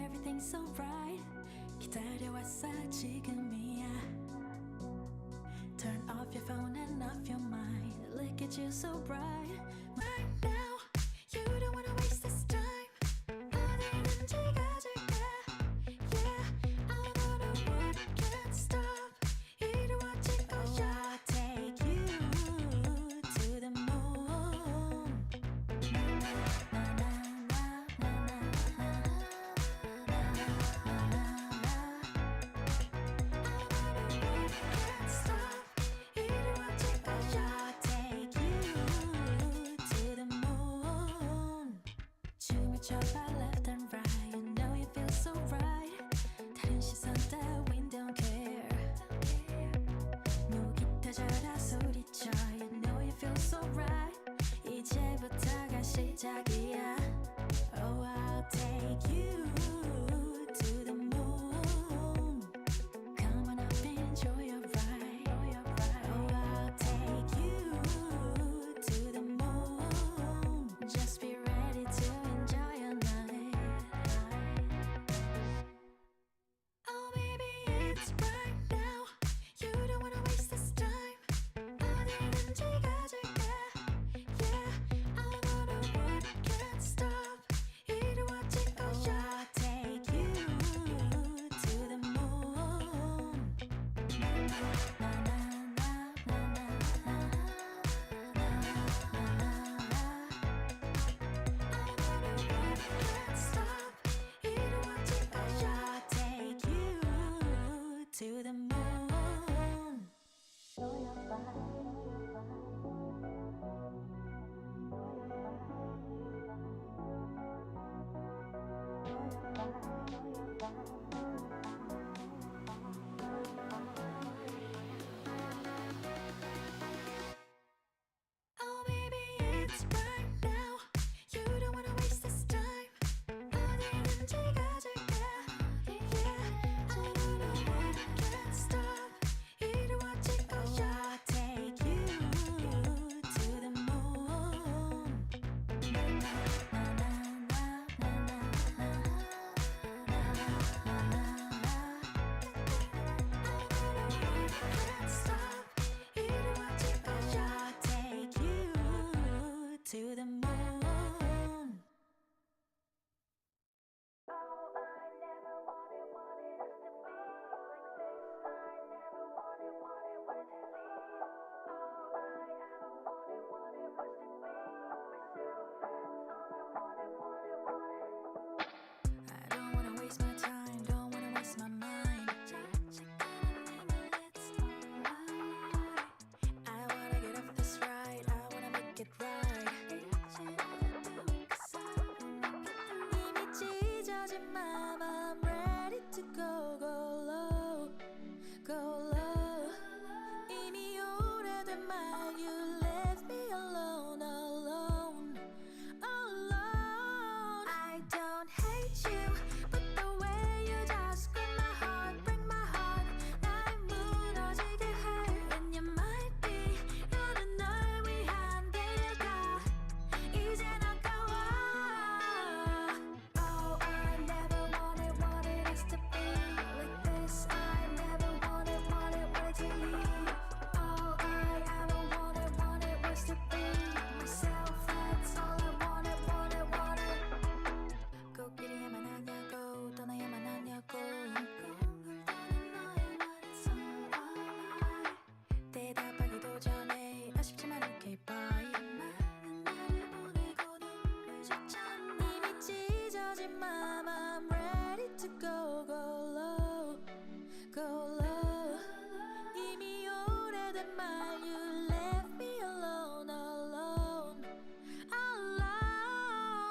everything's alright. 기다려왔어 지금이야. Turn off your phone and off your mind. Look at you so bright. Right now, you don't wanna waste this time. 어디든지 가줄게. Yeah, I'm on a road, can't stop. 이루어질 거야. I'll take you to the moon. Left and right, you know you feel so right. 다른 시선 따윈 don't care. 목이 터져라 소리쳐, you know you feel so right. 이제부터가 시작이야. Oh, I'll take you to the moon. Come on up and enjoy your ride. Oh, I'll take you to the moon. Just be ready to enjoy your night. Oh, baby, it's right now. You don't wanna waste this time. 어디든지 가줄게. Yeah, I'm on a road, can't stop. 이루어질 거야. I'll take you to the moon. Can't stop. 이루어질 거야. I'll take you to the moon. Oh, baby, it's right now. You don't wanna waste this time. 어디든지 가줄게. Yeah, I'm on a road, can't stop. 이루어질 거야. I'll take you to the moon. Can't stop. 이루어질 거야. I'll take you to the moon. I don't wanna waste my time, don't wanna waste my mind. I wanna get off this ride, I wanna make it right. 이미 찢어진 맘, I'm ready to go, go low, go low. 이미 오래된 말, you left me alone, alone, alone. I don't hate you, but the way you just grip my heart, break my heart. 날 무너지게 해. And you might be 나는 널 위한 길가. 이젠 아까워. Oh, I never wanted us to be like this. I never wanted to leave. All I ever wanted was to be myself. That's all I wanted. 코끼리야만 하냐고, 떠나야만 하냐고. 대답하기도 전에 아쉽지만 okay bye. 많은 날을 보내고도 늦었잖아. 이미 찢어진 맘, I'm ready to go, go low, go low. 이미 오래된 말, you left me alone, alone, alone.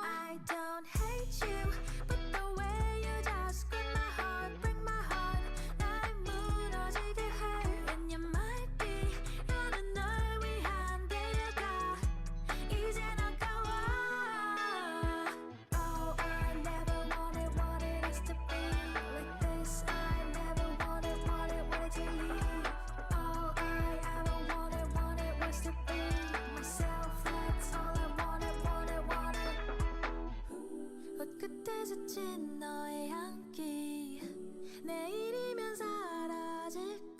I don't hate you, but the way you just grip my heart, break my heart. 날 무너지게 해. And you might be 나는 널 위한 길가. 이젠 아까워. Oh, I never wanted 느껴진 너의 향기 내일이면 사라질걸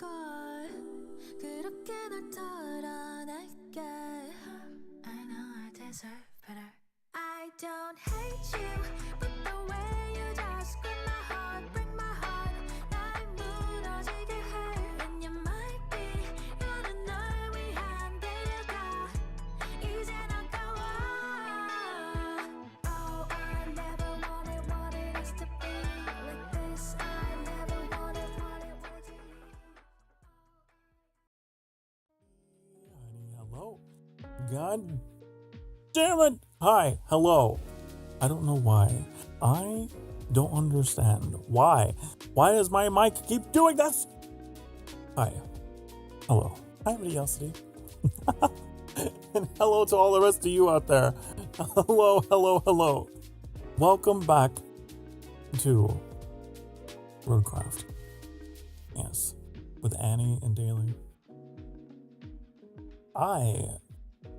그렇게 널 털어낼게 I know I deserve better I don't hate you but the way you just grip my heart break my heart 날 무너지게 해 And you might be 나는 널 위한 데일까 이제 나가와 Oh I never wanted what it is to be like this I never wanted what it was Hello. God damn it. Hi. Hello. I don't know why. I don't understand. Why? Why does my mic keep doing this? Hi. Hello. Hi, everybody. And hello to all the rest of you out there. Hello, hello, hello. Welcome back to RoadCraft. Yes. With Annie and Daily.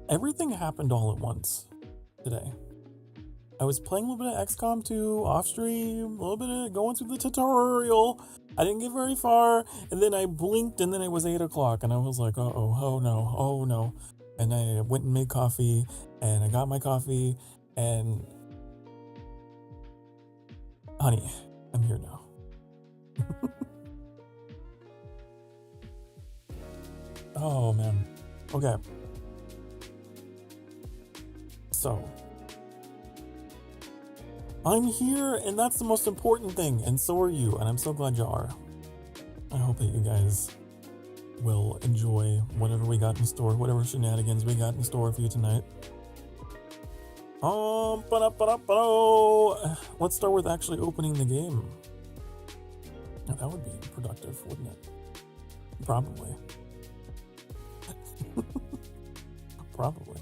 Everything happened all at once today. I was playing a little bit of XCOM 2 off stream, a little bit of going through the tutorial. I didn't get very far, and then I blinked, and then it was 8 o'clock, and I was like, uh-oh, oh no. And I went and made coffee, and I got my coffee, and honey, I'm here now. Oh, man. Okay. So, I'm here, and that's the most important thing, and so are you, and I'm so glad you are. I hope that you guys will enjoy whatever we got in store, whatever shenanigans we got in store for you tonight. Let's start with actually opening the game. Now, that would be productive, wouldn't it? Probably. Probably.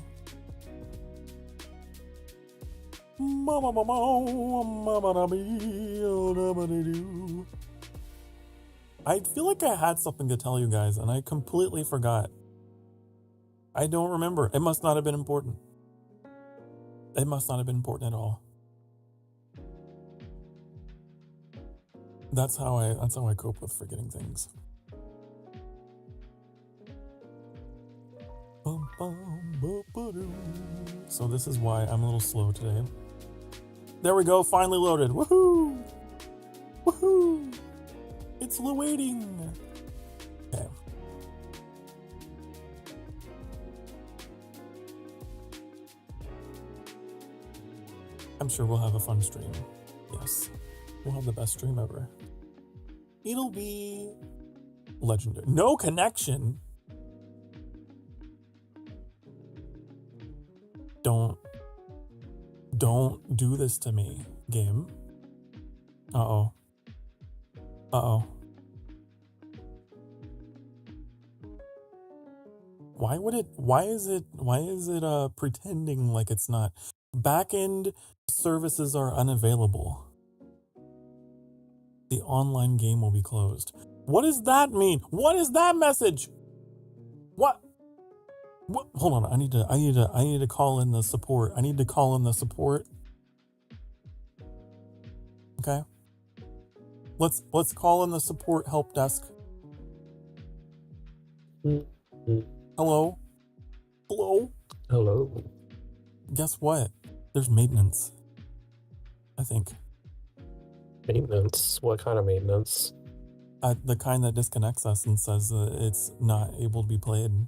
I feel like I had something to tell you guys, and I completely forgot. I don't remember. It must not have been important. It must not have been important at all. That's how I cope with forgetting things. So this is why I'm a little slow today. There we go, finally loaded. Woohoo! Woohoo! It's waiting. Okay. I'm sure we'll have a fun stream. Yes. We'll have the best stream ever. It'll be legendary. No connection. Don't do this to me, game. Uh-oh. Why is it pretending like it's not? Backend services are unavailable. The online game will be closed. What does that mean? What is that message? What? Hold on, I need to call in the support. I need to call in the support. Okay. Let's call in the support help desk. Hello? Hello. Guess what? There's maintenance. I think. Maintenance? What kind of maintenance? The kind that disconnects us and says that it's not able to be played.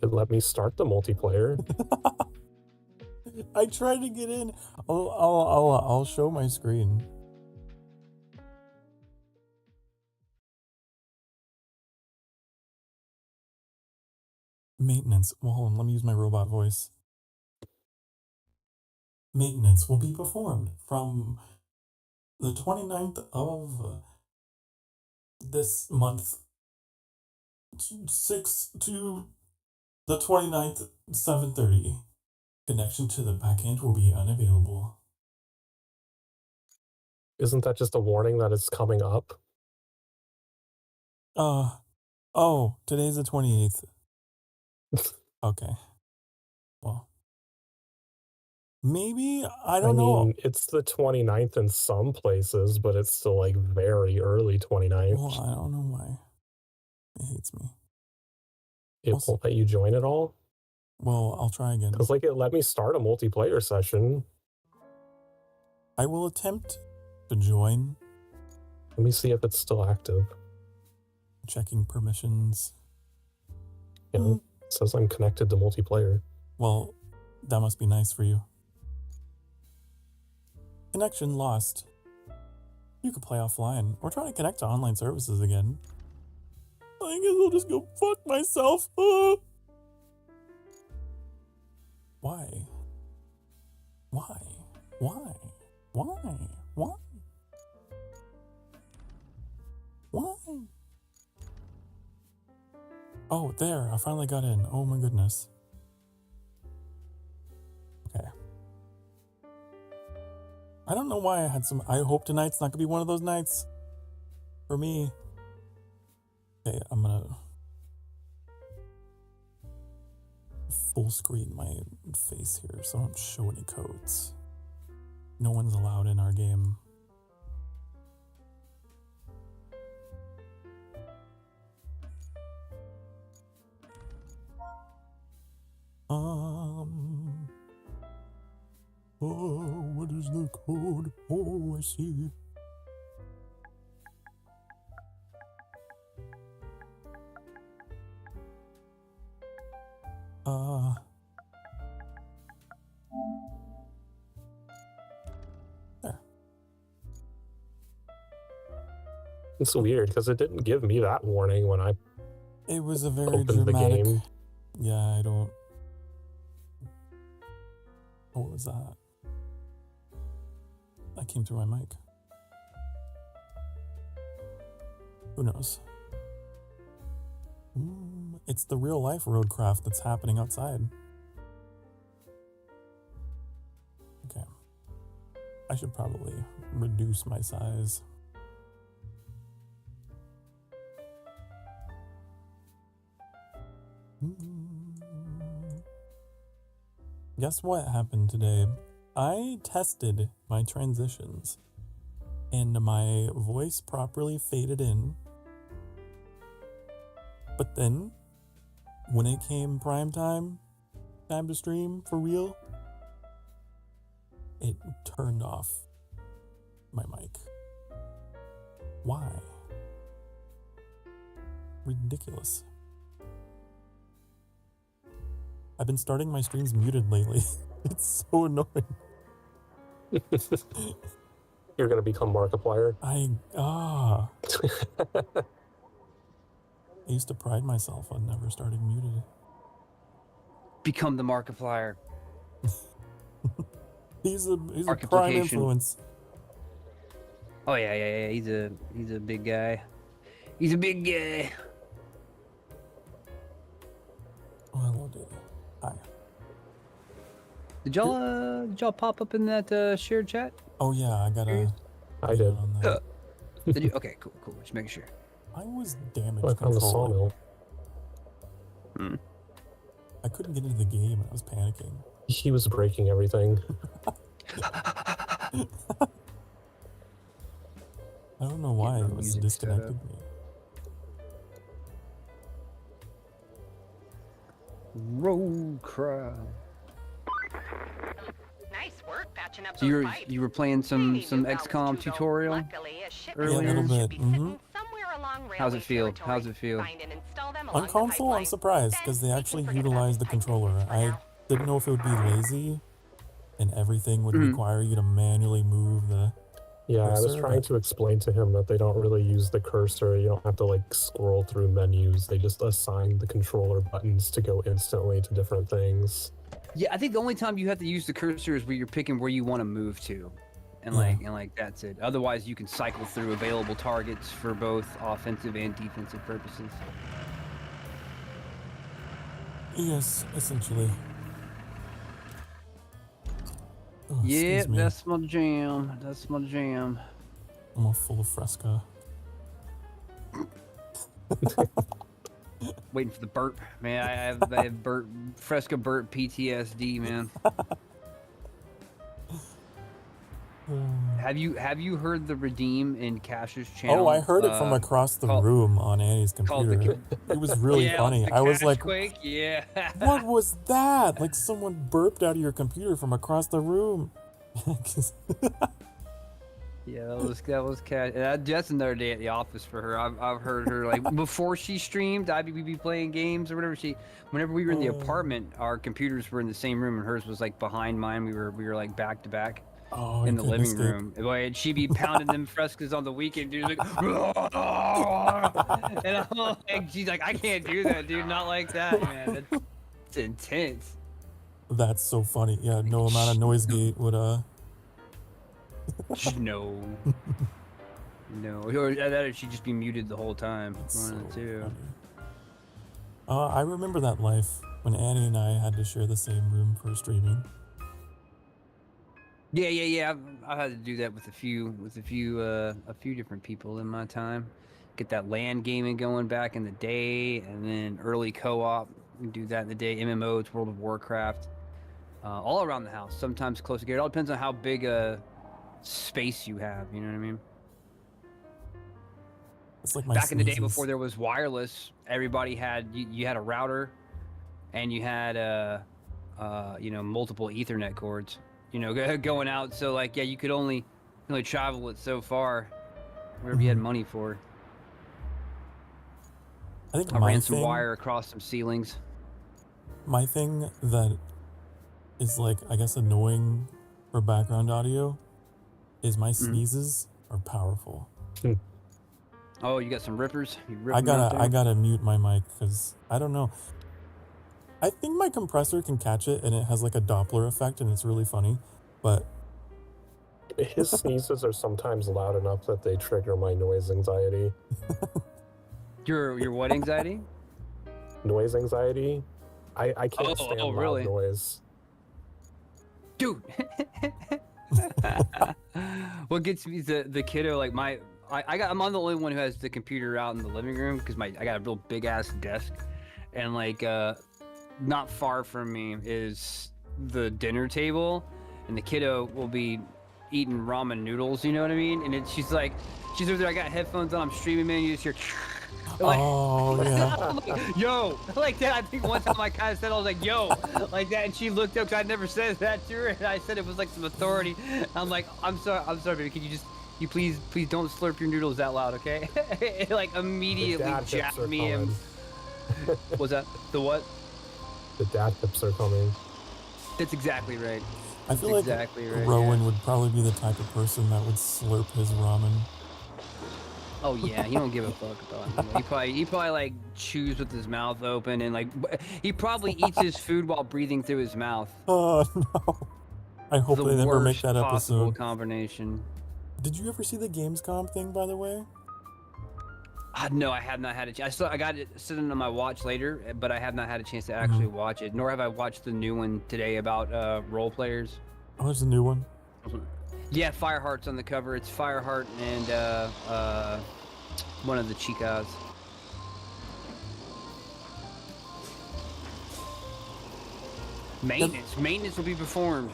Let me start the multiplayer. I tried to get in. I'll show my screen. Maintenance. Well, hold on. Let me use my robot voice. Maintenance will be performed from the 29th of this month 6 to the 29th 7:30. Connection to the backend will be unavailable. Isn't that just a warning that it's coming up? Oh, today's the 28th. Okay. Well, Maybe, I I don't know. mean, it's the 29th in some places, but it's still like very early 29th. Well, I don't know why. It hates me. It won't let you join at all? Well, I'll try again. Because like it let me start a multiplayer session. I will attempt to join. Let me see if it's still active. Checking permissions. Yeah, it says I'm connected to multiplayer. Well, that must be nice for you. Connection lost. You could play offline or try to connect to online services again. I guess I'll just go fuck myself. Why? Why? Why? Why? Why? Why? Oh, there. I finally got in. Oh my goodness. Okay. I don't know why I had some... I hope tonight's not going to be one of those nights. For me. Okay, I'm going to... full screen my face here so I don't show any codes. No one's allowed in our game. Oh, what is the code? Oh, I see. There. It's weird because it didn't give me that warning when I It was a very opened dramatic... the game. Yeah, I don't... What was that? That came through my mic. Who knows? It's the real life RoadCraft that's happening outside. Okay. I should probably reduce my size. Guess what happened today? I tested my transitions and my voice properly faded in. But then, when it came prime time to stream for real, it turned off my mic. Why? Ridiculous. I've been starting my streams muted lately. It's so annoying. You're gonna become Markiplier. I used to pride myself on never starting muted. Become the Markiplier. He's a prime influence. Oh yeah. He's a big guy. He's a big guy. Oh, hello, David. Hi. Did y'all pop up in that shared chat? Oh yeah, I gotta. I did. On that. Did you? Okay, cool. Just making sure. I was damaged. I found the controlling. sawmill. I couldn't get into the game. I was panicking. He was breaking everything. I don't know why it was disconnected me. RoadCraft. Nice work patching up So those pipes. you were playing some XCOM tutorial earlier? Yeah, a little bit. How's it feel? How's it feel? On console, I'm surprised because they actually utilized the controller. I didn't know if it would be lazy and everything would require you to manually move the Yeah, I was cursor, trying but- to explain to him that they don't really use the cursor. You don't have to like scroll through menus. They just assign the controller buttons to go instantly to different things. Yeah, I think the only time you have to use the cursor is where you're picking where you want to move to. And like that's it. Otherwise you can cycle through available targets for both offensive and defensive purposes. Yes, essentially. Oh, Yeah, excuse me. that's my jam. That's my jam. I'm all full of Fresca. Waiting for the burp, man. I have Fresca burp PTSD, man. Have you heard the Redeem in Cash's channel? Oh, I heard it from across the room on Annie's computer. It was really funny. The I was Cash like, Quake? Yeah. what was that? Like someone burped out of your computer from across the room. Yeah, that was Cash. That's another day at the office for her. I've heard her like before she streamed. I'd be playing games or whatever. Whenever we were in the apartment, our computers were in the same room, and hers was like behind mine. We were like back to back. Oh, in the living room. Boy, and she'd be pounding them frescas on the weekend, dude. Like, and I'm like, she's like, I can't do that, dude. Not like that, man. It's intense. That's so funny. Yeah, no amount of noise gate would No. Or that she'd just be muted the whole time. So One of the two. I remember that life when Annie and I had to share the same room for streaming. Yeah. I've had to do that with a few different people in my time. Get that LAN gaming going back in the day, and then early co-op. Do that in the day. MMOs, World of Warcraft, all around the house. Sometimes close together. It all depends on how big a space you have. You know what I mean? It's like my back in the day sneezes. before there was wireless, everybody had you had a router, and you had multiple Ethernet cords. Going out. So like, yeah, you could only travel it so far, wherever you had money for. I think I ran some wire across some ceilings. My thing that is like, I guess, annoying for background audio is my sneezes are powerful. Oh, you got some rippers? I gotta mute my mic because I don't know. I think my compressor can catch it and it has like a Doppler effect and it's really funny, but his sneezes are sometimes loud enough that they trigger my noise anxiety. Your what anxiety? Noise anxiety? I can't stand loud really? noise. Dude. What gets me is the kiddo, like I'm the only one who has the computer out in the living room because I got a real big ass desk, and like not far from me is the dinner table, and the kiddo will be eating ramen noodles, you know what I mean? And she's over there, I got headphones on, I'm streaming, man, you just hear like, oh yeah. like, yo, like that. I think one time I kind of said, I was like, yo, like that, and she looked up because I never said that to her, and I said it was like some authority. I'm like, I'm sorry, baby, can you please don't slurp your noodles that loud, okay? It like immediately jacked me in. Was that the what? The dad tips are coming. That's exactly right. I feel like Rowan would probably be the type of person that would slurp his ramen. Oh yeah, he don't give a fuck about it. He probably like chews with his mouth open, and like he probably eats his food while breathing through his mouth. Oh no! I hope they never make that episode. Combination. Did you ever see the Gamescom thing, by the way? No, I have not had a chance. I got it sitting on my watch later, but I have not had a chance to actually watch it. Nor have I watched the new one today about role players. Oh, there's a new one. Yeah, Fireheart's on the cover. It's Fireheart and one of the chicas. Maintenance will be performed.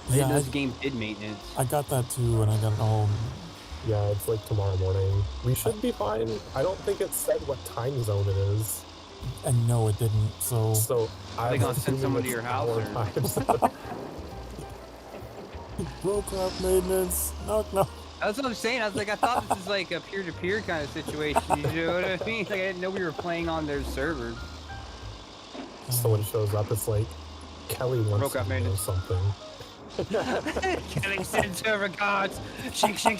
Yeah, this game did maintenance. I got that too when I got home. Yeah, it's like tomorrow morning. We should be fine. I don't think it said what time zone it is. And no, it didn't. So I'm gonna send someone to your house. RoadCraft maintenance. No. That's what I'm saying. I was like, I thought this was like a peer-to-peer kind of situation. You know what I mean? Like I didn't know we were playing on their servers. Someone shows up. It's like Kelly wants to know something. Kelly sends her regards. Shake. You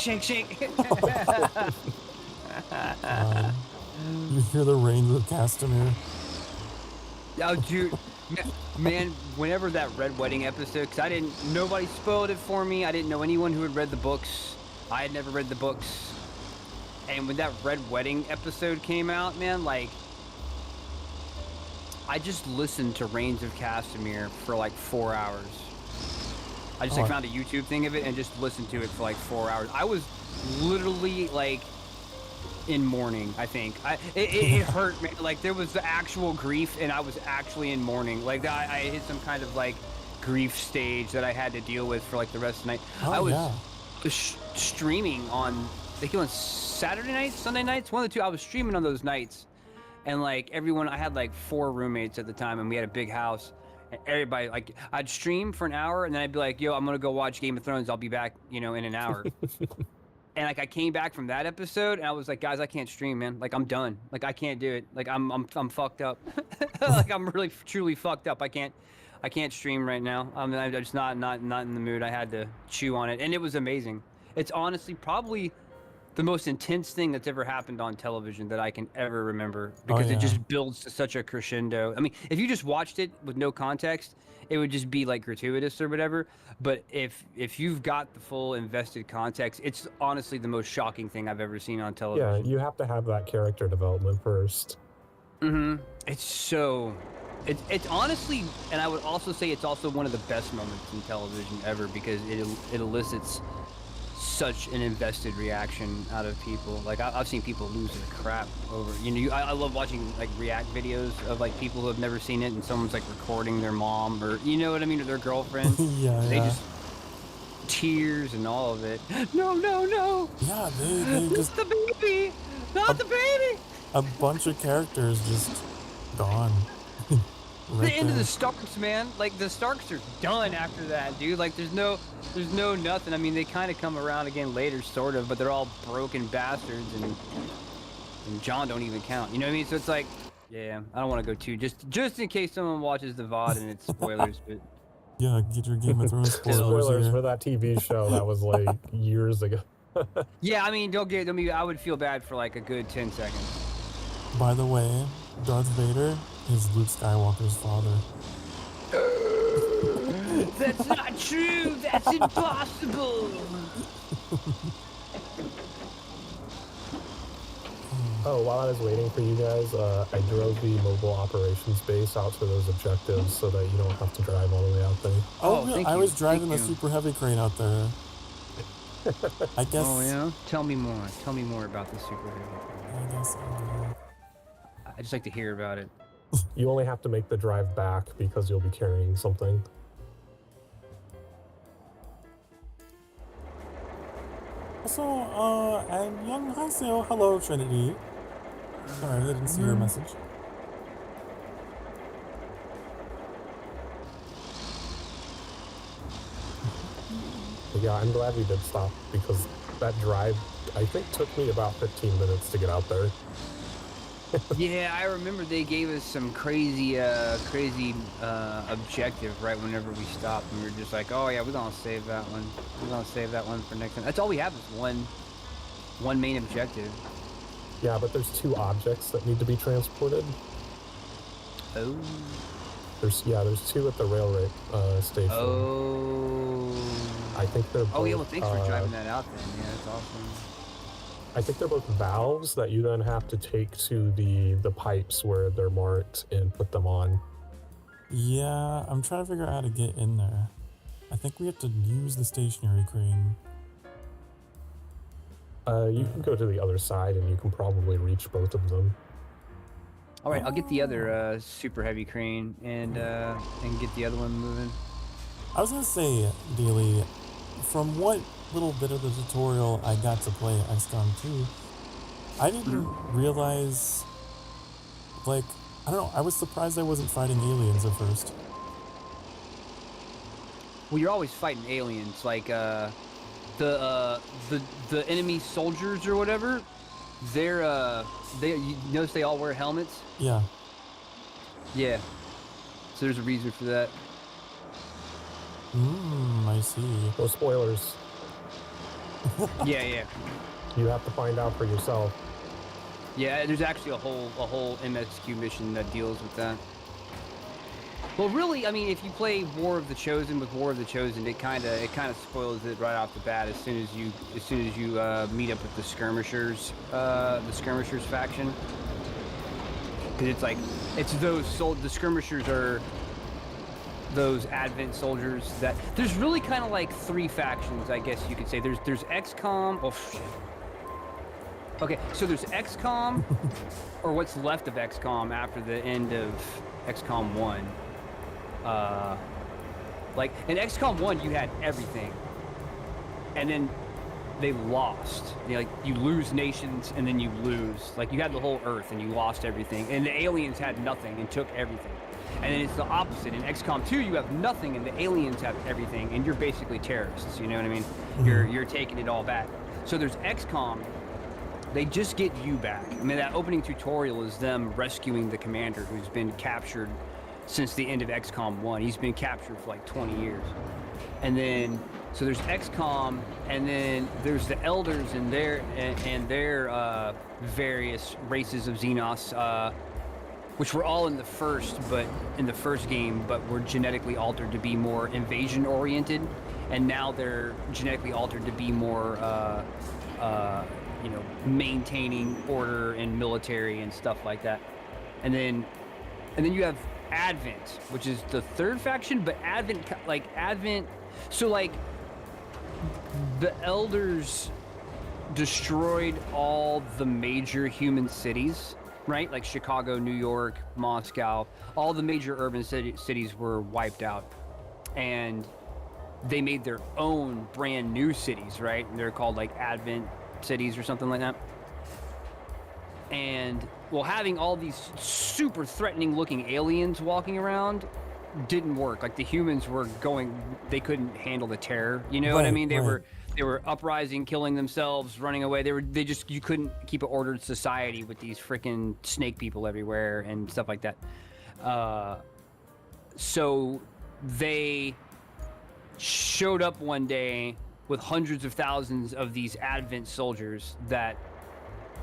hear the rains of Castamere. Oh, dude. Man, whenever that Red Wedding episode, because nobody spoiled it for me. I didn't know anyone who had read the books. I had never read the books. And when that Red Wedding episode came out, man, like, I just listened to Reigns of Castamere for like 4 hours. I just found a YouTube thing of it and just listened to it for like 4 hours. I was literally like in mourning, I think. It hurt, man. Like there was the actual grief and I was actually in mourning. Like I hit some kind of like grief stage that I had to deal with for like the rest of the night. streaming on, like on Saturday nights, Sunday nights, one of the two. I was streaming on those nights, and like everyone, I had like 4 roommates at the time, and we had a big house. And everybody, like, I'd stream for an hour, and then I'd be like, "Yo, I'm gonna go watch Game of Thrones. I'll be back, in an hour." And like I came back from that episode, and I was like, "Guys, I can't stream, man. Like I'm done. Like I can't do it. Like I'm fucked up. Like I'm really truly fucked up. I can't stream right now. I'm just not in the mood. I had to chew on it, and it was amazing. It's honestly probably the most intense thing that's ever happened on television that I can ever remember, because it just builds to such a crescendo. I mean, if you just watched it with no context, it would just be like gratuitous or whatever. But if you've got the full invested context, it's honestly the most shocking thing I've ever seen on television. Yeah, you have to have that character development first. It's honestly, and I would also say it's also one of the best moments in television ever, because it elicits such an invested reaction out of people. Like I've seen people lose their crap over, I love watching like react videos of like people who have never seen it, and someone's like recording their mom, or you know what I mean, or their girlfriend. They just tears and all of it. No. Yeah, they just the baby, not the baby. A bunch of characters just gone. The end of the Starks, man. Like the Starks are done after that, dude. Like there's no nothing. I mean, they kind of come around again later, sort of, but they're all broken bastards, and Jon don't even count. You know what I mean? So it's like, yeah, I don't want to go too, just in case someone watches the VOD and it's spoilers, but yeah, get your Game of Thrones Spoilers here. for that TV show that was like years ago. Yeah, I mean, I would feel bad for like a good 10 seconds. By the way, Darth Vader is Luke Skywalker's father. That's not true. That's impossible. Oh, while I was waiting for you guys, I drove the mobile operations base out to those objectives so that you don't have to drive all the way out there. Oh, really? Thank I you. was driving Thank the you. super heavy crane out there. I guess. Oh yeah. Tell me more. Tell me more about the super heavy. I guess. I just like to hear about it. You only have to make the drive back because you'll be carrying something. Also, and Young Haiseo, hello Trinity. Sorry, I didn't see your message. But yeah, I'm glad we did stop because that drive, I think, took me about 15 minutes to get out there. Yeah, I remember they gave us some crazy objective right whenever we stopped, and we were just like, oh yeah, we're gonna save that one. We're gonna save that one for next time. That's all we have is one main objective. Yeah, but there's 2 objects that need to be transported. Oh. There's 2 at the railway station. Oh. I think they're both, Oh yeah, well thanks for driving that out then. Yeah, that's awesome. I think they're both valves that you then have to take to the pipes where they're marked and put them on. Yeah, I'm trying to figure out how to get in there. I think we have to use the stationary crane. You can go to the other side and you can probably reach both of them. All right, I'll get the other super heavy crane and get the other one moving. I was gonna say, Daily, from what little bit of the tutorial I got to play XCOM 2, I didn't realize, like, I don't know, I was surprised I wasn't fighting aliens at first. Well, you're always fighting aliens, like the enemy soldiers or whatever. You notice they all wear helmets. Yeah. Yeah. So there's a reason for that. I see. No spoilers. Yeah. You have to find out for yourself. Yeah, there's actually a whole MSQ mission that deals with that. Well, really, I mean, if you play War of the Chosen with War of the Chosen, it kind of spoils it right off the bat as soon as you meet up with the skirmishers faction, because the skirmishers are those Advent soldiers that there's really kind of like 3 factions, I guess you could say. There's XCOM. Oh shit. Okay, so there's XCOM, or what's left of XCOM after the end of XCOM 1. Like in XCOM 1 you had everything, and then they lost. Like you lose nations and then you lose. Like you had the whole Earth and you lost everything, and the aliens had nothing and took everything. And then it's the opposite. In XCOM 2, you have nothing and the aliens have everything, and you're basically terrorists. You know what I mean? You're taking it all back. So there's XCOM. They just get you back. I mean, that opening tutorial is them rescuing the commander who's been captured since the end of XCOM 1. He's been captured for like 20 years. And then, so there's XCOM, and then there's the Elders and their various races of Xenos, which were all in the first game, but were genetically altered to be more invasion oriented, and now they're genetically altered to be more, maintaining order and military and stuff like that. And then you have Advent, which is the third faction, but Advent, so like the Elders destroyed all the major human cities, right? Like Chicago, New York, Moscow, all the major urban cities were wiped out, and they made their own brand new cities, right? And they're called like Advent cities or something like that. And well, having all these super threatening looking aliens walking around didn't work. Like the humans were they couldn't handle the terror. You know what I mean? They were uprising, killing themselves, running away. You couldn't keep an ordered society with these freaking snake people everywhere and stuff like that. So they showed up one day with hundreds of thousands of these Advent soldiers that,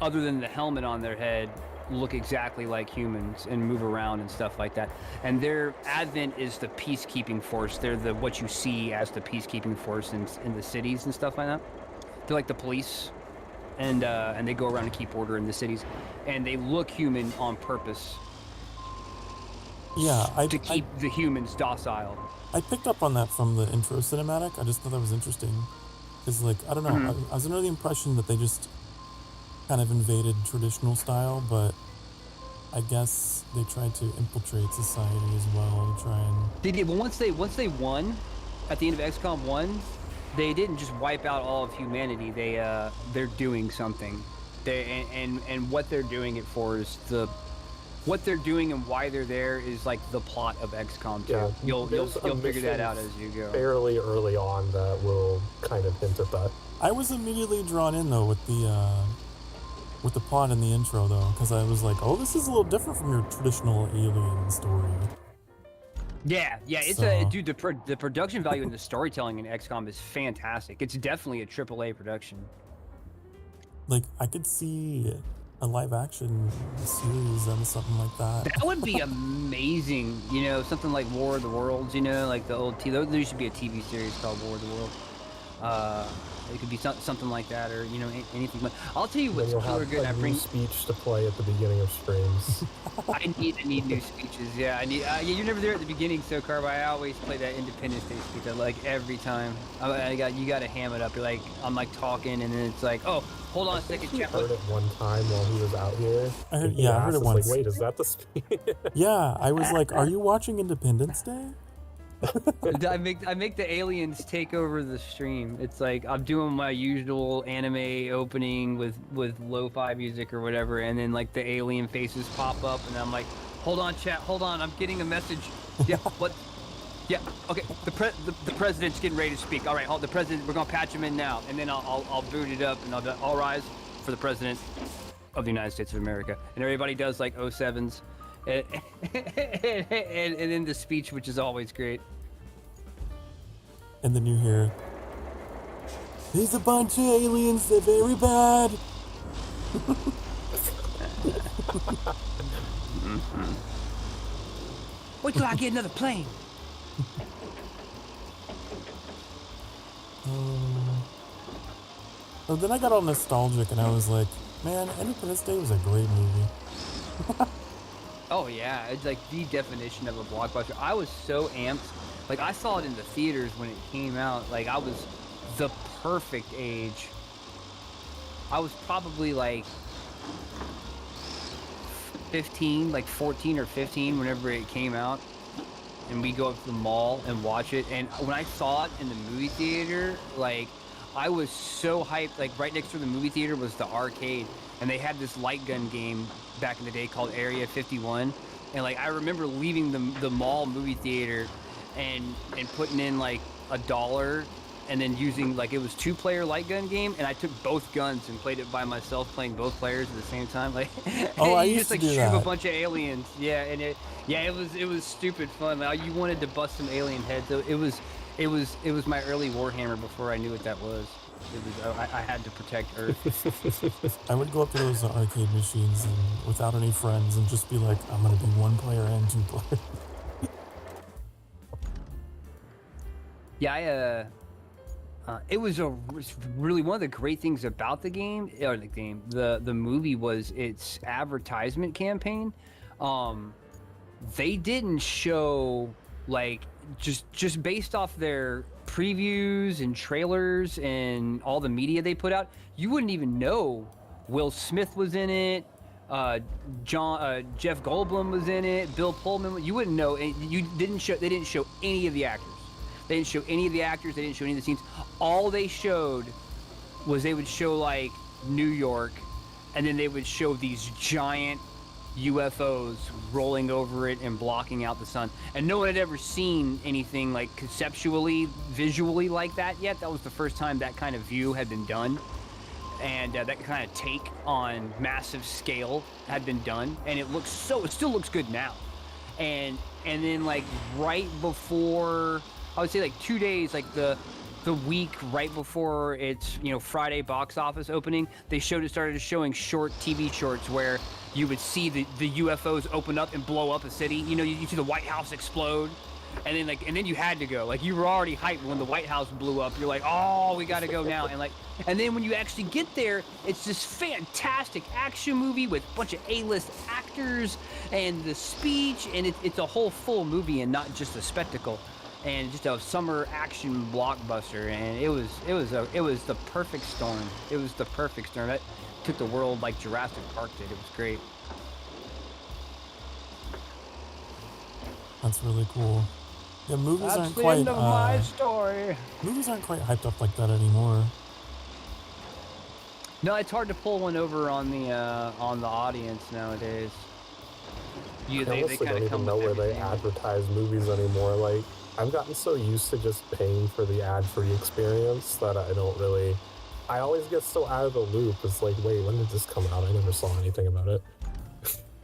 other than the helmet on their head, look exactly like humans and move around and stuff like that. And their Advent is the peacekeeping force. They're what you see as the peacekeeping force in the cities and stuff like that. They're like the police, and they go around and keep order in the cities, and they look human on purpose. Yeah, to keep the humans docile. I picked up on that from the intro cinematic. I just thought that was interesting. Because, like, I don't know, I was under the impression that they just kind of invaded traditional style, but I guess they tried to infiltrate society as well to try and... They did, but once they won, at the end of XCOM 1, they didn't just wipe out all of humanity. They're doing something. And what they're doing it for is what they're doing and why they're there is like the plot of XCOM 2. Yeah, you'll figure that out as you go. Fairly early on that will kind of hint at that. I was immediately drawn in though with the plot in the intro though, because I was like, oh, this is a little different from your traditional alien story. Yeah, it's dude. The production value and the storytelling in XCOM is fantastic. It's definitely a AAA production. Like I could see a live action series and something like that. That would be amazing. You know, something like War of the Worlds. You know, like the old there used to be a TV series called War of the World. It could be something like that, or anything. I'll tell you what's super good. I bring speech to play at the beginning of streams. I need new speeches. Yeah, I need. You're never there at the beginning, so Carb. I always play that Independence Day speech. I like every time. You got to ham it up. You're like, I'm like talking, and then it's like, oh, hold on a second. I heard it one time while he was out here. I heard it once. Like, wait, is that the speech? Yeah, I was like, are you watching Independence Day? I make the aliens take over the stream. It's like I'm doing my usual anime opening with lo-fi music or whatever, and then like the alien faces pop up, and I'm like, hold on, chat, hold on, I'm getting a message. Yeah, what? Yeah, okay. The president's getting ready to speak. All right, the president. We're gonna patch him in now, and then I'll boot it up, and I'll rise for the president of the United States of America, and everybody does like 07s. And then the speech, which is always great. And then you hear, there's a bunch of aliens, they're very bad. Wait till I get another plane. So then I got all nostalgic and I was like, man, Independence Day was a great movie. Oh yeah, it's like the definition of a blockbuster. I was so amped. Like I saw it in the theaters when it came out. Like I was the perfect age. I was probably like 15, like 14 or 15 whenever it came out. And we go up to the mall and watch it. And when I saw it in the movie theater, like I was so hyped. Like right next to the movie theater was the arcade, and they had this light gun game back in the day called Area 51. And like I remember leaving the mall movie theater, and putting in like $1, and then using like it was 2-player light gun game, and I took both guns and played it by myself, playing both players at the same time. Like Oh, I you used just like to do shoot that. a bunch of aliens. Yeah, and it was stupid fun. Like, you wanted to bust some alien heads. So it was my early Warhammer before I knew what that was. I had to protect Earth. I would go up to those arcade machines and without any friends and just be like, I'm gonna be 1 player and 2 player. Yeah, it was really one of the great things about the movie was its advertisement campaign. They didn't show like just based off their previews and trailers and all the media they put out, you wouldn't even know Will Smith was in it. Jeff Goldblum was in it. Bill Pullman. You wouldn't know. They didn't show any of the actors. They didn't show any of the actors. They didn't show any of the scenes. All they showed was they would show like New York, and then they would show these giant UFOs rolling over it and blocking out the sun. And no one had ever seen anything like conceptually, visually like that yet. That was the first time that kind of view had been done. And that kind of take on massive scale had been done. And it still looks good now. And then like right before, I would say like 2 days, like the week right before its Friday box office opening, they started showing short TV shorts where you would see the UFOs open up and blow up a city. You see the White House explode, and then you had to go. Like, you were already hyped when the White House blew up. You're like, oh, we got to go now. And then when you actually get there, it's this fantastic action movie with a bunch of A-list actors and the speech, and it's a whole full movie and not just a spectacle. And just a summer action blockbuster, and it was the perfect storm. It was the perfect storm. That took the world like Jurassic Park did. It was great. That's really cool. Yeah, movies That's aren't the quite end of my story. movies aren't quite hyped up like that anymore. No, it's hard to pull one over on the audience nowadays. I They honestly kind don't of come even know with where they everything. advertise movies anymore. Like, I've gotten so used to just paying for the ad-free experience that I always get so out of the loop. It's like, wait, when did this come out? I never saw anything about it.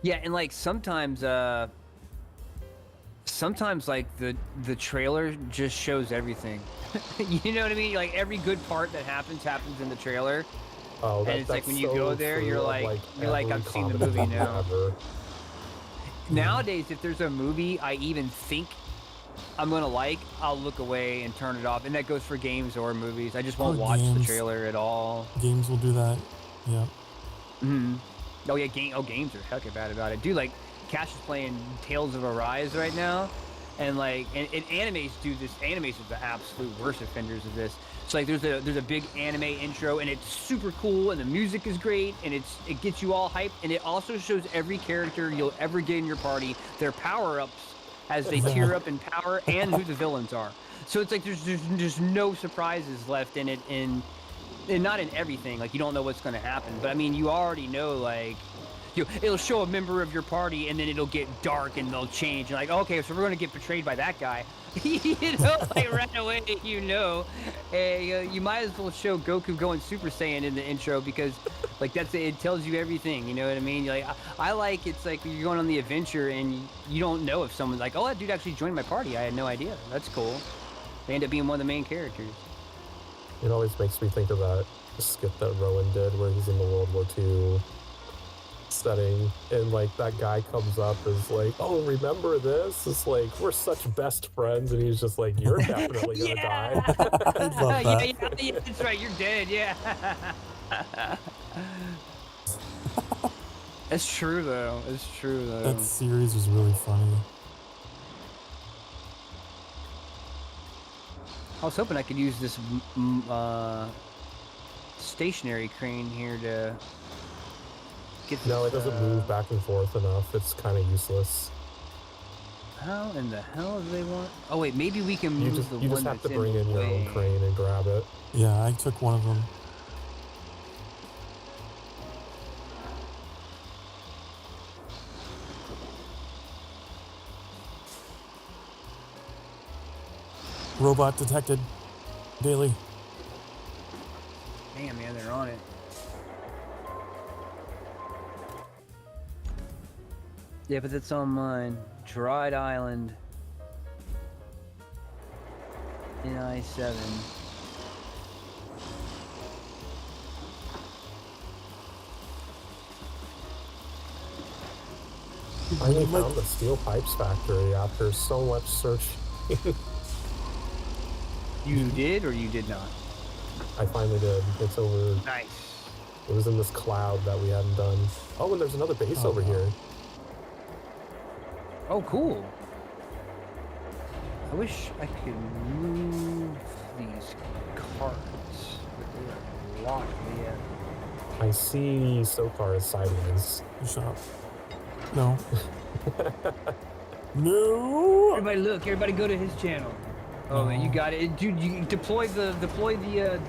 Yeah, and like sometimes like the trailer just shows everything. You know what I mean? Like, every good part that happens in the trailer. Oh, And it's like that's when you so go there, true you're of, like, every I've seen the comedy movie now. ever. Nowadays, if there's a movie I even think I'm gonna like, I'll look away and turn it off. And that goes for games or movies. I just won't Or watch the games. trailer at all. Games will do that. Yeah. Mm-hmm. Oh yeah, games are heckin' bad about it. Dude, like, Cash is playing Tales of Arise right now, and like, and animes do this. Animes are the absolute worst offenders of this. So like, there's a big anime intro, and it's super cool, and the music is great, and it gets you all hyped, and it also shows every character you'll ever get in your party, their power-ups as they tier up in power, and who the villains are. So it's like there's no surprises left in it, and not in everything. Like, you don't know what's going to happen, but I mean, you already know, like, it'll show a member of your party, and then it'll get dark, and they'll change. And like, okay, so we're going to get betrayed by that guy. Like, right away, you might as well show Goku going Super Saiyan in the intro, because like, it tells you everything. You know what I mean? Like, it's like you're going on the adventure, and you don't know if someone's like, oh, that dude actually joined my party. I had no idea. That's cool. They end up being one of the main characters. It always makes me think of that skit that Rowan did where he's in the World War II setting, and like, that guy comes up as like, oh, remember this? It's like, we're such best friends, and he's just like, you're definitely gonna die. I love that. Yeah, that's right, you're dead, yeah. It's true though. That series was really funny. I was hoping I could use this stationary crane here to get this, No, it doesn't move back and forth enough. It's kind of useless. How in the hell do they want? Oh wait, maybe we can move the You one just have that's to bring in the your own way. crane and grab it. Yeah, I took one of them. Robot detected. Daily. Damn, man, they're on it. Yeah, but that's on mine. Dried Island. In I-7. I finally found the steel pipes factory after so much searching. You did or you did not? I finally did. It's over. Nice. It was in this cloud that we hadn't done. Oh, and there's another base over here. Oh, cool. I wish I could move these carts, but they are locked. Yeah. I see SokAni is sideways. Shut up. No. No. Everybody look, everybody go to his channel. Oh man, you got it. Dude, you deploy the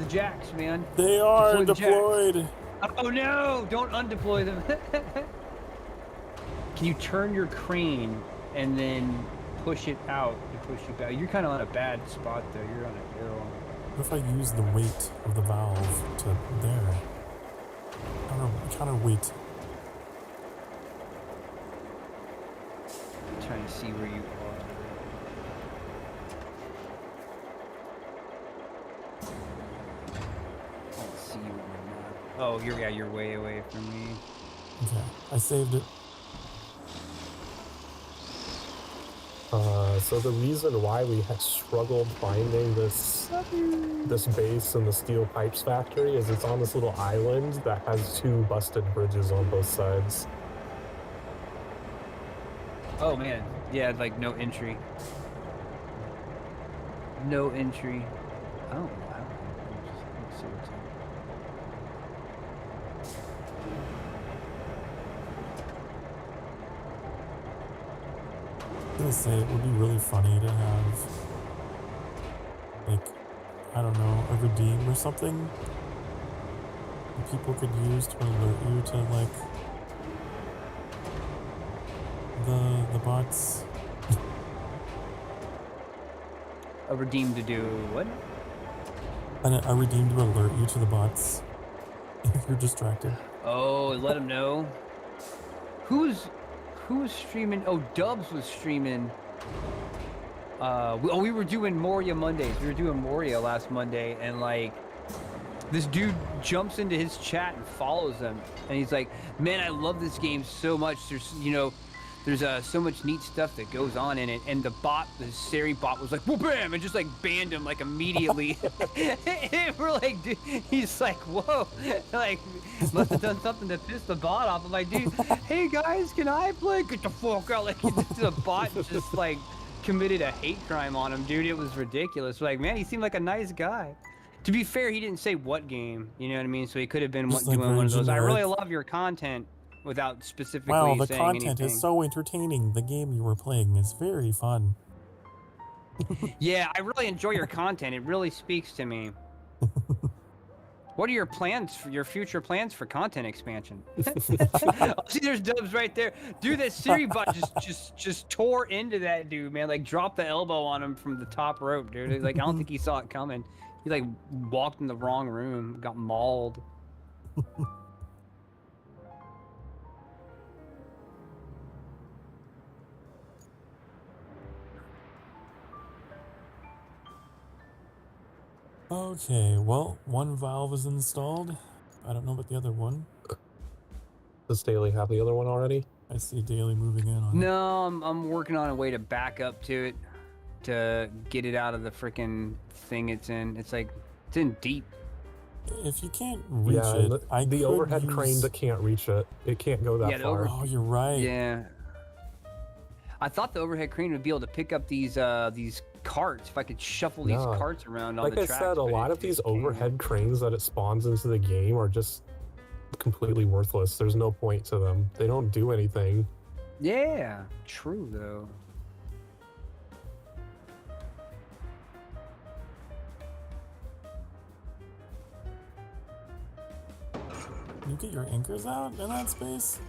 jacks, man. They are Deploy the deployed. Oh no, don't undeploy them. Can you turn your crane and then push it out to push you back? You're kind of on a bad spot though. You're on a hill. What if I use the weight of the valve to there? Counter weight. I'm trying to see where you are. Can't see you on the map. Oh, you're way away from me. Okay, I saved it. So the reason why we have struggled finding this base in the steel pipes factory is it's on this little island that has 2 busted bridges on both sides. Oh man, yeah, like no entry. No entry. Oh wow. Let's see what's up. I was gonna say it would be really funny to have, like, I don't know, a redeem or something that people could use to alert you to, like, the bots. A redeem to do what? And a redeem to alert you to the bots if you're distracted. Oh, let them know. Who's streaming? Oh, Dubs was streaming. We were doing Moria Mondays. We were doing Moria last Monday, and like, this dude jumps into his chat and follows them, and he's like, "Man, I love this game so much. There's so much neat stuff that goes on in it." And the Sari bot was like, "Whoa, bam!" and just like banned him like immediately. And we're like, dude, he's like, "Whoa!" Like, must have done something to piss the bot off. I'm like, dude, hey guys, can I play? Get the fuck out! Like, the bot just like committed a hate crime on him, dude. It was ridiculous. Like, man, he seemed like a nice guy. To be fair, he didn't say what game. You know what I mean? So he could have been Just doing like one of those. generic. I really love your content. Without specifically Wow, the saying content anything. is so entertaining. The game you were playing is very fun. Yeah, I really enjoy your content. It really speaks to me. What are your plans for your future plans for content expansion? Oh, see, there's Dubs right there. Dude, that Siri bot just tore into that dude, man. Like, dropped the elbow on him from the top rope, dude. Like, I don't think he saw it coming. He like walked in the wrong room, got mauled. Okay, well, one valve is installed. I don't know about the other one. Does Daily have the other one already? I see Daily moving in on it. No, I'm working on a way to back up to it, to get it out of the freaking thing it's in. It's like, it's in deep. If you can't reach it, the overhead crane that can't reach it. It can't go that far. Oh, you're right. Yeah. I thought the overhead crane would be able to pick up these carts if I could shuffle these carts around on the tracks. Like I said, a lot of these overhead cranes that it spawns into the game are just completely worthless. There's no point to them. They don't do anything. Yeah, true though. Can you get your anchors out in that space?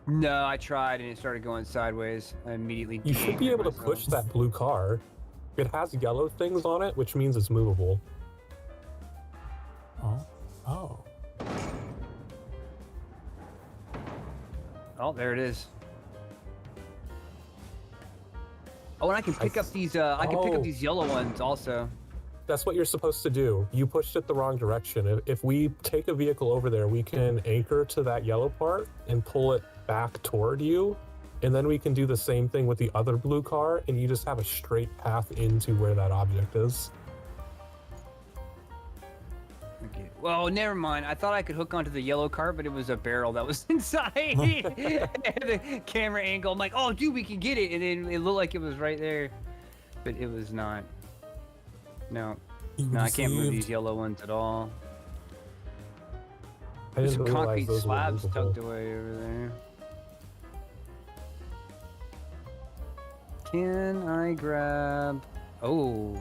No, I tried and it started going sideways. I immediately. You should be able to myself. push that blue car. It has yellow things on it, which means it's movable. Oh. Oh, there it is. Oh, and I can pick up these. I can pick up these yellow ones also. That's what you're supposed to do. You pushed it the wrong direction. If we take a vehicle over there, we can anchor to that yellow part and pull it back toward you. And then we can do the same thing with the other blue car, and you just have a straight path into where that object is. Okay. Well, never mind. I thought I could hook onto the yellow car, but it was a barrel that was inside. The camera angle. I'm like, oh, dude, we can get it. And then it looked like it was right there, but it was not. No. No, I can't move these yellow ones at all. There's some concrete slabs tucked away over there. Can I grab... Oh.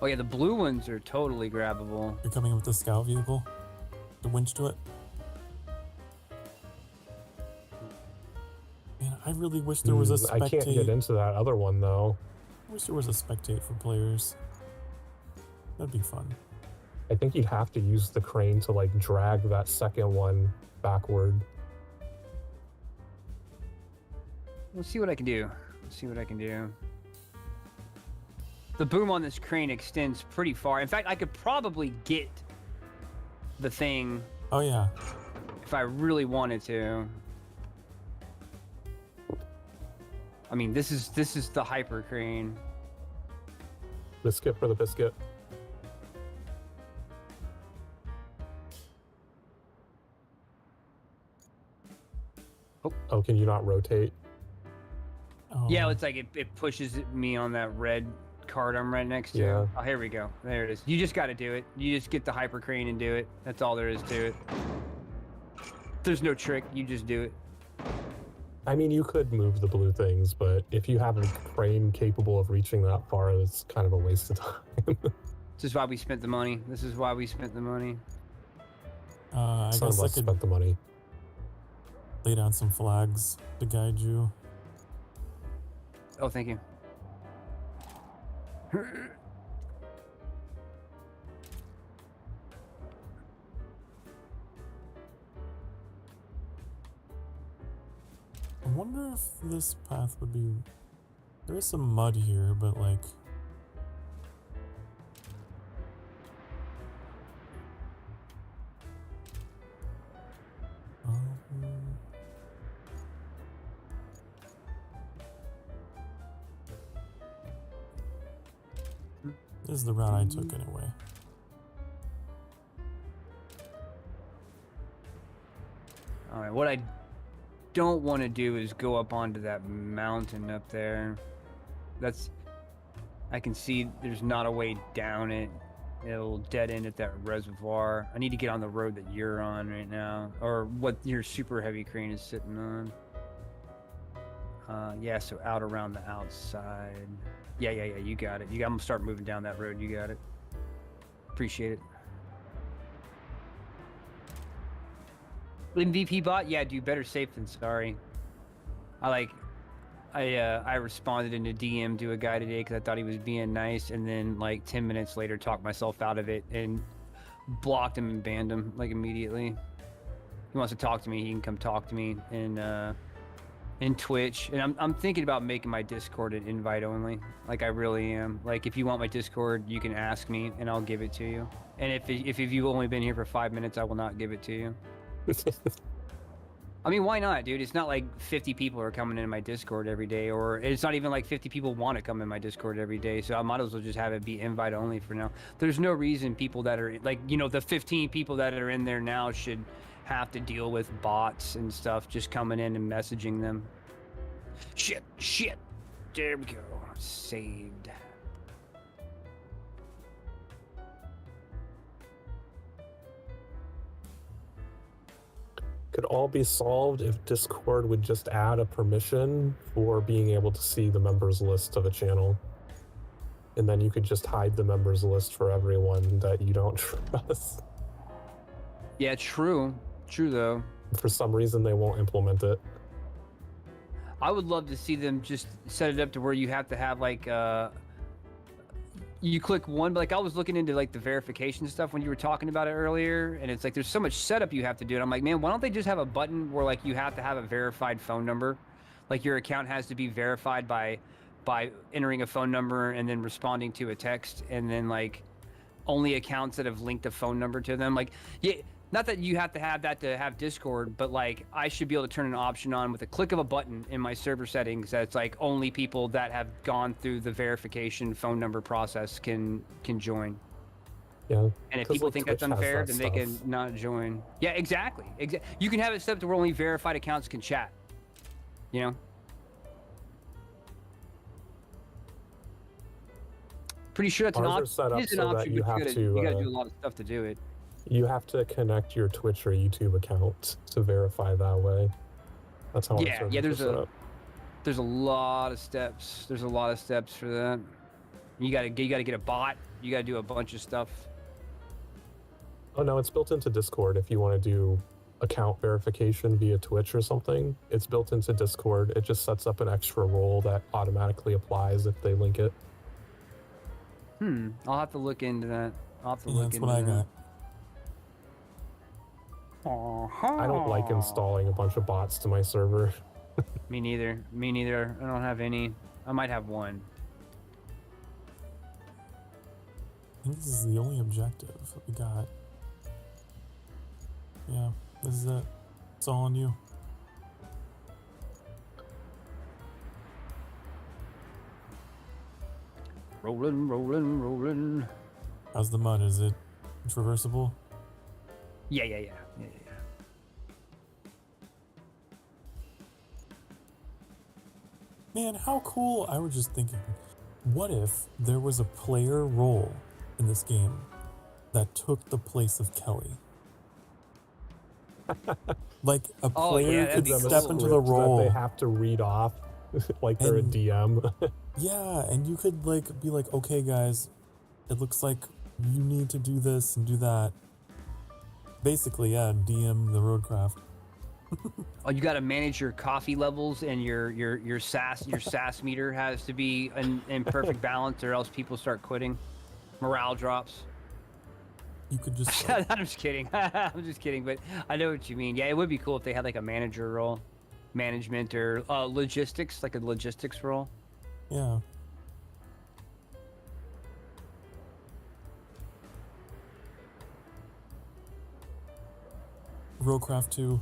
Oh yeah, the blue ones are totally grabbable. You're coming with the scout vehicle? The winch to it? Man, I really wish there was a spectate. I can't get into that other one though. I wish there was a spectate for players. That'd be fun. I think you'd have to use the crane to like drag that second one backward. Let's see what I can do. Let's see what I can do. The boom on this crane extends pretty far. In fact, I could probably get the thing. Oh yeah. If I really wanted to. I mean, this is the hyper crane. Biscuit for the biscuit. Oh, can you not rotate? Oh. Yeah, it's like it pushes me on that red card I'm right next to. Yeah. Oh, here we go. There it is. You just got to do it. You just get the hyper crane and do it. That's all there is to it. There's no trick. You just do it. I mean, you could move the blue things, but if you have a crane capable of reaching that far, it's kind of a waste of time. This is why we spent the money. This is why we spent the money. I guess I could spend the money. lay down some flags to guide you. Oh, thank you. I wonder if this path would be... There is some mud here, but like... This is the route I took anyway. Alright, what I don't want to do is go up onto that mountain up there. That's... I can see there's not a way down it. It'll dead end at that reservoir. I need to get on the road that you're on right now. Or what your super heavy crane is sitting on. Yeah, so out around the outside. Yeah, you got it. I'm gonna start moving down that road. You got it. Appreciate it. MVP bot? Yeah, dude, better safe than sorry. I responded in a DM to a guy today because I thought he was being nice, and then like 10 minutes later talked myself out of it and blocked him and banned him like immediately. He wants to talk to me, he can come talk to me in Twitch, and I'm thinking about making my Discord an invite only. Like I really am. Like if you want my Discord, you can ask me and I'll give it to you. And if you've only been here for 5 minutes, I will not give it to you. I mean, why not, dude? It's not like 50 people are coming in my Discord every day, or it's not even like 50 people want to come in my Discord every day, so I might as well just have it be invite only for now. There's no reason people that are, like, you know, the 15 people that are in there now should have to deal with bots and stuff just coming in and messaging them. Shit. There we go. Saved. Could all be solved if Discord would just add a permission for being able to see the members list of a channel. And then you could just hide the members list for everyone that you don't trust. Yeah, true. True though. For some reason, they won't implement it. I would love to see them just set it up to where you have to have like you click one, but like I was looking into like the verification stuff when you were talking about it earlier, and it's like there's so much setup you have to do. And I'm like, man, why don't they just have a button where like you have to have a verified phone number, like your account has to be verified by entering a phone number and then responding to a text, and then like only accounts that have linked a phone number to them. Like, yeah, not that you have to have that to have Discord, but like I should be able to turn an option on with a click of a button in my server settings that's like only people that have gone through the verification phone number process can join. Yeah. And if people like think Twitch that's unfair, has then that they can stuff. not join. Yeah, exactly. You can have it set up to where only verified accounts can chat. You know? Pretty sure that's an Ours are option. set up It is an so that option, you but have you gotta to, do a lot of stuff to do it. You have to connect your Twitch or YouTube account to verify that way. That's how Yeah, yeah. There's There's a lot of steps. There's a lot of steps for that. You gotta get a bot. You gotta do a bunch of stuff. Oh no, it's built into Discord. If you want to do account verification via Twitch or something, it's built into Discord. It just sets up an extra role that automatically applies if they link it. I'll have to look into that. I'll have to Yeah, look that's into what I that. got. I don't like installing a bunch of bots to my server. Me neither. Me neither. I don't have any. I might have one. I think this is the only objective that we got. Yeah, this is it. It's all on you. Rolling, rolling, rolling. How's the mud? Is it traversable? Yeah. Man, how cool. I was just thinking, what if there was a player role in this game that took the place of Kelly? Like a player that'd could be step cool. into the That role. they have to read off like they're And- a DM. Yeah, and you could like be like, okay guys, it looks like you need to do this and do that. Basically, yeah, DM the RoadCraft. Oh, you got to manage your coffee levels, and your SAS meter has to be in perfect balance, or else people start quitting. Morale drops. You could just I'm just kidding. I'm just kidding, but I know what you mean. Yeah, it would be cool if they had like a manager role, management, or logistics, like a logistics role. yeah. RoadCraft 2,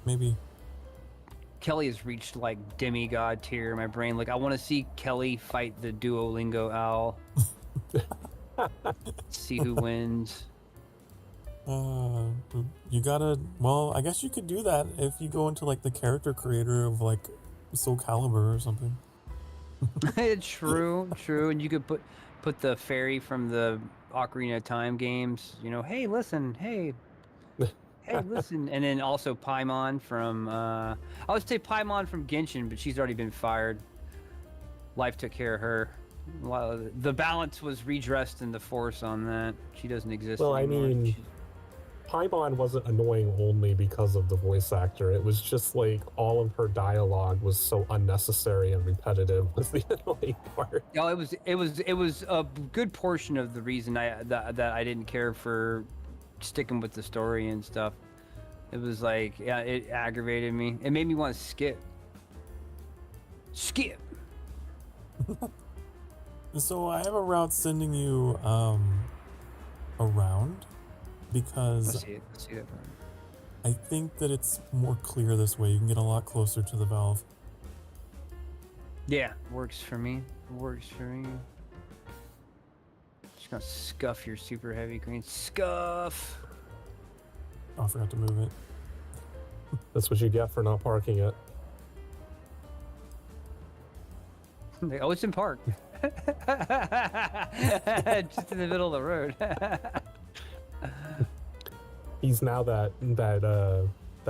maybe. Kelly has reached like demigod tier in my brain. Like I want to see Kelly fight the Duolingo owl. See who wins. You gotta. Well, I guess you could do that if you go into like the character creator of like Soul Calibur or something. True. And you could put the fairy from the Ocarina of Time games. You know, hey, listen, hey, listen, and then also Paimon from. I would say Paimon from Genshin, but she's already been fired. Life took care of her. Well, the balance was redressed in the Force on that. She doesn't exist Well, I anymore. mean, Paimon wasn't annoying only because of the voice actor. It was just like all of her dialogue was so unnecessary and repetitive was the annoying part. No, it was a good portion of the reason that I didn't care for sticking with the story and stuff. It was like, yeah, it aggravated me. It made me want to skip. So I have a route sending you around because Let's see that. I think that it's more clear this way. You can get a lot closer to the valve. Yeah, works for me. Just gonna scuff your super heavy green. Scuff. Oh, I forgot to move it. That's what you get for not parking it. Oh, it's in park. Just in the middle of the road. He's now that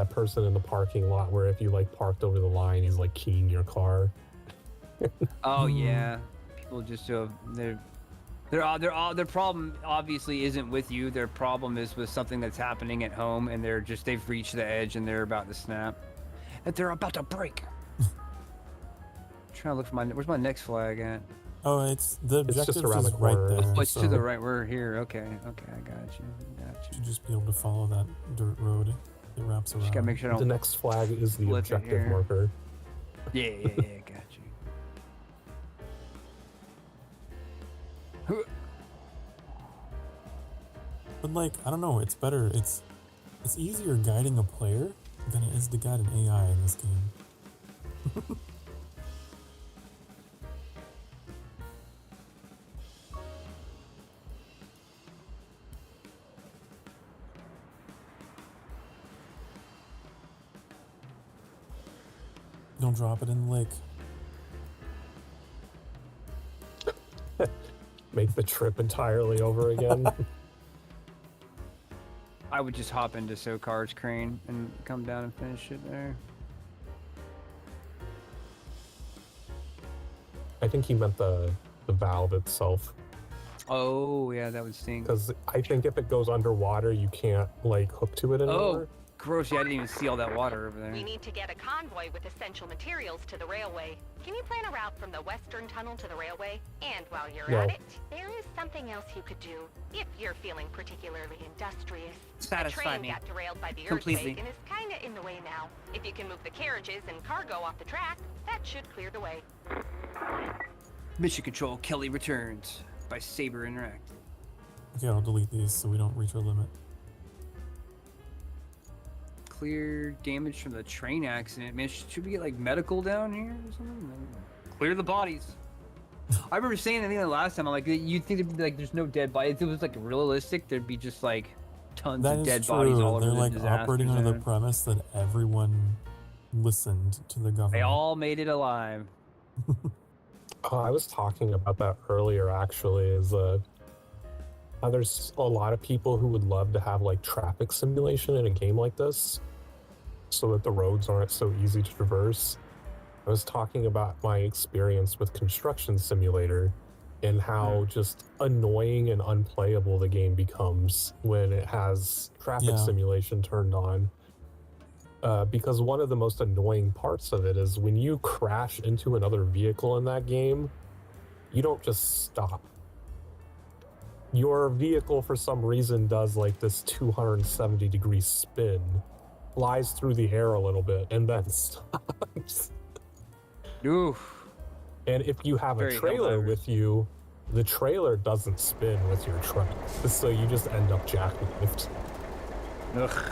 person in the parking lot where if you like parked over the line, he's like keying your car. Oh yeah. people just their problem obviously isn't with you. Their problem is with something that's happening at home, and they've reached the edge and they're about to snap, and they're about to break. Trying to look for where's my next flag at? Oh, it's the objective just around is the right corner. there. Oh, it's so to the right. We're here. Okay, I got you. You should just be able to follow that dirt road. It wraps around. Just gotta make sure I The don't. next flag is the Flip it objective here. marker. Yeah, got you. But like, I don't know, it's better. It's easier guiding a player than it is to guide an AI in this game. Don't drop it in the lake. Make the trip entirely over again. I would just hop into SokAni's crane and come down and finish it there. I think he meant the valve itself. Oh yeah, that would stink. Because I think if it goes underwater, you can't like hook to it anymore. Oh, gross! Yeah, I didn't even see all that water over there. We need to get a convoy with essential materials to the railway. Can you plan a route from the western tunnel to the railway? And while you're No. at it, there is something else you could do if you're feeling particularly industrious. Satisfy the train me. got derailed by the Completely. earthquake and is kinda in the way now. If you can move the carriages and cargo off the track, that should clear the way. Mission Control Kelly returns by Saber Interactive. Okay, I'll delete these so we don't reach our limit. Clear damage from the train accident. Man, should we get like medical down here or something? Clear the bodies. I remember saying, I think the last time, I'm like, you'd think it'd be like there's no dead bodies. If it was like realistic, there'd be just like tons That of is dead true. bodies all over They're the like disaster operating under the zone. premise that everyone listened to the government. They all made it alive. I was talking about that earlier actually, is there's a lot of people who would love to have like traffic simulation in a game like this so that the roads aren't so easy to traverse. I was talking about my experience with Construction Simulator and how just annoying and unplayable the game becomes when it has traffic simulation turned on. Because one of the most annoying parts of it is when you crash into another vehicle in that game, you don't just stop. Your vehicle, for some reason, does like this 270-degree spin, flies through the air a little bit, and then stops. Oof. And if you have Very a trailer hilarious. with you, the trailer doesn't spin with your truck, so you just end up jackknifed. Ugh.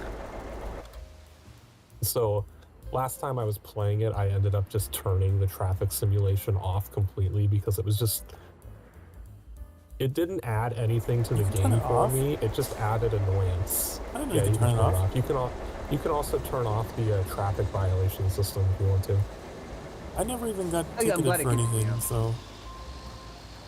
So last time I was playing it, I ended up just turning the traffic simulation off completely because it was just... It didn't add anything to the can turn game it for off? me. It just added annoyance. I didn't know Yeah, you you could can turn it off. You can also turn off the traffic violation system if you want to. I never even got Oh, yeah, I'm ticketed glad it for gets- anything, yeah. so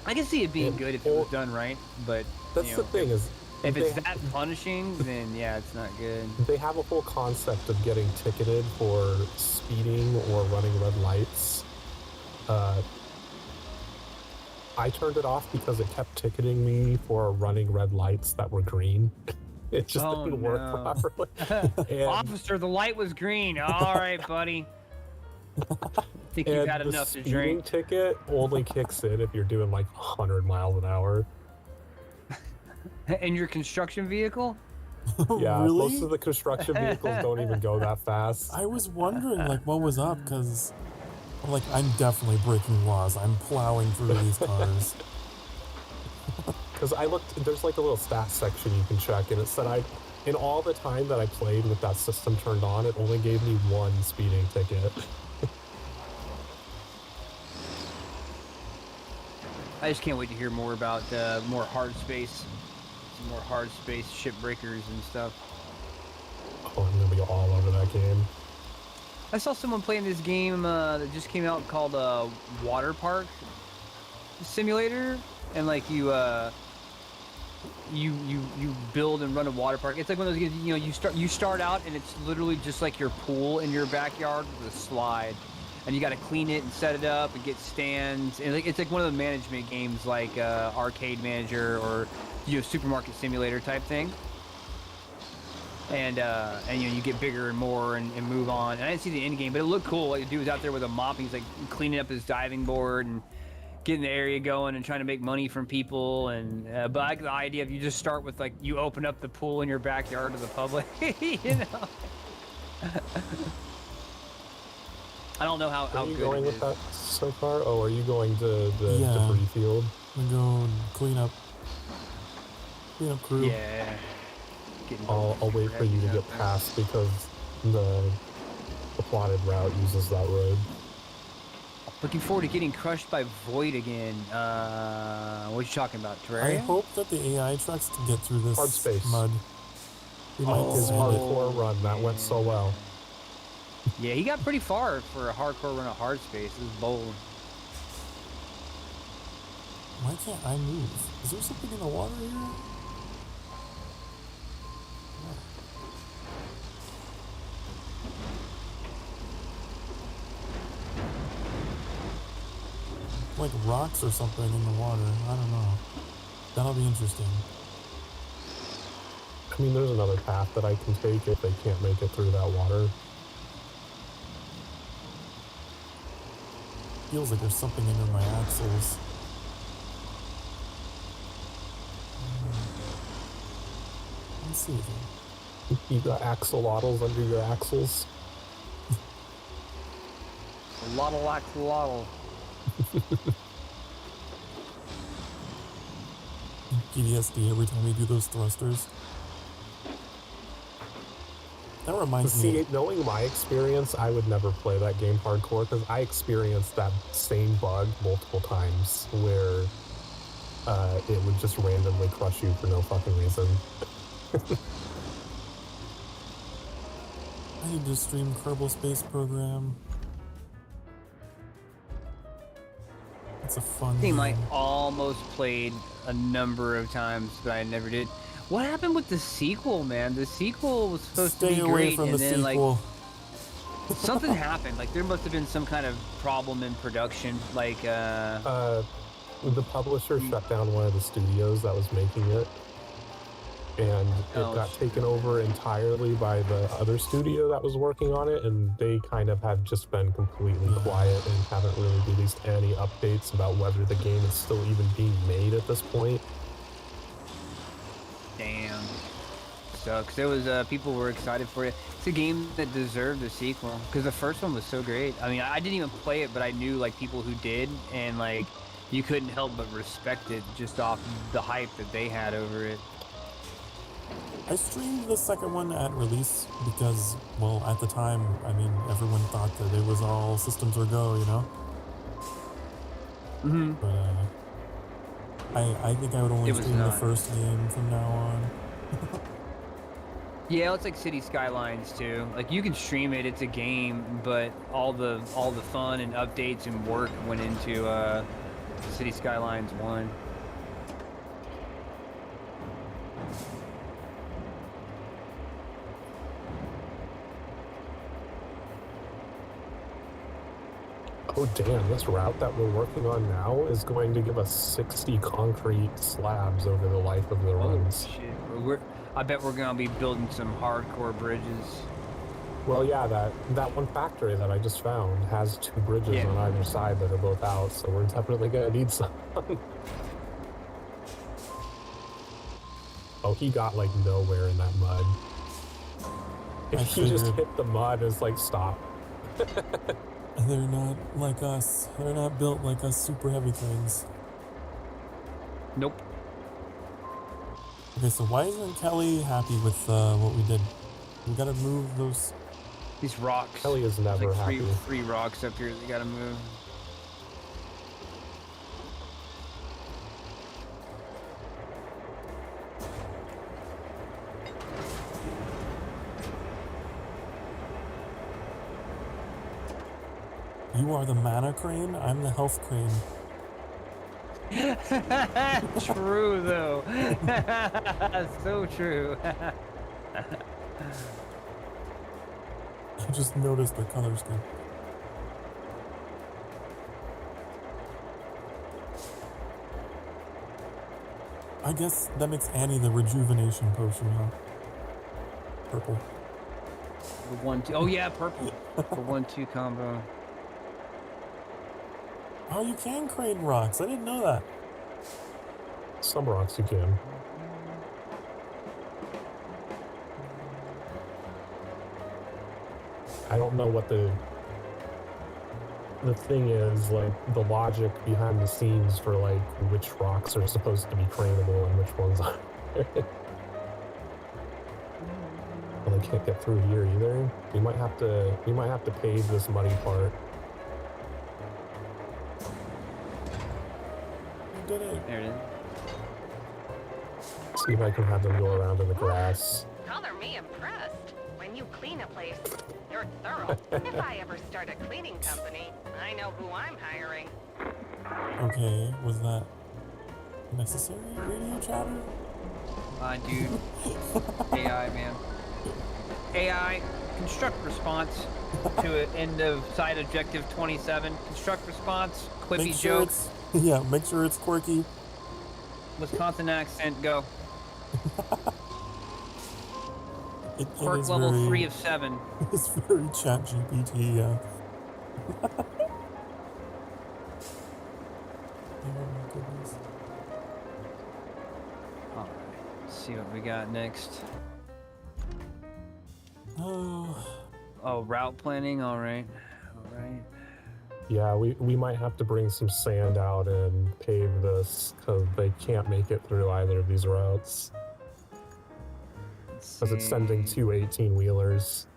I can see it being good if it was done right, but That's you the know, thing is, if they, it's that punishing, then yeah, it's not good. they have a whole concept of getting ticketed for speeding or running red lights. I turned it off because it kept ticketing me for running red lights that were green. It just Oh, didn't work no. properly. And- Officer, the light was green. All right, buddy. Think you've and had the enough to speeding drink. ticket only kicks in if you're doing like 100 miles an hour. In your construction vehicle? Yeah, really? most of the construction vehicles don't even go that fast. I was wondering like what was up because like I'm definitely breaking laws. I'm plowing through these cars. Because I looked, there's like a little stats section you can check, and it said in all the time that I played with that system turned on, it only gave me one speeding ticket. I just can't wait to hear more about more hard space, some more hard space ship breakers and stuff. Oh, I'm gonna be all over that game. I saw someone playing this game that just came out called Water Park Simulator, and like you build and run a water park. It's like one of those games, you start out and it's literally just like your pool in your backyard with a slide, and you got to clean it and set it up and get stands. And like it's like one of the management games, like Arcade Manager or Supermarket Simulator type thing. And you know, you get bigger and more and move on. And I didn't see the end game, but it looked cool. Like the dude was out there with a mop, and he's like cleaning up his diving board and getting the area going and trying to make money from people. And but I like the idea of you just start with like you open up the pool in your backyard to the public. You know. I don't know how Are you good going it with is. that so far? Oh, are you going to the Yeah. debris field? I'm gonna go and clean up crew. Yeah. Getting I'll wait for you to out get there. past because the plotted route uses that road. Looking forward to getting crushed by Void again. What you talking about, I Terraria? hope that the AI trucks can get through this Hard space. mud. We might His just end it. hardcore run, that went so well. Yeah, he got pretty far for a hardcore run of hard space. It was bold. Why can't I move? Is there something in the water here? Like rocks or something in the water. I don't know. That'll be interesting. I mean, there's another path that I can take if they can't make it through that water. Feels like there's something under my axles. Let's see anything. You got axolotls under your axles. Lottle. PTSD every time we do those thrusters. That reminds See, me. knowing my experience, I would never play that game hardcore because I experienced that same bug multiple times where it would just randomly crush you for no fucking reason. I need to stream Kerbal Space Program. It's a fun I think I game. almost played a number of times, but I never did. What happened with the sequel, man? The sequel was supposed Stay to be away great, from and the then sequel. like something happened. Like there must have been some kind of problem in production. Like The publisher shut down one of the studios that was making it, and it Oh, got shit. taken over entirely by the other studio that was working on it, and they kind of have just been completely quiet and haven't really released any updates about whether the game is still even being made at this point. damn, sucks. There was people were excited for it. It's a game that deserved a sequel because the first one was so great. I mean, I didn't even play it, but I knew like people who did, and like you couldn't help but respect it just off the hype that they had over it. I streamed the second one at release because, well, at the time, I mean, everyone thought that it was all systems were go, you know? Mm-hmm. But I think I would only It was stream the not. first game from now on. Yeah, it's like City Skylines too. Like you can stream it; it's a game, but all the fun and updates and work went into City Skylines 1. Oh damn, this route that we're working on now is going to give us 60 concrete slabs over the life of the runs. Shit, I bet we're gonna be building some hardcore bridges. Well, yeah, that one factory that I just found has 2 bridges Yeah. on either side that are both out, so we're definitely gonna need some. Oh, he got like nowhere in that mud. I He just figured. hit the mud and it's like, stop. They're not like us. They're not built like us super heavy things. Nope. Okay, so why isn't Kelly happy with what we did? We gotta move those. These rocks. Kelly is There's never like happy. three rocks up here that you gotta move. You are the mana crane, I'm the health crane. True though. So true. I just noticed the color scheme. I guess that makes Annie the rejuvenation potion, huh? Purple. The 1-2. Oh yeah, purple. The 1-2 combo. Oh, you can crane rocks. I didn't know that. Some rocks you can. I don't know what the thing is, like, the logic behind the scenes for, like, which rocks are supposed to be craneable and which ones aren't. Well, they can't get through here either. We might have to pave this muddy part. You did it. There it is. See if I can have them go around in the grass. Color me impressed. When you clean a place, you're thorough. If I ever start a cleaning company, I know who I'm hiring. Okay, was that necessary radio chatter? Dude. AI, man. AI, construct response to an end of side objective 27. Construct response, quippy Make sure joke, it's, yeah, make sure it's quirky. Wisconsin accent, go. It Quirk is level very, 3 of 7. It's very chat GPT, yeah. Oh my goodness. Alright, let's see what we got next. Oh, Oh, route planning, alright. Alright. Yeah, we might have to bring some sand out and pave this because they can't make it through either of these routes. Because it's sending two 18-wheelers.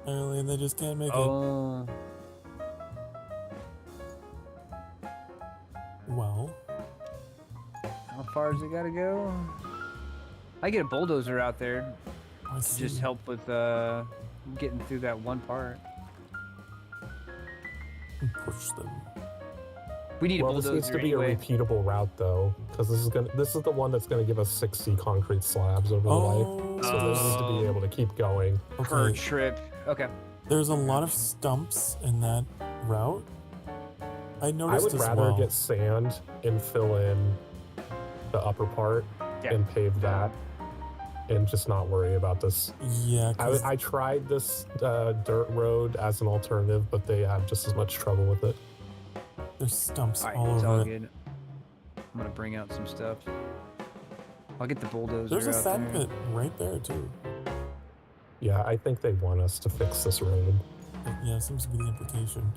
apparently they just can't make it. Oh. Well, How far does it gotta go? I get a bulldozer out there I to see. just help with getting through that one part. Push them. We need Well, a this bulldozer needs to be anyway. a repeatable route though, because this is the one that's going to give us 60 concrete slabs over the life. So they need to be able to keep going. Per Okay, trip. Okay. there's a lot of stumps in that route. I I noticed would as rather well. get sand and fill in the upper part Yeah. and pave that, and just not worry about this. Yeah, 'cause I tried this dirt road as an alternative, but they have just as much trouble with it. there's stumps Alright, all it's over all it. good. I'm gonna bring out some stuff. I'll get the bulldozer There's a out sand there. pit right there too. Yeah, I think they want us to fix this road. Yeah, seems to be the implication.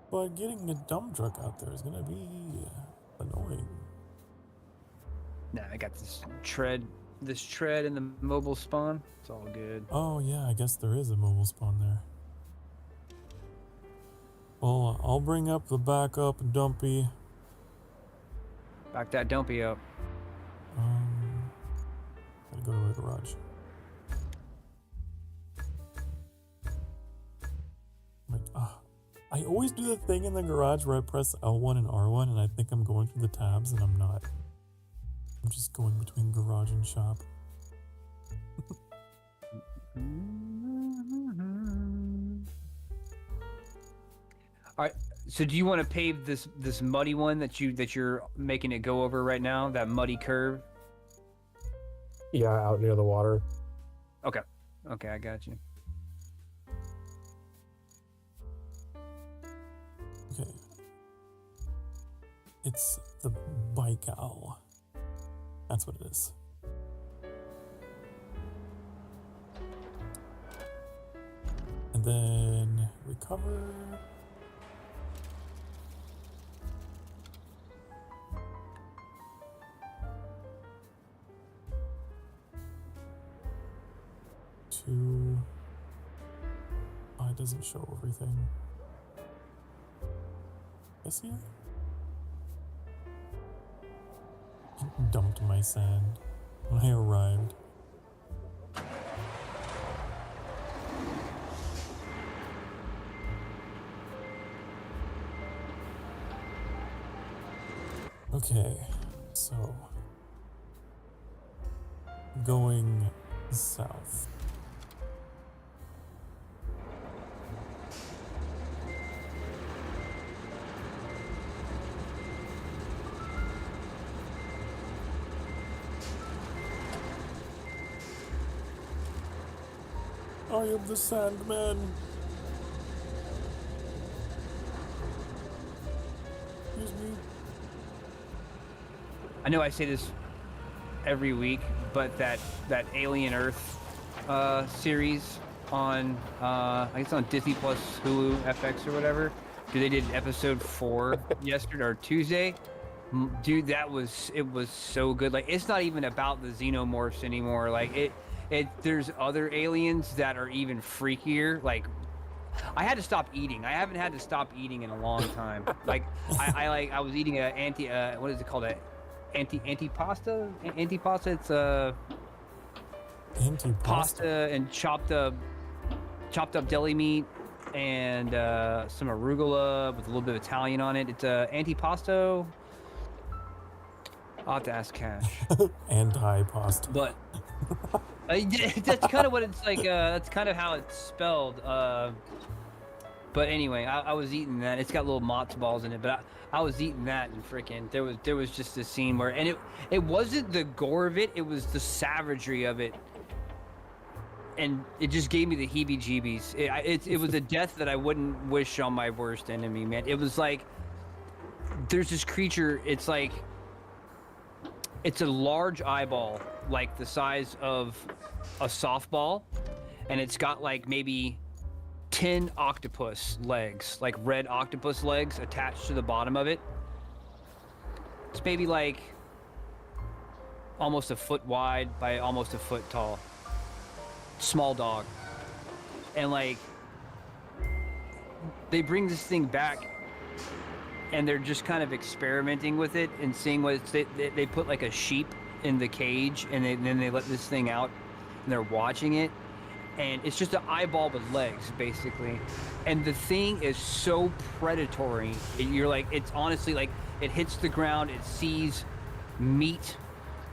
But getting a dump truck out there is gonna be annoying. Nah, I got this tread in the mobile spawn. It's all good. Oh yeah, I guess there is a mobile spawn there. Well, I'll bring up the backup dumpy. Back that dumpy up. Gotta go to a garage. I always do the thing in the garage where I press L1 and R1 and I think I'm going through the tabs and I'm not. I'm just going between garage and shop. All right. So do you want to pave this muddy one that you're making it go over right now? That muddy curve. Yeah, out near the water. Okay. Okay, I got you. Okay. It's the bike owl. That's what it is. And then recover. Two. Oh, it doesn't show everything. This here? Dumped my sand when I arrived. Okay, so going south. I am the Sandman. Excuse me. I know I say this every week, but that Alien Earth series on I guess on Disney Plus, Hulu, FX or whatever. They did episode 4 yesterday or Tuesday. Dude, it was so good. Like, it's not even about the xenomorphs anymore. Like there's other aliens that are even freakier. Like, I had to stop eating. I haven't had to stop eating in a long time. Like I was eating a what is it called? Antipasta? It's Antipasta. pasta and chopped up deli meat and some arugula with a little bit of Italian on it. It's antipasto. I'll have to ask Cash. Anti-pasta. But that's kind of what it's like. That's kind of how it's spelled. But anyway, I was eating that. It's got little matzo balls in it, but I was eating that, and freaking there was just a scene where, and it wasn't the gore of it was the savagery of it, and it just gave me the heebie-jeebies. It was a death that I wouldn't wish on my worst enemy, man. It was like there's this creature. It's like it's a large eyeball, like the size of a softball, and it's got like maybe 10 octopus legs, like red octopus legs attached to the bottom of it. It's maybe like almost a foot wide by almost a foot tall. Small dog. And like, they bring this thing back and they're just kind of experimenting with it and seeing what it's, they put like a sheep in the cage and then they let this thing out and they're watching it. And it's just an eyeball with legs, basically. And the thing is so predatory. You're like, it's honestly like, it hits the ground, it sees meat,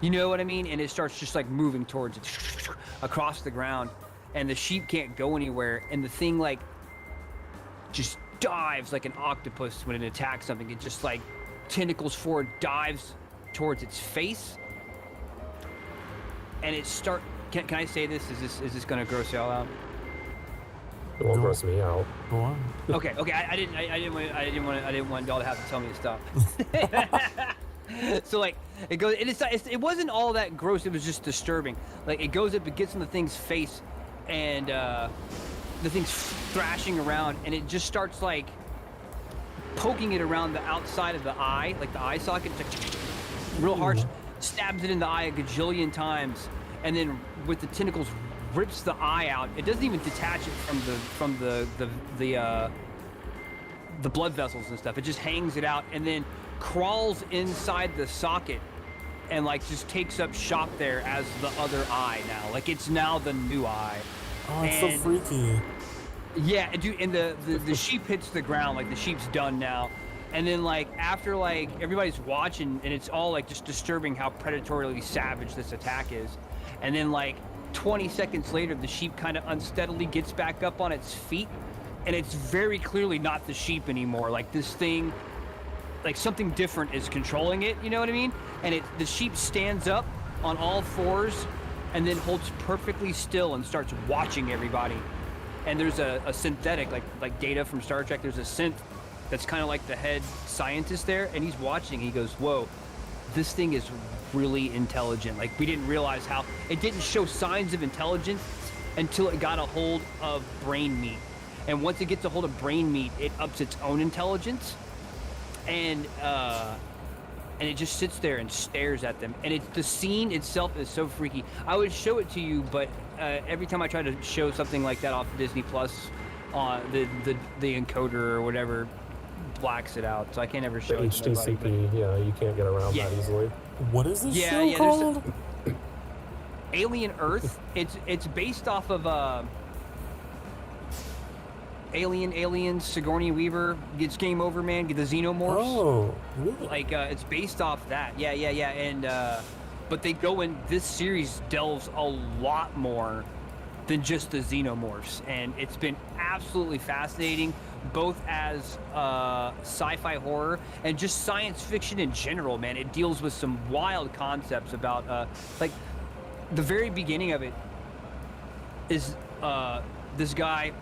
you know what I mean? And it starts just like moving towards it across the ground. And the sheep can't go anywhere. And the thing like just dives like an octopus when it attacks something. It just like tentacles forward, dives towards its face. And it Can I say this? Is this gonna gross y'all out? It won't gross me out. Go on. Okay. I didn't want y'all to have to tell me to stop. So like it goes, and it wasn't all that gross. It was just disturbing. Like it goes up, it gets in the thing's face, and the thing's thrashing around, and it just starts like poking it around the outside of the eye, like the eye socket, like, real harsh. Stabs it in the eye a gajillion times. And then with the tentacles rips the eye out. It doesn't even detach it from the blood vessels and stuff. It just hangs it out and then crawls inside the socket and like just takes up shop there as the other eye now. Like it's now the new eye. Oh, it's so freaky. Yeah, dude, and the sheep hits the ground, like the sheep's done now. And then like after like everybody's watching and it's all like just disturbing how predatorily savage this attack is. And then like 20 seconds later, the sheep kind of unsteadily gets back up on its feet. And it's very clearly not the sheep anymore. Like this thing, like something different is controlling it, you know what I mean? And the sheep stands up on all fours and then holds perfectly still and starts watching everybody. And there's a synthetic, like Data from Star Trek, there's a synth that's kind of like the head scientist there. And he's watching, he goes, whoa, this thing is really intelligent. Like we didn't realize how it didn't show signs of intelligence until it got a hold of brain meat. And once it gets a hold of brain meat, it ups its own intelligence. And it just sits there and stares at them. And the scene itself is so freaky. I would show it to you, but every time I try to show something like that off Disney Plus, on the encoder or whatever blacks it out, so I can't ever show the it to nobody. HDCP, yeah, you can't get around that easily. What is this show called? Alien Earth. It's based off of Aliens, Sigourney Weaver gets Game Over, man, get the Xenomorphs. Oh, really? Like it's based off that. Yeah. And but they go in, this series delves a lot more than just the Xenomorphs, and it's been absolutely fascinating, both as sci-fi horror and just science fiction in general, man. It deals with some wild concepts about like the very beginning of it is this guy,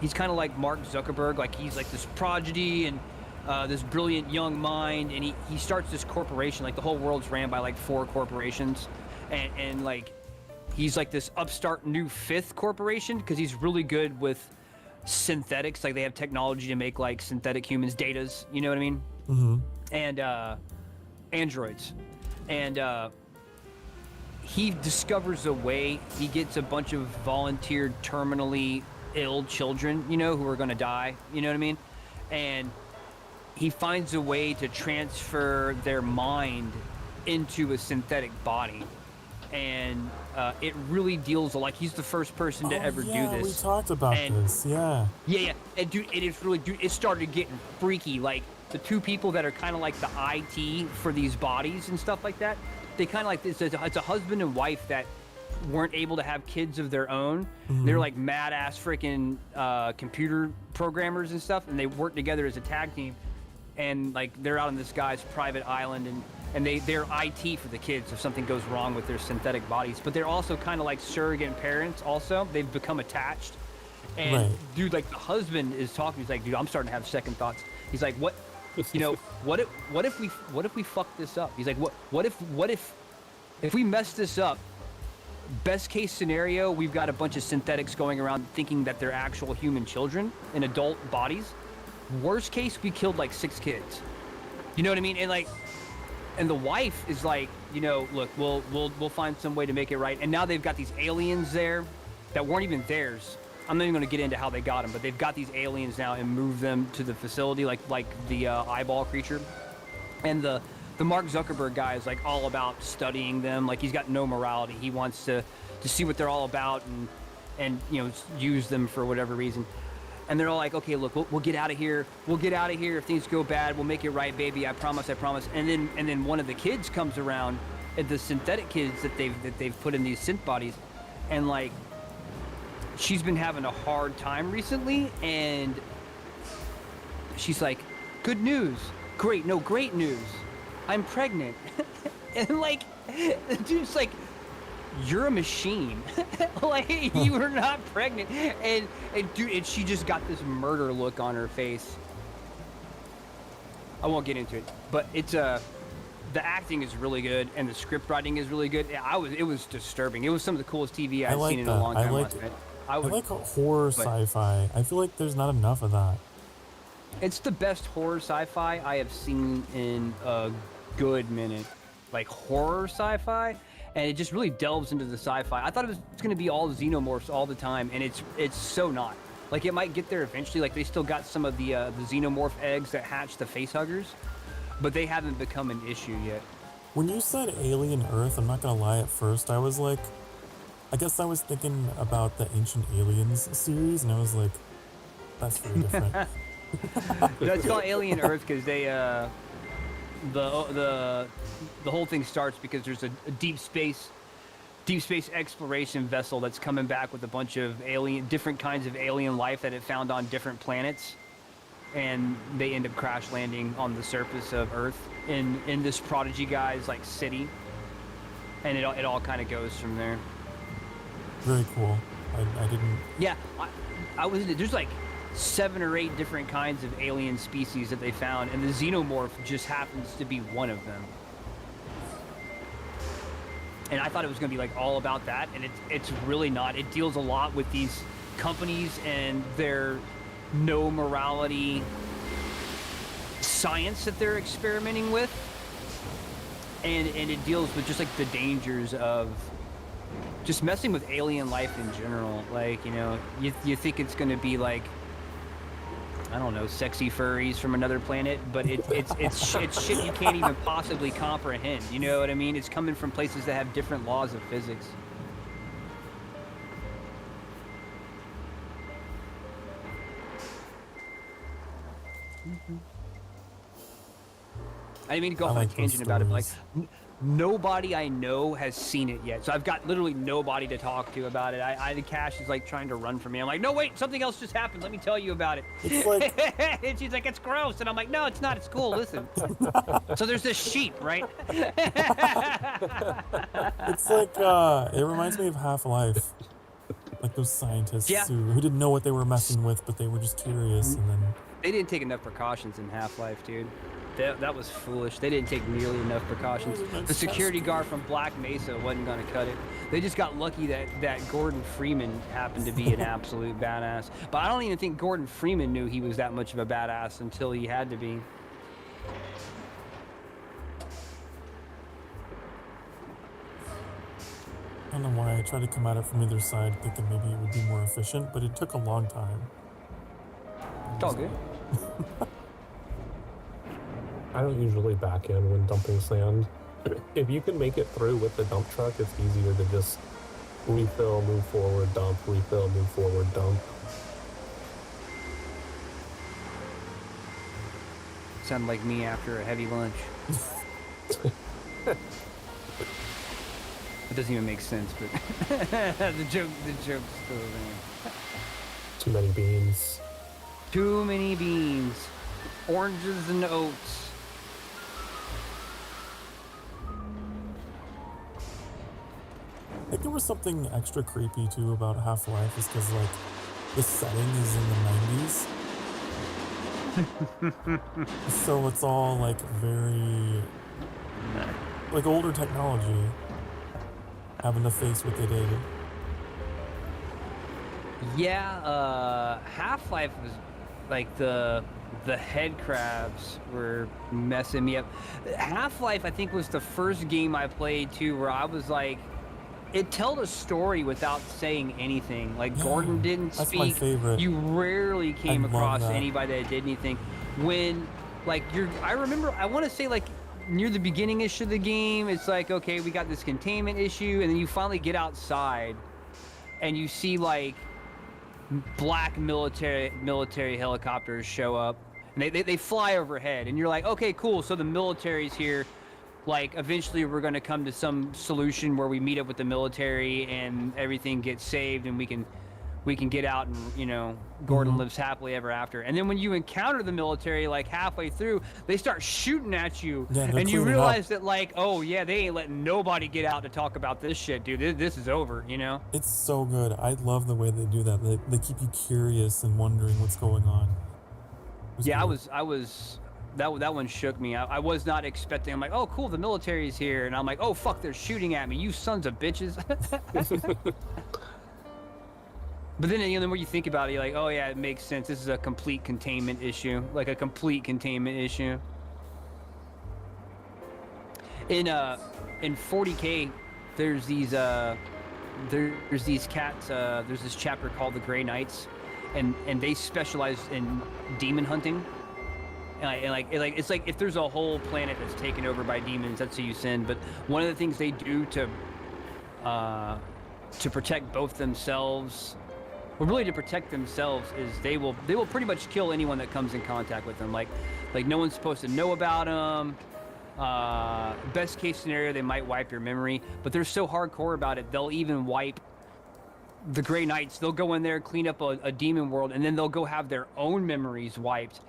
he's kind of like Mark Zuckerberg, like he's like this prodigy and this brilliant young mind, and he starts this corporation. Like the whole world's ran by like 4 corporations, and like he's like this upstart new 5th corporation because he's really good with synthetics. Like they have technology to make like synthetic humans, datas, you know what I mean? Mm-hmm. And androids. And he discovers a way. He gets a bunch of volunteered terminally ill children, you know, who are going to die, you know what I mean? And he finds a way to transfer their mind into a synthetic body. And it really deals, like, he's the first person to ever do this. We talked about this, yeah. Yeah. And dude, it is really, dude, it started getting freaky. Like, the 2 people that are kind of like the IT for these bodies and stuff like that, they kind of like, it's a husband and wife that weren't able to have kids of their own. Mm-hmm. They're like mad ass freaking computer programmers and stuff, and they work together as a tag team. And like they're out on this guy's private island, and they're IT for the kids if something goes wrong with their synthetic bodies. But they're also kind of like surrogate parents. Also, they've become attached. And right. Dude, like the husband is talking. He's like, dude, I'm starting to have second thoughts. He's like, what? You know, what if we fuck this up? He's like, what if we mess this up? Best case scenario, we've got a bunch of synthetics going around thinking that they're actual human children in adult bodies. Worst case, we killed like 6 kids. You know what I mean? And the wife is like, you know, look, we'll find some way to make it right. And now they've got these aliens there that weren't even theirs. I'm not even going to get into how they got them, but they've got these aliens now and moved them to the facility, like the eyeball creature. And the Mark Zuckerberg guy is like all about studying them. Like he's got no morality. He wants to see what they're all about and you know, use them for whatever reason. And they're all like, okay, look, we'll get out of here. We'll get out of here. If things go bad, we'll make it right, baby. I promise. And then one of the kids comes around, and the synthetic kids that they've put in these synth bodies, and like she's been having a hard time recently, and she's like, good news. Great news. I'm pregnant. And like, the dude's like, you're a machine. Like, you were not pregnant. And dude, and she just got this murder look on her face. I won't get into it, but it's the acting is really good and the script writing is really good. It was disturbing. It was some of the coolest TV I've seen in a long time. I like horror sci-fi. I feel like there's not enough of that. It's the best horror sci-fi I have seen in a good minute. Like horror sci-fi. And it just really delves into the sci-fi. I thought it was going to be all xenomorphs all the time, and it's so not. Like, it might get there eventually. Like, they still got some of the xenomorph eggs that hatch the facehuggers, but they haven't become an issue yet. When you said Alien Earth, I'm not going to lie, at first I was like, I guess I was thinking about the Ancient Aliens series, and I was like, that's very different. That's called Alien Earth because they, the whole thing starts because there's a deep space exploration vessel that's coming back with a bunch of different kinds of alien life that it found on different planets, and they end up crash landing on the surface of Earth in this prodigy guy's like city, and it all kind of goes from there. Very cool. I didn't. Yeah, there's like 7 or 8 different kinds of alien species that they found, and the xenomorph just happens to be one of them. And I thought it was going to be like all about that, and it's really not. It deals a lot with these companies and their no morality science that they're experimenting with, and it deals with just like the dangers of just messing with alien life in general. Like, you know, you think it's going to be like, I don't know, sexy furries from another planet, but it's shit you can't even possibly comprehend. You know what I mean? It's coming from places that have different laws of physics. I didn't mean to go off on a tangent about it, but like, nobody I know has seen it yet. So I've got literally nobody to talk to about it. The Cash is like trying to run from me. I'm like, no, wait, something else just happened. Let me tell you about it. It's like... And she's like, it's gross. And I'm like, no, it's not. It's cool. Listen. So there's this sheep, right? It's like, it reminds me of Half-Life. Like those scientists Yeah. who didn't know what they were messing with, but they were just curious, and then They didn't take enough precautions in Half-Life, dude. That was foolish. They didn't take nearly enough precautions. The security guard from Black Mesa wasn't going to cut it. They just got lucky that Gordon Freeman happened to be an absolute badass. But I don't even think Gordon Freeman knew he was that much of a badass until he had to be. I don't know why I tried to come at it from either side, thinking maybe it would be more efficient, but it took a long time. It's all good. I don't usually back in when dumping sand. If you can make it through with the dump truck, it's easier to just refill, move forward, dump, refill, move forward, dump. Sound like me after a heavy lunch. It doesn't even make sense, but the joke's still there. Too many beans. Too many beans. Oranges and oats. I think there was something extra creepy too about Half-Life, is because like the setting is in the 90s, so it's all like very like older technology, having to face what they did. Yeah, Half-Life was like the head crabs were messing me up. Half-Life, I think, was the first game I played too where I was like, it told a story without saying anything. Like Gordon didn't That's speak. my favorite. You rarely came love across that. anybody that did anything. When like I remember, I want to say like near the beginning-ish of the game, it's like, okay, we got this containment issue, and then you finally get outside and you see like black military helicopters show up, and they fly overhead, and you're like, okay, cool, so the military's here. Like eventually we're going to come to some solution where we meet up with the military and everything gets saved, and we can get out, and you know, Gordon lives happily ever after. And then when you encounter the military like halfway through, they start shooting at you, and you realize that like, oh yeah, they ain't letting nobody get out to talk about this shit, dude. This is over, you know. It's so good. I love the way they do that. They keep you curious and wondering what's going on. Yeah, great. I was that one shook me. I was not expecting. I'm like, oh cool, the military's here, and I'm like, oh fuck, they're shooting at me, you sons of bitches. But then, you know, the more you think about it, you're like, oh yeah, it makes sense. This is a complete containment issue, like a complete containment issue. In 40K, there's these cats. There's this chapter called the Grey Knights, and they specialize in demon hunting. And it's like if there's a whole planet that's taken over by demons, that's who you send. But one of the things they do to protect both themselves, well, really to protect themselves, is they will pretty much kill anyone that comes in contact with them. Like no one's supposed to know about them. Best case scenario, they might wipe your memory, but they're so hardcore about it, they'll even wipe the Grey Knights. They'll go in there, clean up a demon world, and then they'll go have their own memories wiped.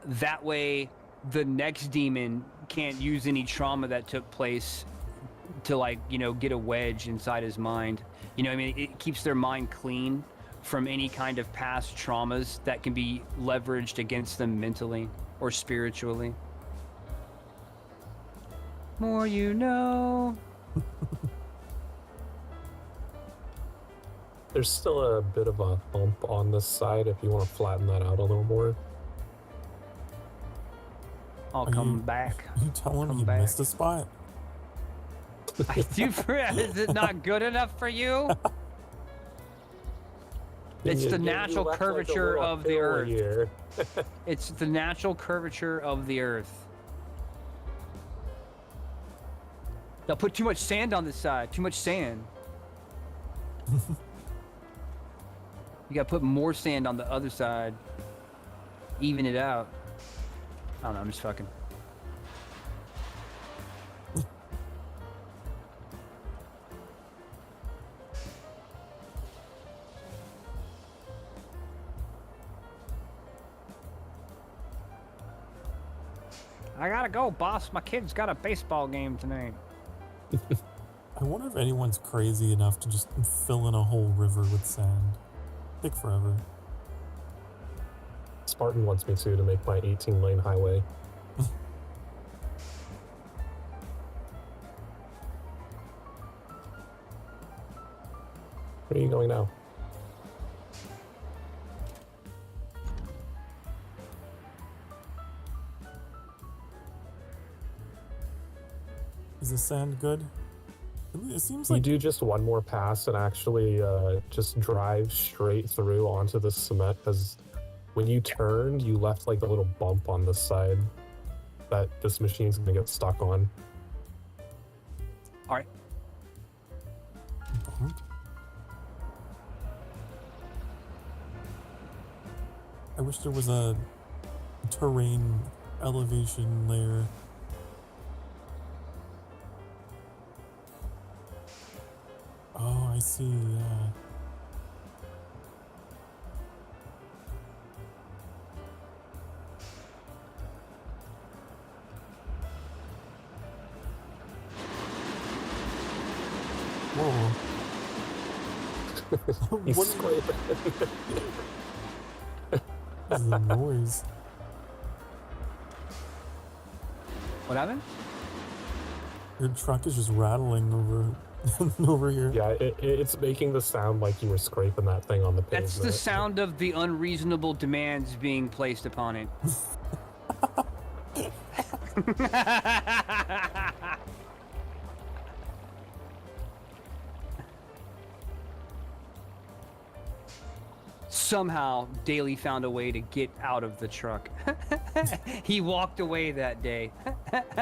That way, the next demon can't use any trauma that took place to, like, you know, get a wedge inside his mind. You know what I mean? It keeps their mind clean from any kind of past traumas that can be leveraged against them mentally or spiritually. More you know. There's still a bit of a bump on this side if you want to flatten that out a little more. I'll come back. You telling me you missed a spot? I do. Is it not good enough for you? It's the natural curvature of the earth. It's the natural curvature of the earth. They'll put too much sand on this side. Too much sand. You gotta put more sand on the other side. Even it out. I don't know, I'm just fucking. I gotta go, boss. My kid's got a baseball game tonight. I wonder if anyone's crazy enough to just fill in a whole river with sand. Take forever. Spartan wants me to make my 18-lane highway. Where are you going now? Is the sand good? It seems You like do just one more pass and actually just drive straight through onto the cement, because when you turned, you left like a little bump on the side that this machine's gonna get stuck on. All right. I wish there was a terrain elevation layer. Oh, I see, yeah. Whoa. He's What scraping. is the noise? What happened? Your truck is just rattling over here. Yeah, it's making the sound like you were scraping that thing on the pavement. That's the sound of the unreasonable demands being placed upon it. Somehow, Daly found a way to get out of the truck. He walked away that day.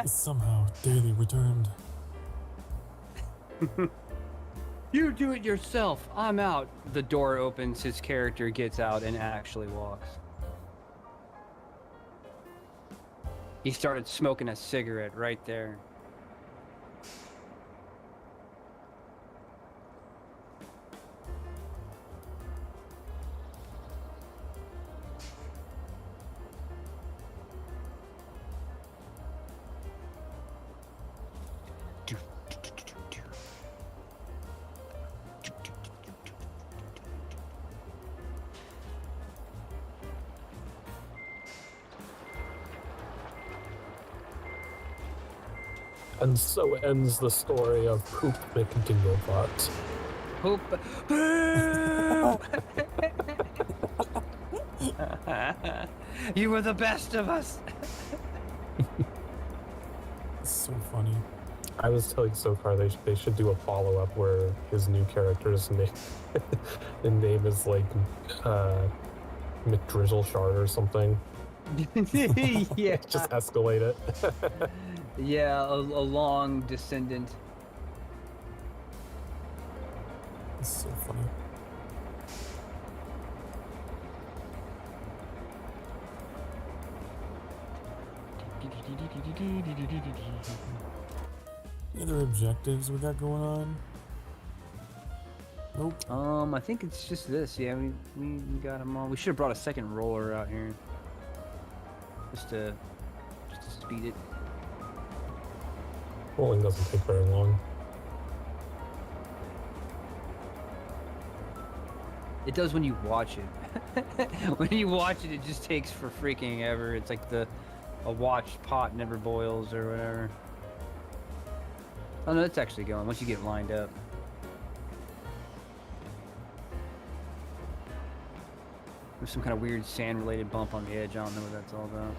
Somehow, Daily returned. You do it yourself. I'm out. The door opens, his character gets out and actually walks. He started smoking a cigarette right there. And so ends the story of Poop McDinglebot. Poop. You were the best of us. It's so funny. I was telling SokAni they should do a follow-up where his new character's name, name is like McDrizzle Shard or something. Yeah. Just escalate it. Yeah, a long descendant. It's so funny. Any other objectives we got going on? Nope. I think it's just this. Yeah, we got them all. We should have brought a second roller out here, just to speed it. Rolling doesn't take very long. It does when you watch it. When you watch it, it just takes for freaking ever. It's like a watched pot never boils or whatever. Oh no, it's actually going once you get lined up. There's some kind of weird sand-related bump on the edge. I don't know what that's all about.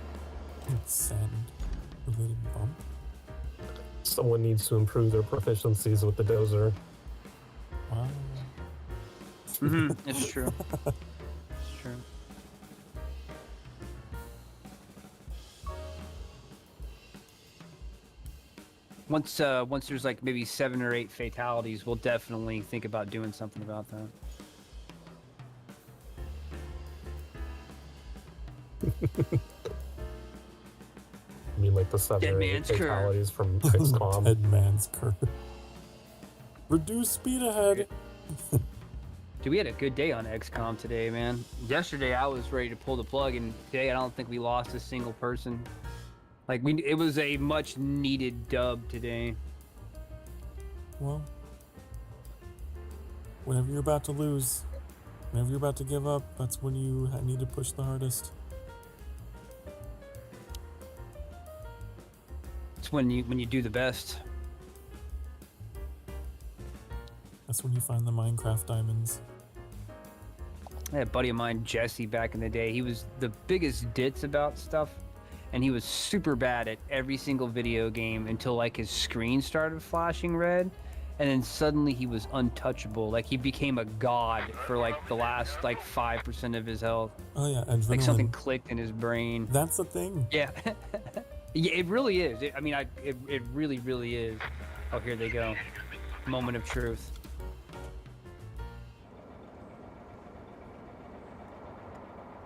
Sand-related bump? Someone needs to improve their proficiencies with the dozer. Wow. It's true. It's true. Once there's like maybe 7 or 8 fatalities, we'll definitely think about doing something about that. I mean, like the 7 Dead or 8 man's curve. fatalities from XCOM. Dead man's curve. Reduce speed ahead. Dude, we had a good day on XCOM today, man. Yesterday I was ready to pull the plug, and today I don't think we lost a single person. Like it was a much needed dub today. well, whenever you're about to lose, whenever you're about to give up, that's when you need to push the hardest. It's when you do the best. That's when you find the Minecraft diamonds. I had a buddy of mine, Jesse, back in the day. He was the biggest ditz about stuff, and he was super bad at every single video game until like his screen started flashing red, and then suddenly he was untouchable. Like he became a god for like the last like 5% of his health. Oh yeah, adrenaline. Like something clicked in his brain. That's the thing. Yeah. Yeah, it really is. It really, really is. Oh, here they go. Moment of truth.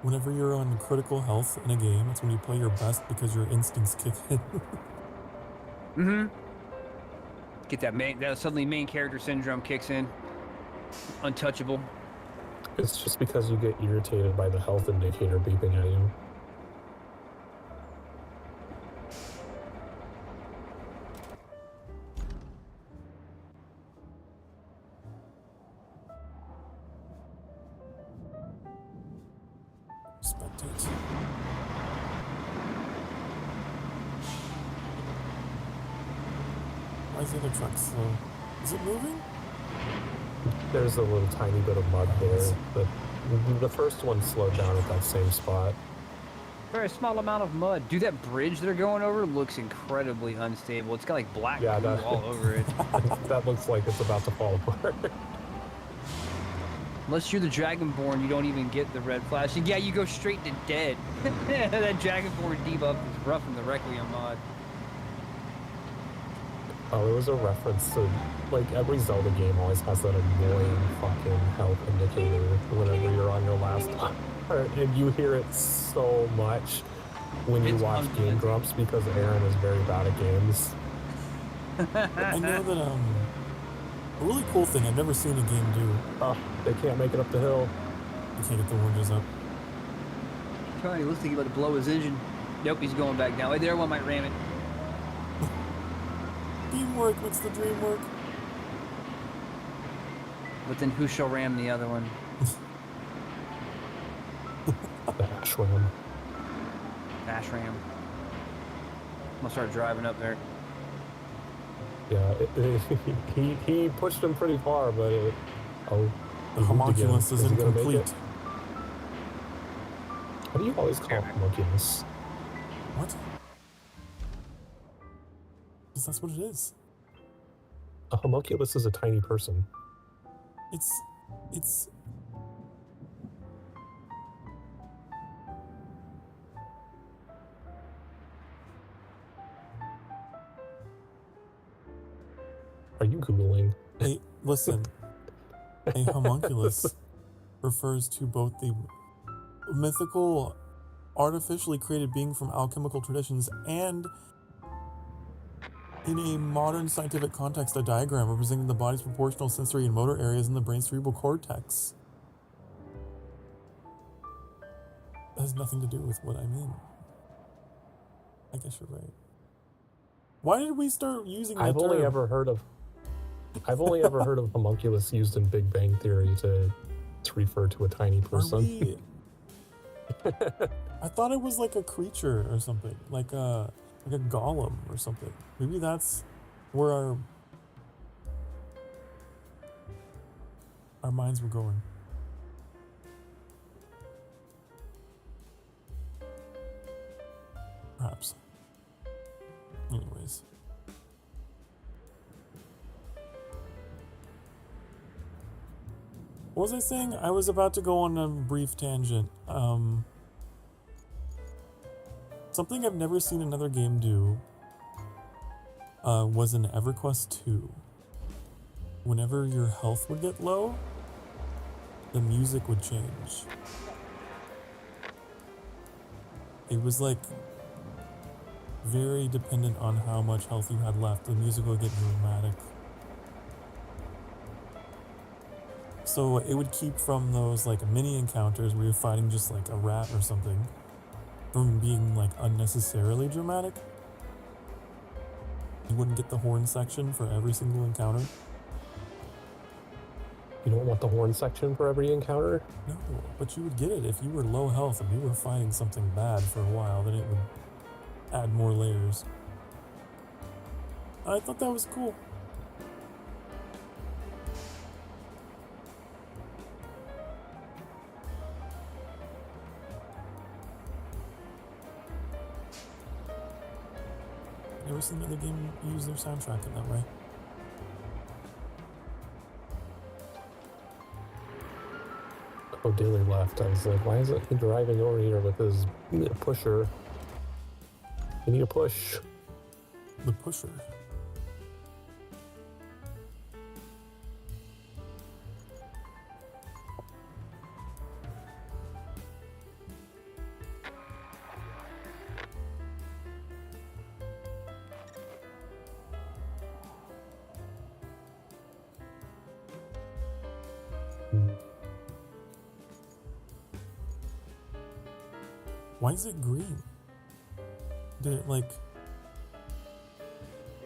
Whenever you're on critical health in a game, that's when you play your best because your instincts kick in. Mm-hmm. Get that suddenly main character syndrome kicks in. Untouchable. It's just because you get irritated by the health indicator beeping at you. Spectate. Why is the other truck slow? Is it moving? There's a little tiny bit of mud there, but the first one slowed down at that same spot. Very small amount of mud. Dude, that bridge they're going over looks incredibly unstable. It's got like black goo all over it. That looks like it's about to fall apart. Unless you're the Dragonborn, you don't even get the red flash. And yeah, you go straight to dead. That Dragonborn debuff is rough in the Requiem mod. Oh, it was a reference to, like, every Zelda game always has that annoying fucking health indicator whenever you're on your last part, and you hear it so much when you watch Game Grumps because Aaron is very bad at games. I know that, a really cool thing I've never seen a game do. Oh, they can't make it up the hill. You can't get the oranges up. He looks like he's about to blow his engine. Nope, he's going back down. Right there, one might ram it. Teamwork makes the dream work. But then who shall ram the other one? Ash ram. Ash ram. I'm gonna start driving up there. Yeah, he pushed him pretty far, but the homunculus is incomplete. What do you always call homunculus? What? Because that's what it is. A homunculus is a tiny person. It's Are you Googling? Hey, listen. A homunculus refers to both the mythical, artificially created being from alchemical traditions and, in a modern scientific context, a diagram representing the body's proportional sensory and motor areas in the brain's cerebral cortex. That has nothing to do with what I mean. I guess you're right. Why did we start using that I've term? only ever heard of homunculus used in Big Bang Theory to refer to a tiny person. I thought it was like a creature or something, like a golem or something. Maybe that's where our minds were going. Perhaps. Anyways. What was I saying? I was about to go on a brief tangent. Something I've never seen another game do was in EverQuest 2. Whenever your health would get low, the music would change. It was like very dependent on how much health you had left. The music would get dramatic. So it would keep from those like mini encounters where you're fighting just like a rat or something from being like unnecessarily dramatic. You wouldn't get the horn section for every single encounter? You don't want the horn section for every encounter? No, but you would get it if you were low health and you were fighting something bad for a while, then it would add more layers. I thought that was cool. Never seen another game use their soundtrack in that way. Oh, Daily left. I was like, why isn't he driving over here with his pusher? You need a push. The pusher. Why is it green? Did it like...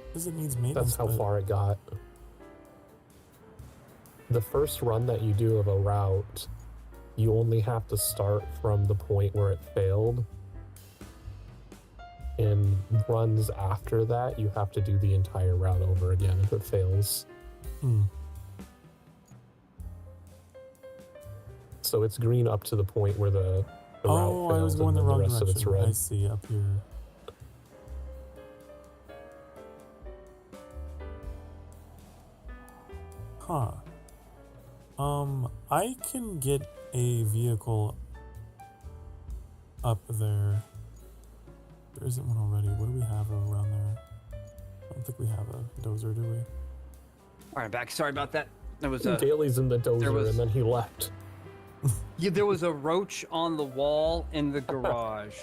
Because it needs maintenance. That's how far it got. The first run that you do of a route, you only have to start from the point where it failed. And runs after that, you have to do the entire route over again if it fails. So it's green up to the point where the route fails. I was going the wrong rest direction. Of it's red. I see, up here. Huh. I can get a vehicle up there. There isn't one already. What do we have around there? I don't think we have a dozer, do we? All right, back. Sorry about that. There was Daly's in the dozer and then he left. Yeah, there was a roach on the wall in the garage,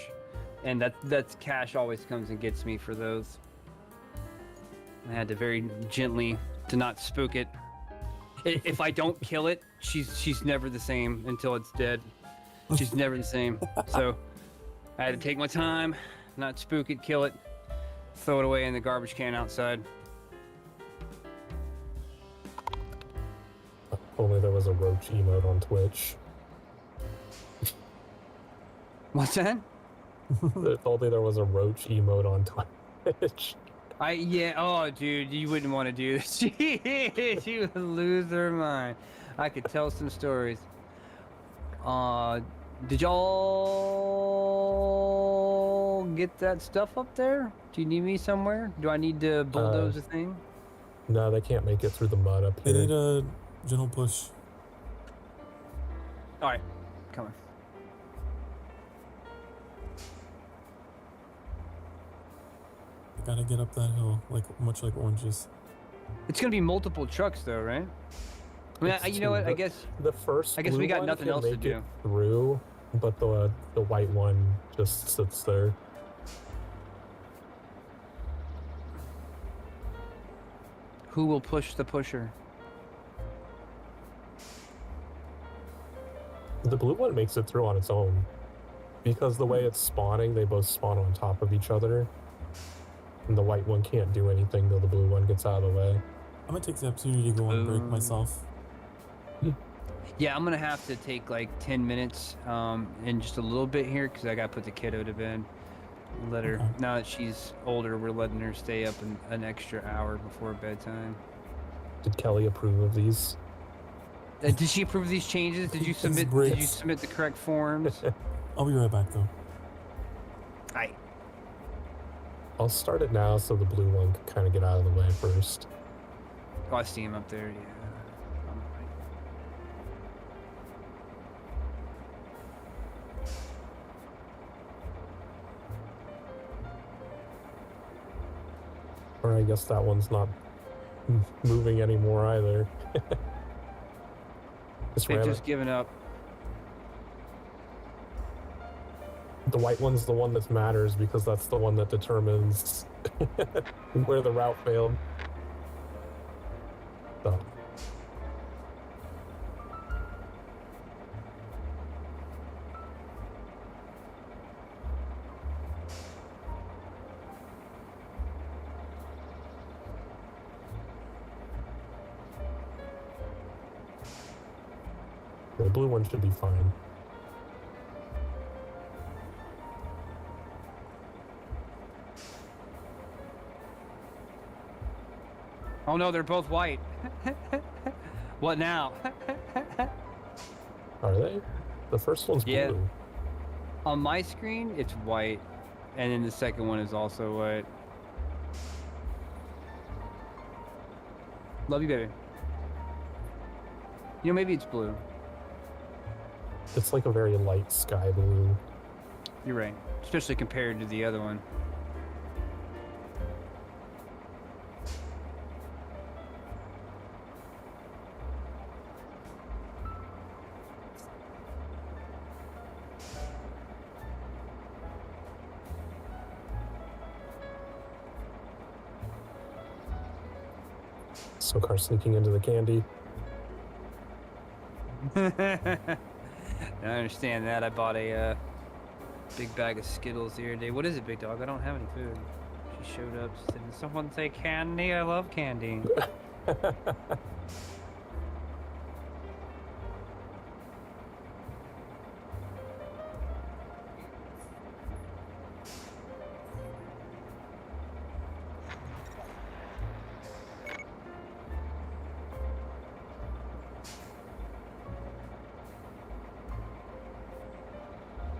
and that's Cash always comes and gets me for those. I had to very gently to not spook it. If I don't kill it, she's never the same until it's dead. She's never the same. So I had to take my time, not spook it, kill it, throw it away in the garbage can outside. Only there was a roach emote on Twitch. What's that? If only there was a roach emote on Twitch. Oh, dude, you wouldn't want to do this. She would lose her mind. I could tell some stories. Did y'all get that stuff up there? Do you need me somewhere? Do I need to bulldoze a thing? No, they can't make it through the mud up They here. need a gentle push. All right, come on. Gotta get up that hill, much like oranges. It's gonna be multiple trucks, though, right? I mean, you know what? I guess the first. I guess we got one nothing can else to make do. it through, but the white one just sits there. Who will push the pusher? The blue one makes it through on its own, because the way it's spawning, they both spawn on top of each other. And the white one can't do anything till the blue one gets out of the way. I'm gonna take the opportunity to go on break myself. Yeah, I'm gonna have to take like 10 minutes in just a little bit here because I gotta put the kiddo to bed. Let her, now that she's older, we're letting her stay up an extra hour before bedtime. Did Kelly approve of these? Did she approve of these changes? Did you submit the correct forms? I'll be right back though. Aye. I'll start it now so the blue one can kind of get out of the way first. Oh, I see him up there, yeah. Or I guess that one's not moving anymore either. They've just given up. The white one's the one that matters because that's the one that determines where the route failed. So. The blue one should be fine. Oh no, they're both white. What now? Are they? The first one's Yeah. blue. On my screen, it's white. And then the second one is also white. Love you, baby. You know, maybe it's blue. It's like a very light sky blue. You're right. Especially compared to the other one. SokAni sneaking into the candy. I understand that. I bought a big bag of Skittles the other day. What is it, big dog? I don't have any food. She showed up. Said, "Did someone say candy? I love candy."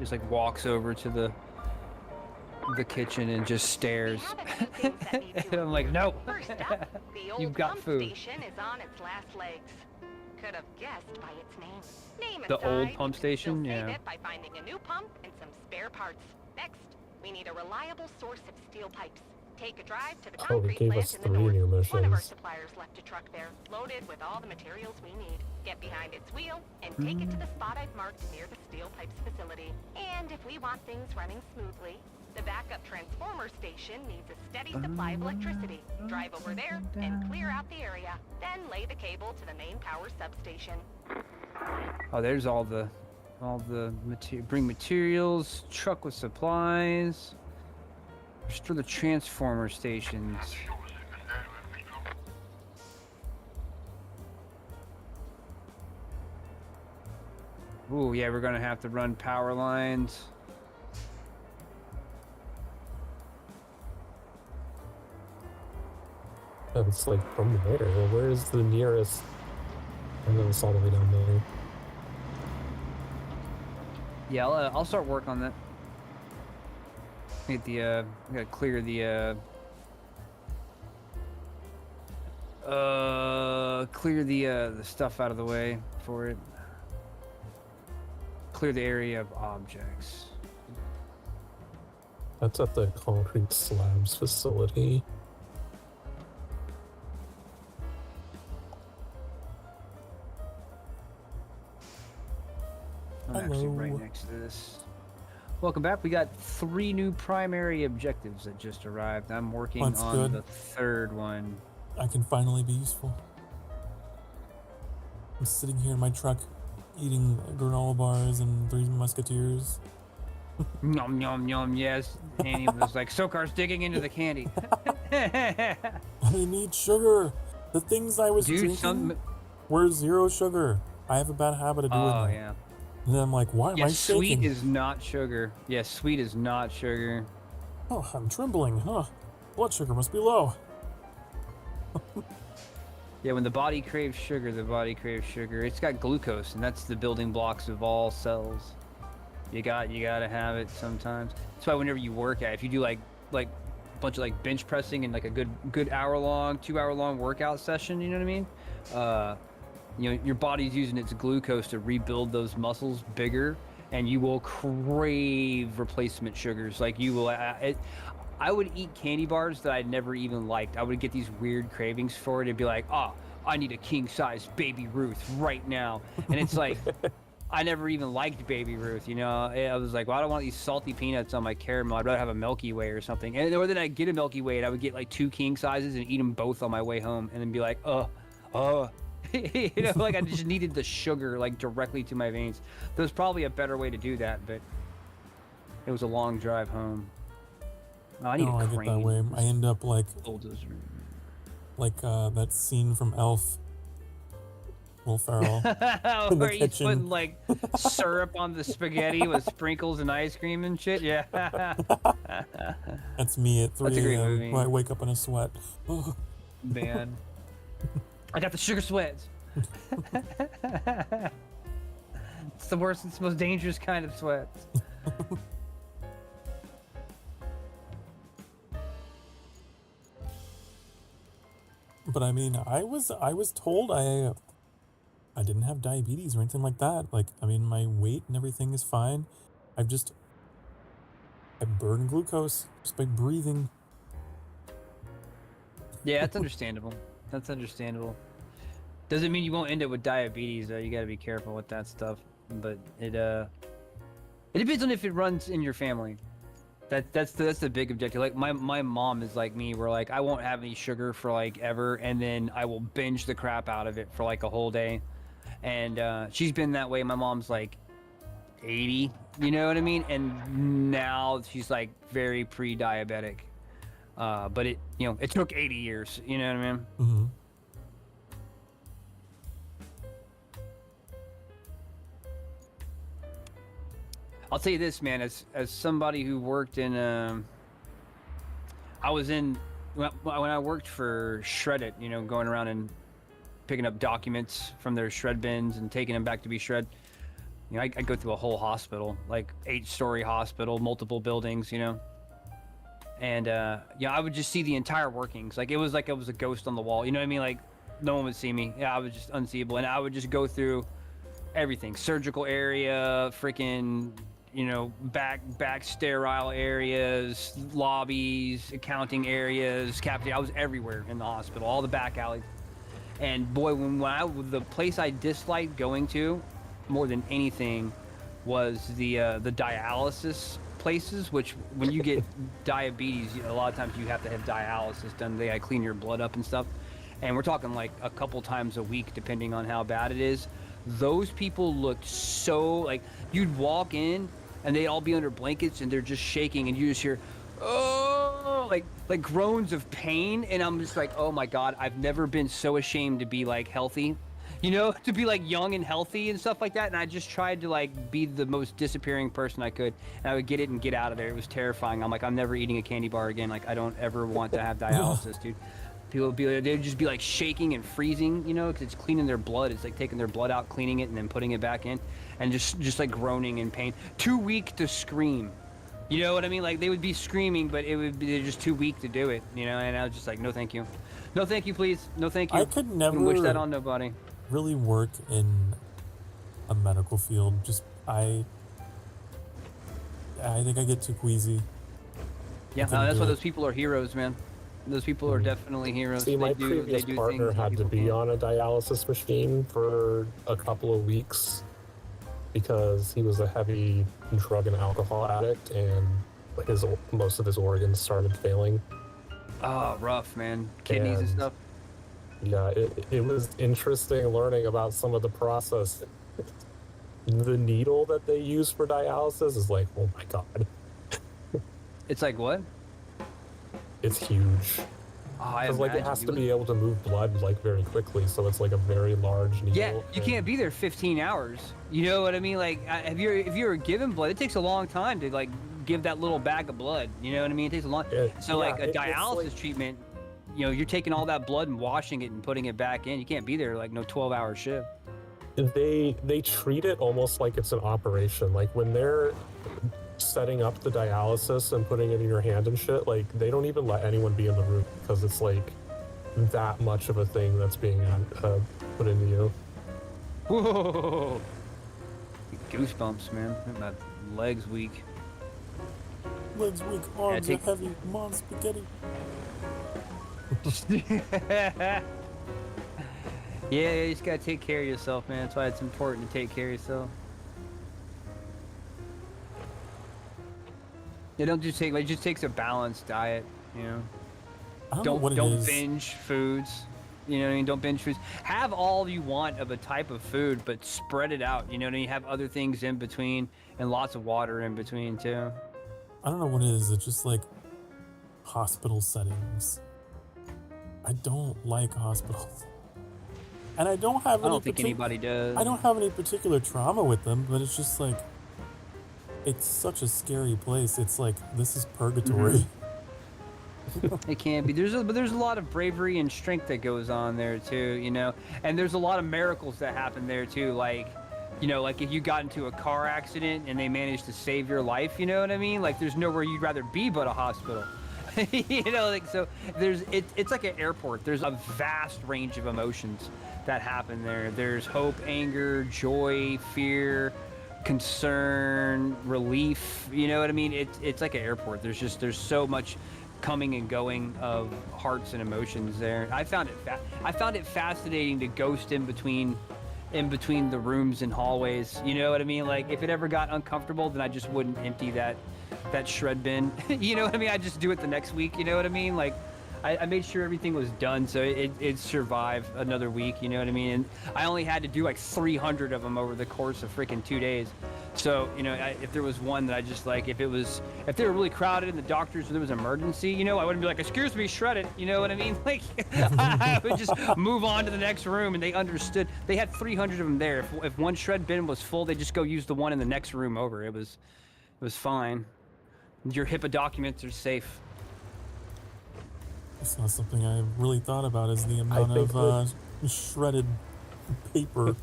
Just like walks over to the kitchen and just stares. And I'm like, no. First up, the old You've got pump food. station is on its last legs. Could have guessed by its name. Name The old aside, pump you can still station? save Yeah. it by finding a new pump and some spare parts. Next, we need a reliable source of steel pipes. Take a drive to the Oh, they concrete gave plant us in the 3 north. new One of our missions. suppliers left a truck there, loaded with all the materials we need. Get behind its wheel and take it to the spot I've marked near the steel pipes facility. And if we want things running smoothly, the backup transformer station needs a steady supply of electricity. Drive over there and clear out the area. Then lay the cable to the main power substation. Oh, there's all the bring materials, truck with supplies. Restore the transformer stations. Ooh, yeah, we're gonna have to run power lines. It's like from where? Where's the nearest? And then it's all the way down there. Yeah, I'll start work on that. Get the I gotta clear the stuff out of the way for it. Clear the area of objects. That's at the concrete slabs facility. I'm actually right Hello. next to this. Welcome back. We got 3 new primary objectives that just arrived. I'm working That's on good. the 3rd one. I can finally be useful. I'm sitting here in my truck eating granola bars and 3 Musketeers. Nom nom nom. Yes, Annie was like, "SokAni's digging into the candy." I need sugar. The things I was Dude, drinking were 0 sugar. I have a bad habit of doing Oh that. yeah. And then I'm like, why am Yeah, I shaking? sweet is not sugar. Yeah, sweet is not sugar. Oh, I'm trembling, huh? Blood sugar must be low. Yeah, when the body craves sugar, the body craves sugar. It's got glucose, and that's the building blocks of all cells. You gotta have it sometimes. That's why whenever you work out, if you do like a bunch of like bench pressing and like a good hour long, 2 hour long workout session, you know what I mean? You know, your body's using its glucose to rebuild those muscles bigger, and you will crave replacement sugars. Like you will. I would eat candy bars that I'd never even liked. I would get these weird cravings for it and be like, oh, I need a king size Baby Ruth right now. And it's like, I never even liked Baby Ruth, you know? I was like, well, I don't want these salty peanuts on my caramel. I'd rather have a Milky Way or something. And or then I'd get a Milky Way and I would get like 2 king sizes and eat them both on my way home and then be like, you know, like I just needed the sugar like directly to my veins. There's probably a better way to do that, but it was a long drive home. Oh, I need No, a I crane. get that way. I end up like Bulldozer. that scene from Elf Will Ferrell. In the Where he's kitchen. putting like syrup on the spaghetti with sprinkles and ice cream and shit. Yeah. That's me at 3 That's a great a.m. movie. when I wake up in a sweat. Man. I got the sugar sweats. It's the worst, it's the most dangerous kind of sweats. But I mean, I was told I didn't have diabetes or anything like that. Like, I mean, my weight and everything is fine. I burn glucose just by breathing. Yeah, that's understandable. That's understandable. Doesn't mean you won't end up with diabetes though. You got to be careful with that stuff. But it depends on if it runs in your family. That's the big objective. Like my mom is like me, where like I won't have any sugar for like ever, and then I will binge the crap out of it for like a whole day. And she's been that way. My mom's like 80, you know what I mean? And now she's like very pre-diabetic. But it took 80 years, you know what I mean? Mm-hmm. I'll tell you this, man, as somebody who worked in when I worked for Shred It, going around and picking up documents from their shred bins and taking them back to be shred. I go through a whole hospital, like 8-story hospital, multiple buildings, and I would just see the entire workings. Like it was like I was a ghost on the wall, you know what I mean? Like no one would see me. Yeah, I was just unseeable, and I would just go through everything: surgical area, freaking back sterile areas, lobbies, accounting areas, cafeteria. I was everywhere in the hospital, all the back alleys. And boy, the place I disliked going to more than anything was the dialysis places, which when you get diabetes, a lot of times you have to have dialysis done. They clean your blood up and stuff. And we're talking like a couple times a week, depending on how bad it is. Those people looked so like you'd walk in and they'd all be under blankets and they're just shaking, and you just hear, oh, like groans of pain. And I'm just like, oh my God, I've never been so ashamed to be like healthy, to be like young and healthy and stuff like that. And I just tried to like be the most disappearing person I could. And I would get it and get out of there. It was terrifying. I'm like, I'm never eating a candy bar again. Like, I don't ever want to have dialysis, dude. People would they'd just be like shaking and freezing, because it's cleaning their blood. It's like taking their blood out, cleaning it, and then putting it back in, and just like groaning in pain. Too weak to scream. You know what I mean? Like they would be screaming, but they're just too weak to do it, and I was just like, no thank you. No thank you, please. No thank you. I could never wish that on nobody. Really work in a medical field. I think I get too queasy. Yeah, that's why those people are heroes, man. Those people are definitely heroes. See, my previous partner had to be on a dialysis machine for a couple of weeks because he was a heavy drug and alcohol addict, and most of his organs started failing. Oh, rough, man. Kidneys and stuff. Yeah, it was interesting learning about some of the process. The needle that they use for dialysis is like, oh my God. It's like what? It's huge. Because it has to be able to move blood like very quickly, so it's like a very large needle. Yeah, you can't be there 15 hours. You know what I mean? Like if you're given blood, it takes a long time to like give that little bag of blood. You know what I mean? It takes a long. A dialysis treatment, you're taking all that blood and washing it and putting it back in. You can't be there like no 12-hour shift. They treat it almost like it's an operation. Like when they're setting up the dialysis and putting it in your hand and shit, like they don't even let anyone be in the room because it's like that much of a thing that's being put into you. Whoa! Goosebumps, man. My legs weak. Legs weak, arms are heavy, mom's spaghetti. Yeah, you just gotta take care of yourself, man. That's why it's important to take care of yourself. It just takes a balanced diet, Don't binge foods. You know what I mean? Don't binge foods. Have all you want of a type of food, but spread it out. You know what I mean? Have other things in between and lots of water in between too. I don't know what it is. It's just like hospital settings. I don't like hospitals. And I don't have I don't think anybody does. I don't have any particular trauma with them, but it's just like, it's such a scary place. It's like, this is purgatory. It can be. But there's a lot of bravery and strength that goes on there too, you know. And there's a lot of miracles that happen there too. Like, you know, like if you got into a car accident and they managed to save your life, you know what I mean? Like, there's nowhere you'd rather be but a hospital. You know, like, so it's like an airport. There's a vast range of emotions that happen there. There's hope, anger, joy, fear, concern, relief. You know what I mean? It's like an airport. There's so much coming and going of hearts and emotions there. I found it fascinating to ghost in between the rooms and hallways. You know what I mean? Like, if it ever got uncomfortable, then I just wouldn't empty that shred bin. You know what I mean? I just do it the next week. You know what I mean? Like, I made sure everything was done so it survived another week. You know what I mean? And I only had to do like 300 of them over the course of freaking 2 days. So, you know, if there was one that I just like, if they were really crowded in the doctors and there was an emergency, you know, I wouldn't be like, excuse me, shred it. You know what I mean? Like, I would just move on to the next room, and they understood. They had 300 of them there. If one shred bin was full, they just go use the one in the next room over. It was fine. Your HIPAA documents are safe. It's not something I really thought about, is the amount of shredded paper.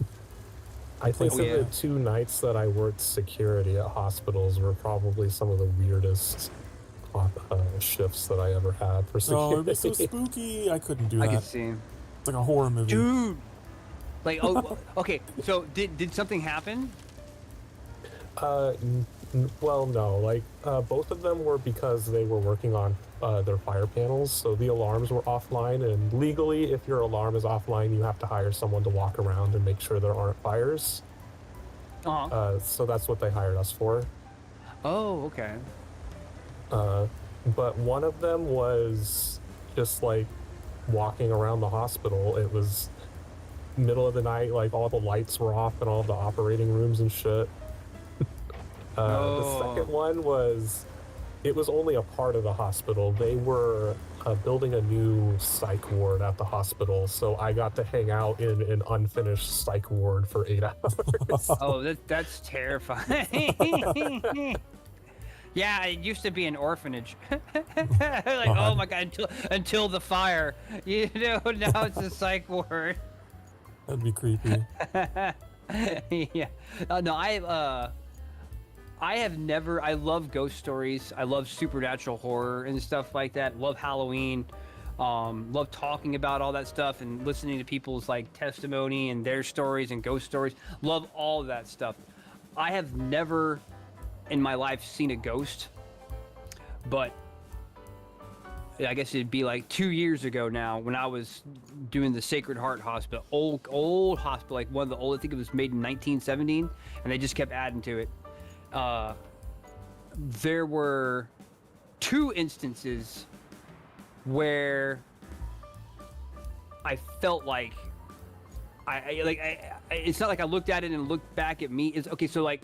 I think the 2 nights that I worked security at hospitals were probably some of the weirdest shifts that I ever had for security. Oh, it was so spooky. I couldn't do that. I could see. It's like a horror movie. Dude! Like, oh, okay, so did something happen? Well, no. Like, both of them were because they were working on their fire panels, so the alarms were offline, and legally, if your alarm is offline, you have to hire someone to walk around and make sure there aren't fires. So that's what they hired us for. Oh, okay. But one of them was just, like, walking around the hospital. It was middle of the night, like, all the lights were off in all the operating rooms and shit. The second one was, it was only a part of the hospital. They were building a new psych ward at the hospital, so I got to hang out in an unfinished psych ward for 8 hours. Oh, that's terrifying. Yeah, it used to be an orphanage. Like, oh my god, until the fire. You know, now it's a psych ward. That'd be creepy. Yeah. No, I love ghost stories. I love supernatural horror and stuff like that. Love Halloween. Love talking about all that stuff and listening to people's like testimony and their stories and ghost stories. Love all of that stuff. I have never in my life seen a ghost, but I guess it'd be like 2 years ago now when I was doing the Sacred Heart Hospital, old hospital, like one of the old, I think it was made in 1917, and they just kept adding to it. There were 2 instances where I felt like it's not like I looked at it and looked back at me. It's okay. So like,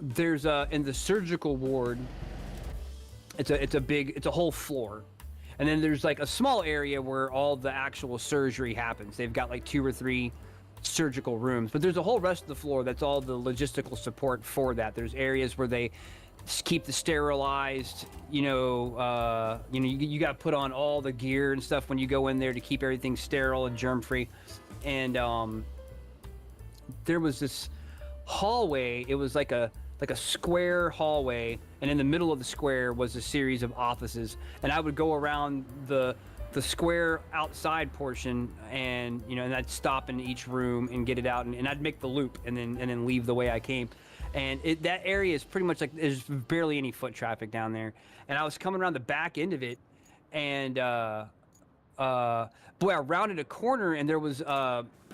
there's in the surgical ward, it's a whole floor, and then there's like a small area where all the actual surgery happens. They've got like 2 or 3 surgical rooms, but there's a whole rest of the floor that's all the logistical support for that. There's areas where they keep the sterilized, you got to put on all the gear and stuff when you go in there to keep everything sterile and germ free. And there was this hallway. It was like a square hallway, and in the middle of the square was a series of offices, and I would go around the square outside portion, and and I'd stop in each room and get it out, and I'd make the loop and then leave the way I came. And that area is pretty much like there's barely any foot traffic down there. And I was coming around the back end of it, and boy, I rounded a corner, and there was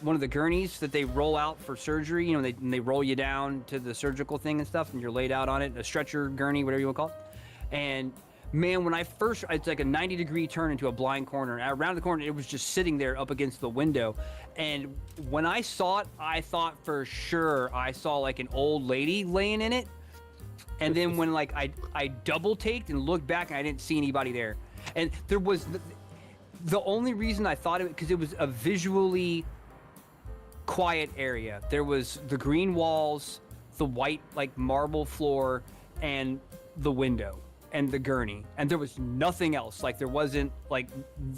one of the gurneys that they roll out for surgery. They roll you down to the surgical thing and stuff, and you're laid out on it, a stretcher gurney, whatever you want to call it. And man, when it's like a 90-degree turn into a blind corner, and I rounded the corner, it was just sitting there up against the window. And when I saw it, I thought for sure I saw like an old lady laying in it. And then when like I double taked and looked back, and I didn't see anybody there. And there was the only reason I thought of it, because it was a visually quiet area. There was the green walls, the white like marble floor, and the window and the gurney, and there was nothing else. Like there wasn't like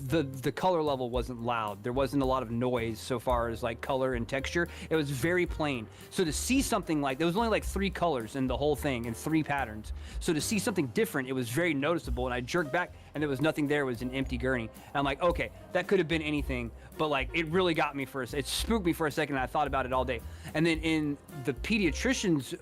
the color level wasn't loud. There wasn't a lot of noise so far as like color and texture. It was very plain. So to see something like, there was only like 3 colors in the whole thing and 3 patterns. So to see something different, it was very noticeable. And I jerked back and there was nothing there. It was an empty gurney. And I'm like, okay, that could have been anything, but like it really got me for it spooked me for a second, and I thought about it all day. And then in the pediatrician's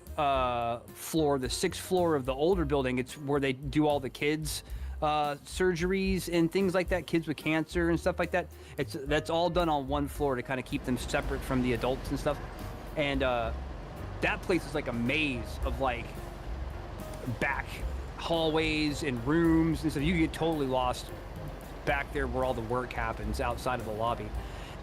floor, the 6th floor of the older building, it's where they do all the kids surgeries and things like that, kids with cancer and stuff like that. That's all done on one floor to kind of keep them separate from the adults and stuff. And that place is like a maze of like back hallways and rooms and stuff. You get totally lost back there where all the work happens outside of the lobby.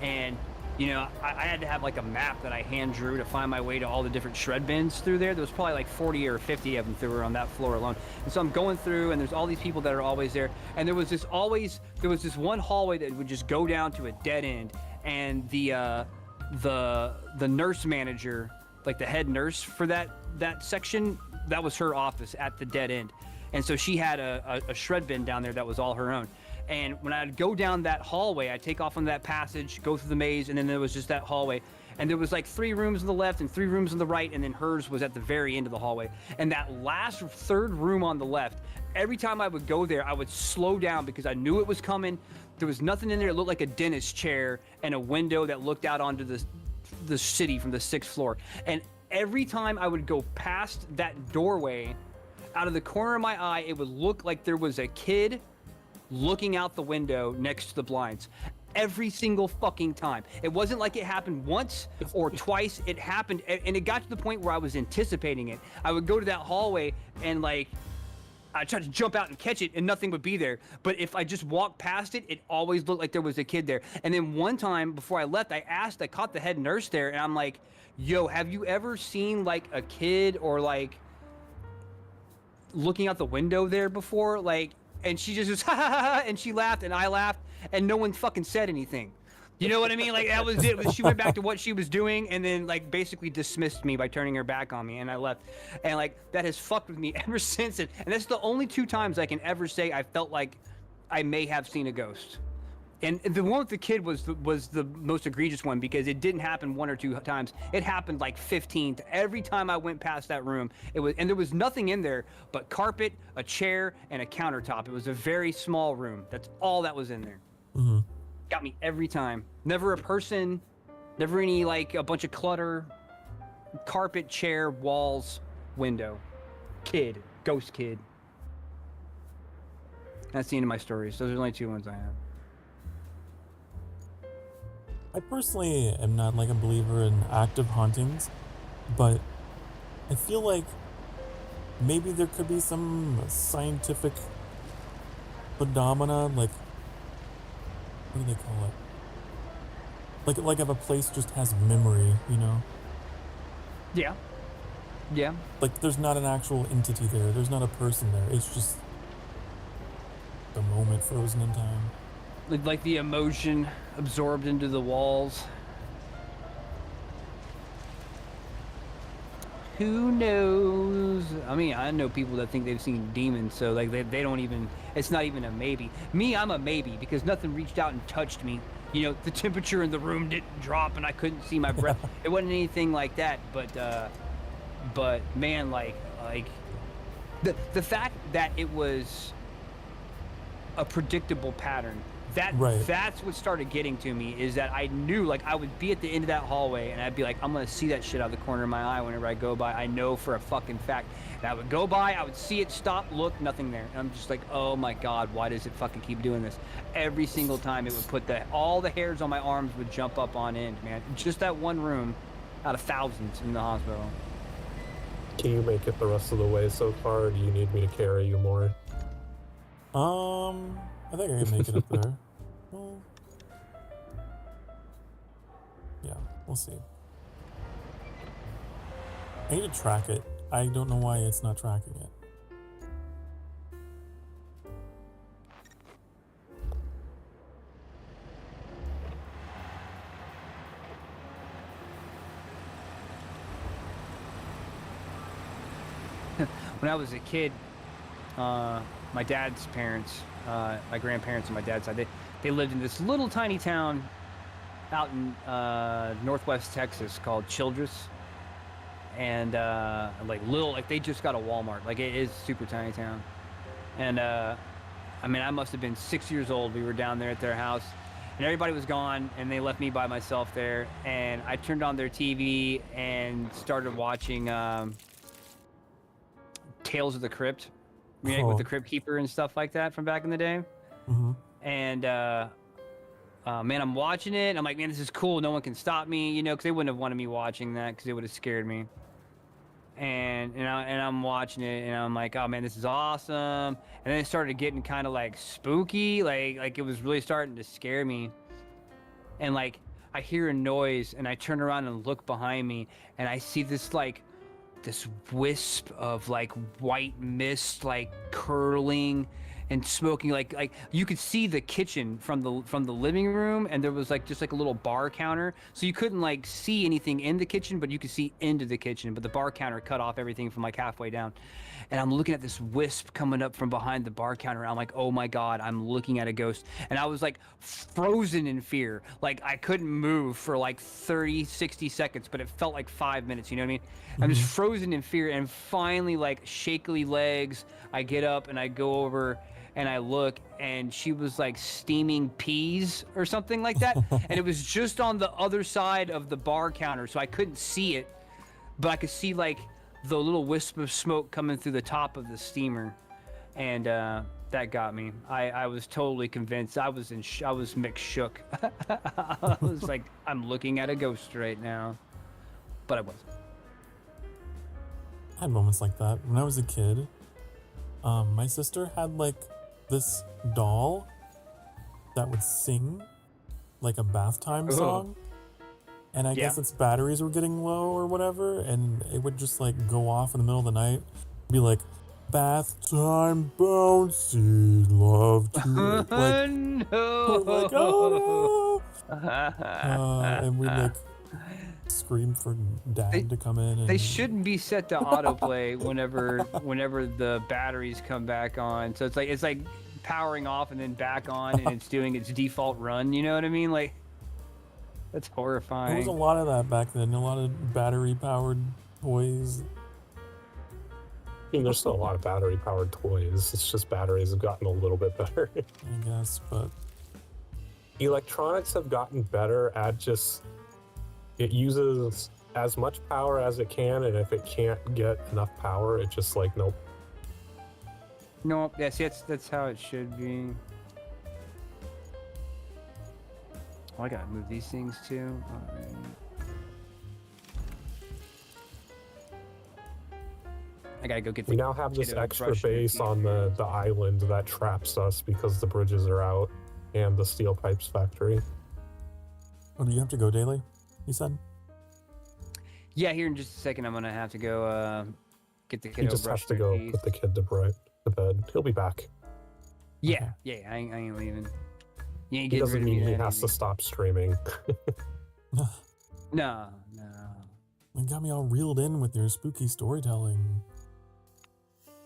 And you know, I had to have like a map that I hand drew to find my way to all the different shred bins through there. There was probably like 40 or 50 of them through on that floor alone. And so I'm going through, and there's all these people that are always there. And there was this one hallway that would just go down to a dead end. And the nurse manager, like the head nurse for that section, that was her office at the dead end. And so she had a shred bin down there that was all her own. And when I'd go down that hallway, I'd take off on that passage, go through the maze, and then there was just that hallway. And there was like 3 rooms on the left and 3 rooms on the right, and then hers was at the very end of the hallway. And that last 3rd room on the left, every time I would go there, I would slow down because I knew it was coming. There was nothing in there. It looked like a dentist chair and a window that looked out onto the city from the 6th floor. And every time I would go past that doorway, out of the corner of my eye, it would look like there was a kid looking out the window next to the blinds. Every single fucking time. It wasn't like it happened once or twice. It happened, and it got to the point where I was anticipating it. I would go to that hallway and like I tried to jump out and catch it, and nothing would be there. But if I just walked past it, it always looked like there was a kid there. And then one time before I left, I caught the head nurse there, and I'm like, yo, have you ever seen like a kid or like looking out the window there before? Like, and she just was ha ha ha, and she laughed and I laughed, and no one fucking said anything. You know what I mean? Like that was it. She went back to what she was doing, and then like basically dismissed me by turning her back on me, and I left. And like that has fucked with me ever since. And that's the only 2 times I can ever say I felt like I may have seen a ghost. And the one with the kid was the most egregious one, because it didn't happen 1 or 2 times. It happened like 15. Every time I went past that room, and there was nothing in there but carpet, a chair, and a countertop. It was a very small room. That's all that was in there. Mm-hmm. Got me every time. Never a person, never any like a bunch of clutter. Carpet, chair, walls, window. Kid, ghost kid. That's the end of my stories. Those are the only 2 ones I have. I personally am not like a believer in active hauntings, but I feel like maybe there could be some scientific phenomena, like, what do they call it? Like if a place just has memory, you know? Yeah. Yeah. Like there's not an actual entity there. There's not a person there. It's just the moment frozen in time. Like the emotion absorbed into the walls. Who knows? I mean, I know people that think they've seen demons, so like they don't even, it's not even a maybe. Me, I'm a maybe, because nothing reached out and touched me. You know, the temperature in the room didn't drop and I couldn't see my breath. It wasn't anything like that, but man, like the fact that it was a predictable pattern, that's what started getting to me, is that I knew, like, I would be at the end of that hallway and I'd be like, I'm gonna see that shit out of the corner of my eye whenever I go by. I know for a fucking fact. And I would go by, I would see it, stop, look, nothing there. And I'm just like, oh my god, why does it fucking keep doing this? Every single time it would put all the hairs on my arms would jump up on end, man. Just that one room out of thousands in the hospital. Can you make it the rest of the way so far, or do you need me to carry you more? I think I can make it up there. Well, yeah, we'll see. I need to track it. I don't know why it's not tracking it. when I was a kid, my dad's parents, my grandparents on my dad's side, they lived in this little tiny town out in northwest Texas called Childress. And like they just got a Walmart. Like it is a super tiny town. And I mean, I must have been 6 years old. We were down there at their house and everybody was gone and they left me by myself there. And I turned on their TV and started watching Tales of the Crypt, with the Crypt Keeper and stuff like that from back in the day. Mm-hmm. And man, I'm watching it. I'm like, man, this is cool. No one can stop me, you know, because they wouldn't have wanted me watching that because it would have scared me. And I'm watching it and I'm like, oh man, this is awesome. And then it started getting kind of like spooky, like it was really starting to scare me. And like I hear a noise and I turn around and look behind me and I see this wisp of like white mist like curling and smoking, like you could see the kitchen from the living room, and there was like just like a little bar counter, so you couldn't like see anything in the kitchen, but you could see into the kitchen, but the bar counter cut off everything from like halfway down. And I'm looking at this wisp coming up from behind the bar counter. I'm like, oh my god, I'm looking at a ghost. And I was like frozen in fear, like I couldn't move for like 30-60 seconds, but it felt like 5 minutes, you know what I mean? I'm just frozen in fear, and finally, like shakily legs, I get up and I go over and I look, and she was like steaming peas or something like that. And it was just on the other side of the bar counter, so I couldn't see it, but I could see like the little wisp of smoke coming through the top of the steamer. And that got me. I was totally convinced. I was mixed shook. I was like, I'm looking at a ghost right now, but I wasn't. I had moments like that when I was a kid. My sister had like this doll that would sing like a bath time song, and I guess its batteries were getting low or whatever, and it would just like go off in the middle of the night, be like, bath time bouncy love to like, No. like oh no. And we'd like scream for dad to come in. And they shouldn't be set to autoplay whenever the batteries come back on. So it's like powering off and then back on, and it's doing its default run. You know what I mean? Like, that's horrifying. There was a lot of that back then. A lot of battery powered toys. I mean, there's still a lot of battery powered toys. It's just batteries have gotten a little bit better. I guess, but electronics have gotten better at just, it uses as much power as it can, and if it can't get enough power, it just like, nope. No, yes, that's how it should be. Oh, I gotta move these things too. All right. I gotta go get. We now have this extra base on the island that traps us because the bridges are out and the steel pipes factory. Oh, do you have to go daily? You said. Yeah, here in just a second, I'm gonna have to go get the kid. He just has to go put the kid to bed. He'll be back. Yeah, yeah, I ain't leaving. You ain't It getting doesn't rid of mean me he yet, has to either. stop streaming. No. You got me all reeled in with your spooky storytelling.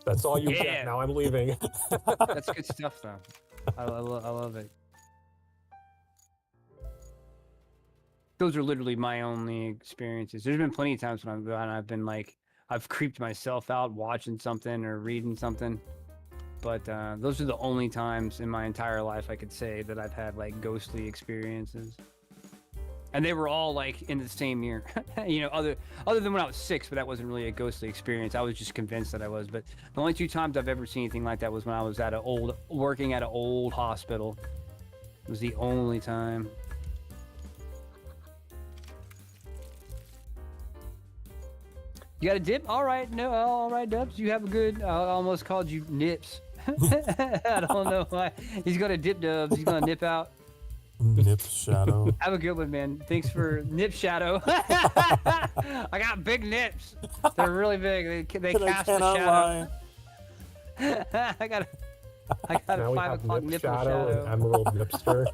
That's all you get. Now I'm leaving. That's good stuff, though. I love it. Those are literally my only experiences. There's been plenty of times when I've been like, I've creeped myself out watching something or reading something. But those are the only times in my entire life I could say that I've had like ghostly experiences. And they were all like in the same year, you know, other than when I was 6, but that wasn't really a ghostly experience. I was just convinced that I was. But the only 2 times I've ever seen anything like that was when I was working at an old hospital. It was the only time. You got a dip? All right, no, all right, Dubs. You have a good. I almost called you Nips. I don't know why. He's gonna dip, Dubs. He's gonna nip out. Nip Shadow. Have a good one, man. Thanks for Nip Shadow. I got big nips. They're really big. They cast a shadow. I got a Now 5 o'clock Nip nipple Shadow shadow. and Emerald Nipster.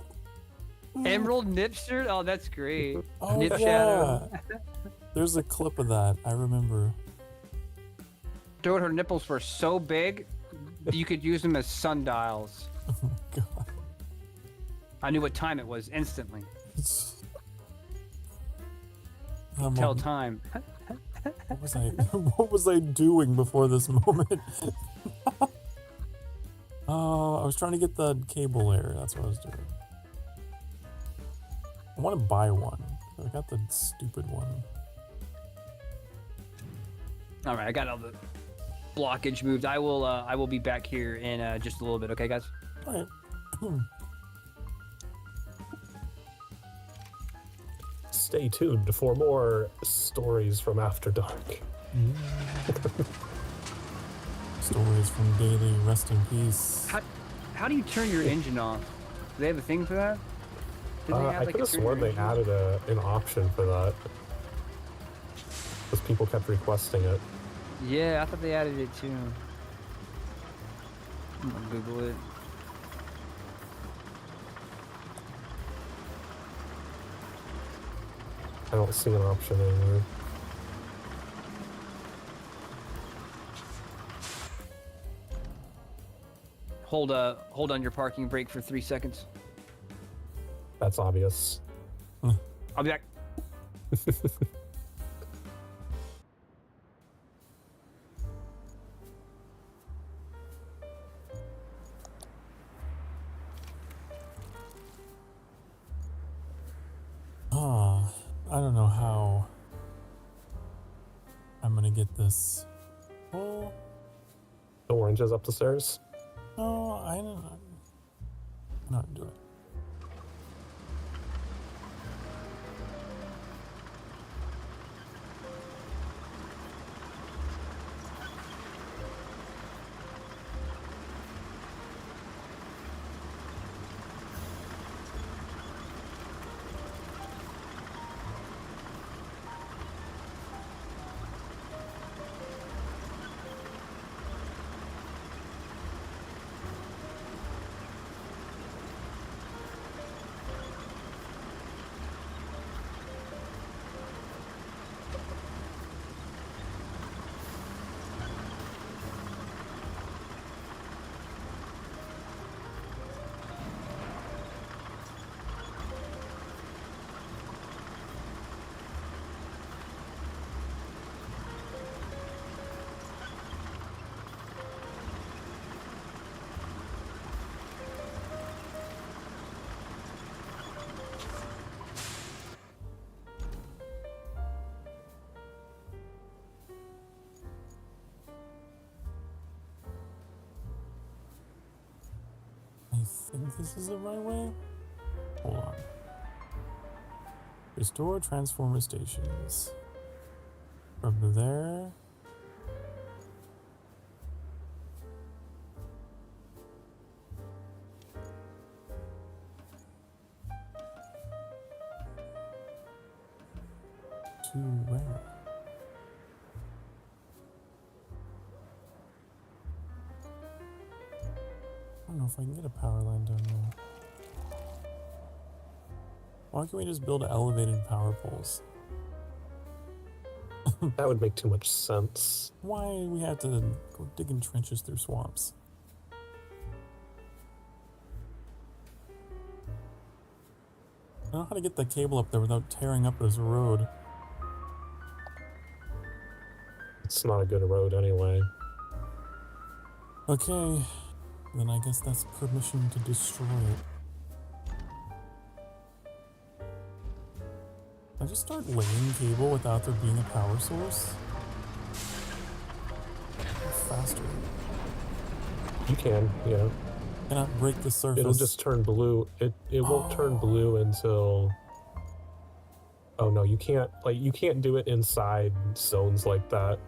Emerald Nipster? Oh, that's great. Oh, Nip yeah. Shadow. There's a clip of that. I remember. Dude, her nipples were so big, you could use them as sundials. Oh my god. I knew what time it was instantly. Tell Tell time. What was I doing before this moment? Oh, I was trying to get the cable layer. That's what I was doing. I want to buy one. I got the stupid one. All right, I got all the blockage moved. I will be back here in just a little bit. Okay, guys. All right. Stay tuned for more stories from After Dark. Stories from Daily. Rest in peace. How do you turn your engine off? Do they have a thing for that? Did they have, I like, could a have turn sworn your they engine off? added an option for that. Because people kept requesting it. Yeah, I thought they added it too. I'm gonna Google it. I don't see an option anywhere. Hold on your parking brake for 3 seconds. That's obvious. I'll be back. I don't know how I'm gonna get this. Oh, The oranges up the stairs. no, I don't know. I'm not doing it. I think this is the right way. Hold on. Restore transformer stations. From there. To where? I don't know if I can get a power line down there. Why can't we just build elevated power poles? That would make too much sense. Why do we have to go digging trenches through swamps? I don't know how to get the cable up there without tearing up this road. It's not a good road anyway. Okay, then I guess that's permission to destroy it. I just start laying cable without there being a power source? Faster. You can, yeah. Cannot break the surface. It'll just turn blue. It won't turn blue until... Oh no, you can't do it inside zones like that.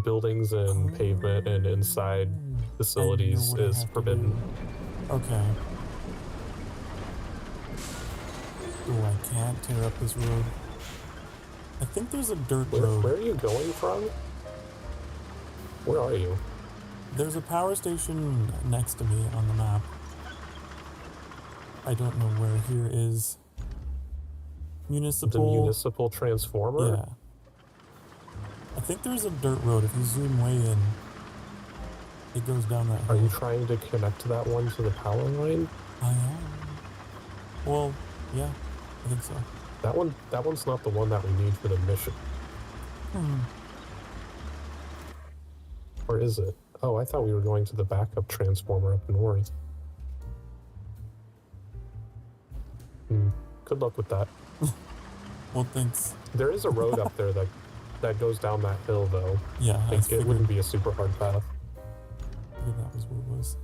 Buildings and pavement and inside facilities is forbidden. Okay. Oh, I can't tear up this road. I think there's a dirt road. Where are you going from? Where are you? There's a power station next to me on the map. I don't know where here is. The Municipal. municipal transformer? Yeah. I think there's a dirt road. If you zoom way in, it goes down that Are hill. you trying to connect to that one to the power line? I am. Well, yeah, I think so. That one's not the one that we need for the mission. Or is it? Oh, I thought we were going to the backup transformer up north. Good luck with that. Well, thanks. There is a road up there that goes down that hill, though. Yeah, I Like, it figured, wouldn't be a super hard path. figured that was what it was.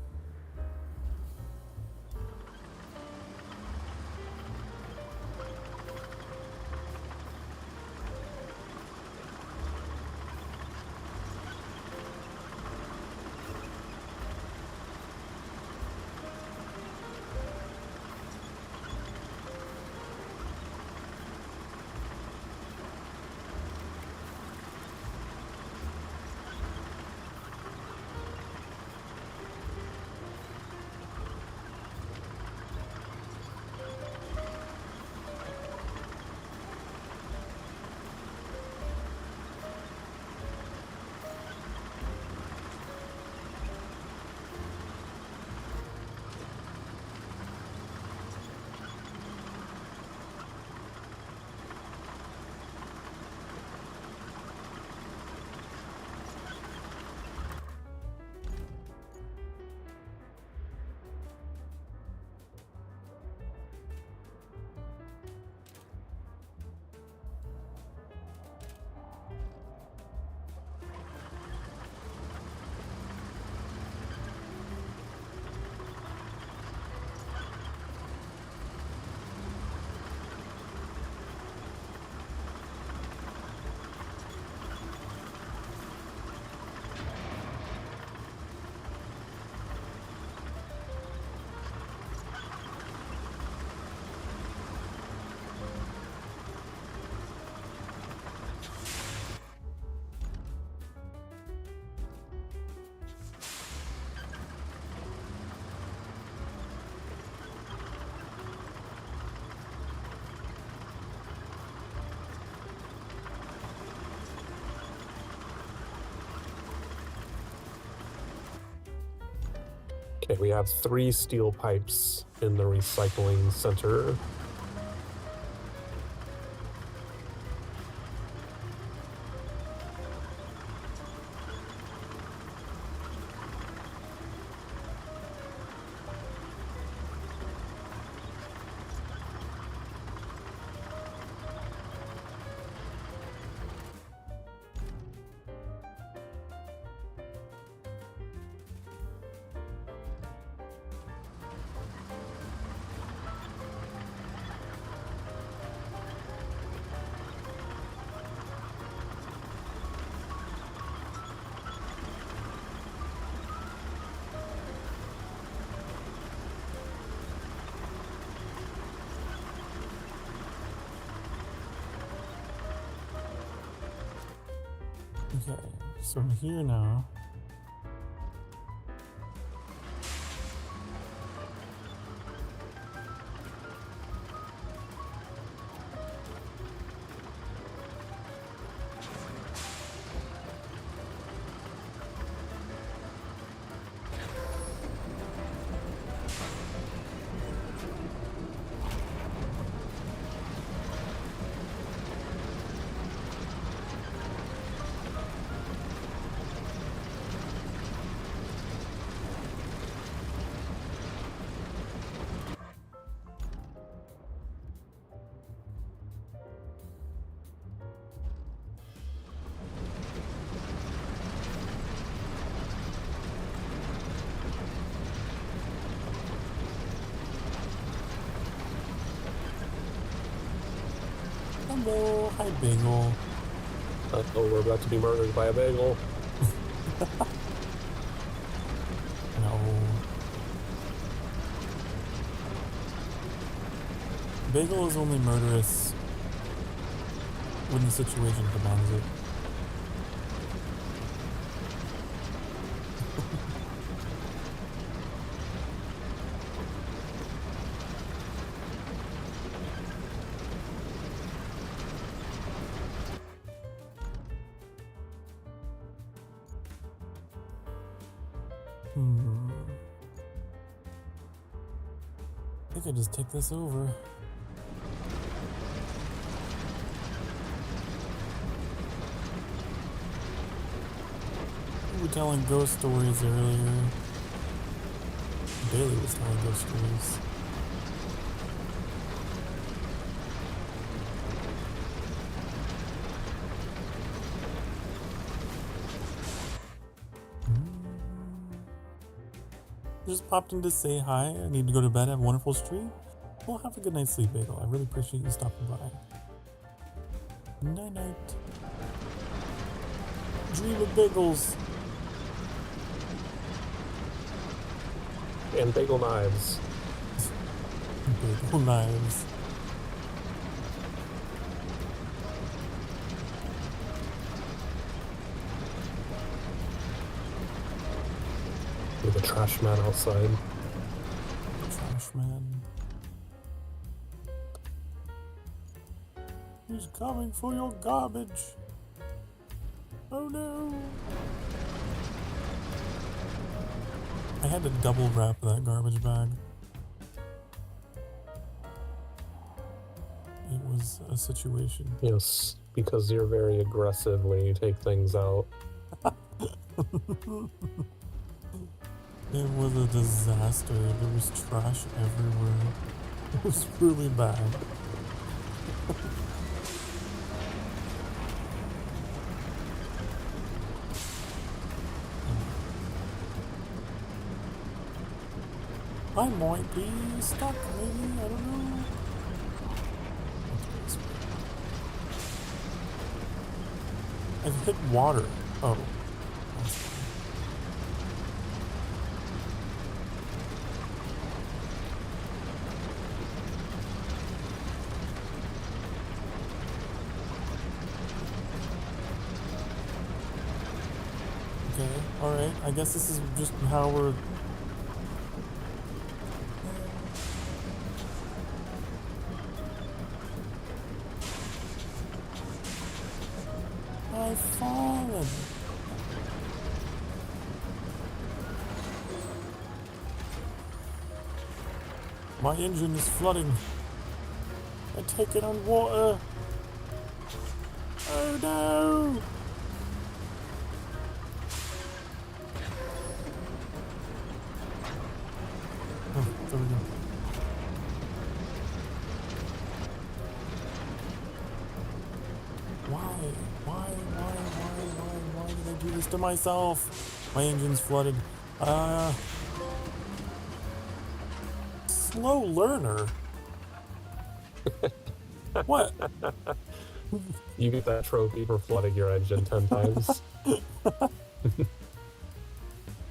Okay, we have 3 steel pipes in the recycling center. Okay, so I'm here now. Hello, hi Bagel. Oh, we're about to be murdered by a bagel. No. Bagel is only murderous when the situation demands it. I think I just take this over. We were telling ghost stories earlier. Bailey was telling ghost stories. Just popped in to say hi. I need to go to bed. Have a wonderful stream. Well, have a good night's sleep, Bagel. I really appreciate you stopping by. Night night. Dream of bagels. And bagel knives. Bagel knives. With a trash man outside. Trash man. He's coming for your garbage. Oh no. I had to double wrap that garbage bag. It was a situation. Yes, because you're very aggressive when you take things out. It was a disaster. There was trash everywhere. It was really bad. I might be stuck, maybe, I don't know. I've hit water. Oh. Okay, alright. I guess this is just how we're... I've fallen. My engine is flooding. I take it on water. Oh no! Oh, there we go. Why did I do this to myself? My engine's flooded. Slow learner? What? You get that trophy for flooding your engine 10 times.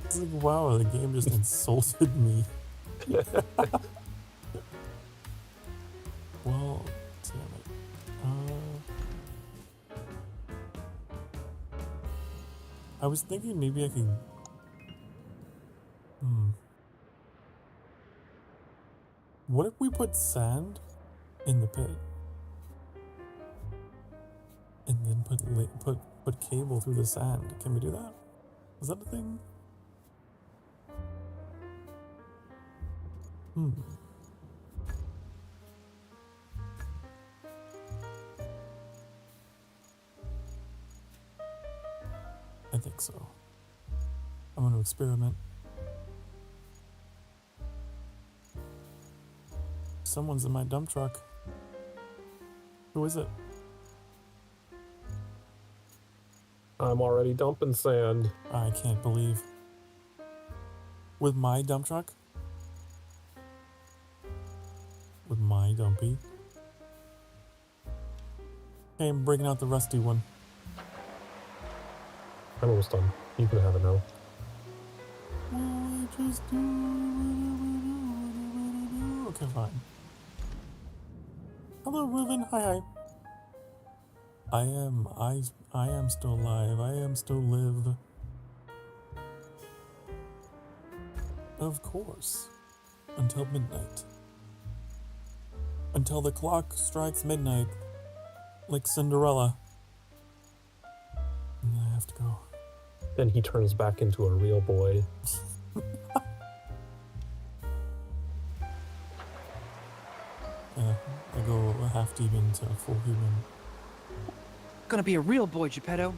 It's like, wow, the game just insulted me. Well, damn it. I was thinking maybe I could... What if we put sand in the pit? And then put cable through the sand. Can we do that? Is that a thing? I think so. I'm going to experiment. Someone's in my dump truck. Who is it? I'm already dumping sand. I can't believe. With my dump truck? With my dumpy? Hey, I'm bringing out the rusty one. I'm almost done. You can have it now. Okay, fine. Hello, Ruben. Hi. I am still alive. I am still live. Of course. Until midnight. Until the clock strikes midnight. Like Cinderella. And then I have to go. Then he turns back into a real boy. I go half demon to full human. Gonna be a real boy, Geppetto.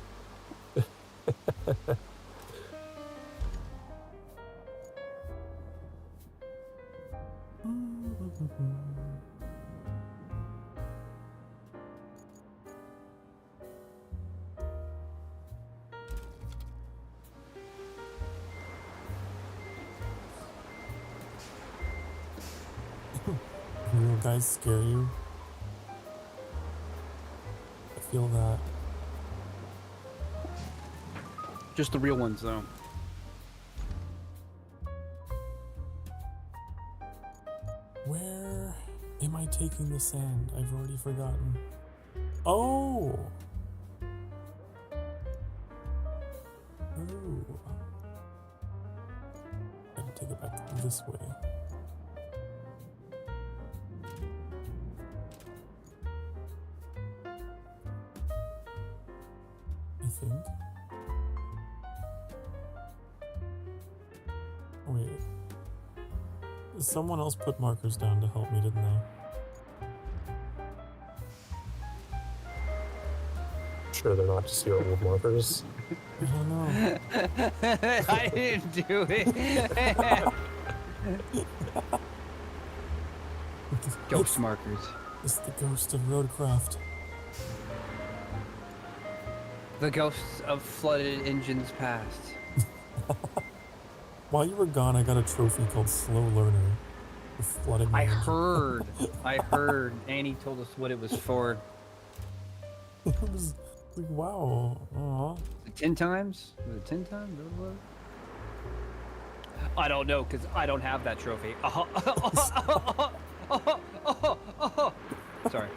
Real guys scare you? I feel that. Just the real ones, though. Where am I taking the sand? I've already forgotten. Oh! Ooh. Gotta take it back this way. I think. Wait. Someone else put markers down to help me, didn't they? Sure, they're not just your old markers. I don't know. I didn't do it. Ghost markers. It's the ghost of RoadCraft. The ghosts of flooded engines past. While you were gone, I got a trophy called Slow Learner for flooding my engine. I heard. Annie told us what it was for. It was like, wow. Aw. 10 times? Was it 10 times? What it was? I don't know, because I don't have that trophy. Sorry.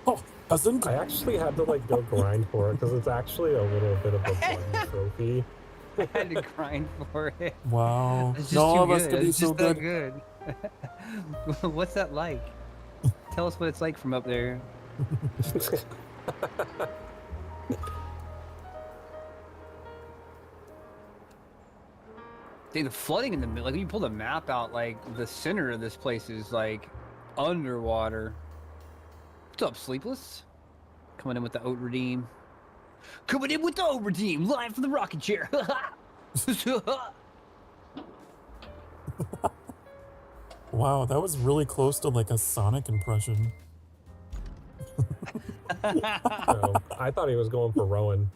Oh, doesn't I actually had to like go grind for it because it's actually a little bit of a fun trophy. I had to grind for it. Wow. It's just No, too all of us good. could be It's so just that good. good. What's that like? Tell us what it's like from up there. Dude, the flooding in the middle, like when you pull the map out, like the center of this place is like underwater. What's up, Sleepless? Coming in with the Oat Redeem. Coming in with the Oat Redeem, live from the rocket chair. Wow, that was really close to like a Sonic impression. So, I thought he was going for Rowan.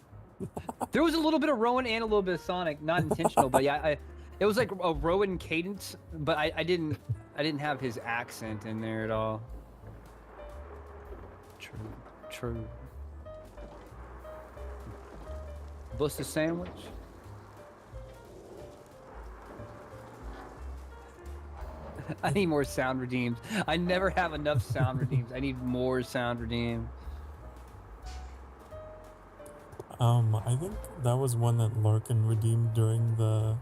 There was a little bit of Rowan and a little bit of Sonic, not intentional, but yeah, it was like a Rowan cadence, but I didn't have his accent in there at all. True. Bust a sandwich. I need more sound redeems. I never have enough sound redeems. I need more sound redeems. I think that was one that Larkin redeemed during the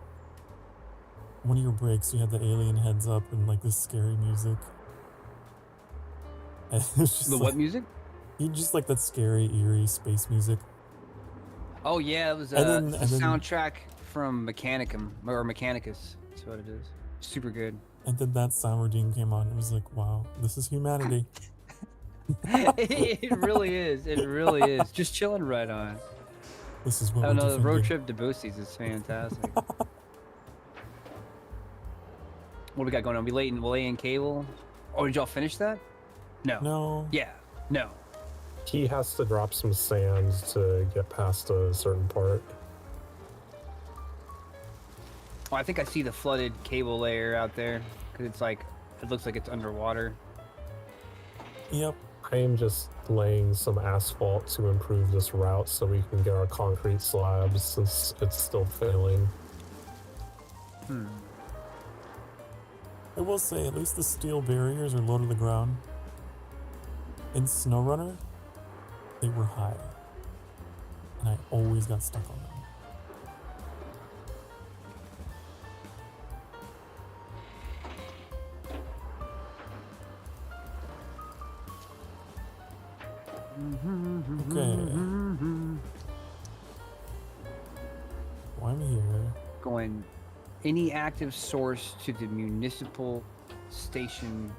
one of your breaks. You had the alien heads up and like this scary music. It's just The like, what music? You just like that scary, eerie space music. Oh yeah, it was And a then- soundtrack from Mechanicum or Mechanicus. That's what it is. Super good. And then that sound redeem came on. It was like, wow, this is humanity. It really is. It really is. Just chilling right on. This is what I we're don't know. The road defending. trip to Boosie's is fantastic. What do we got going on? We laying cable. Oh, did y'all finish that? No. No. Yeah. No. He has to drop some sand to get past a certain part. Oh, I think I see the flooded cable layer out there because it's like it looks like it's underwater. Yep. I am just laying some asphalt to improve this route so we can get our concrete slabs since it's still failing. I will say, at least the steel barriers are low to the ground. In SnowRunner, they were high. And I always got stuck on them. Okay. Well, I'm here. Going any active source to the municipal station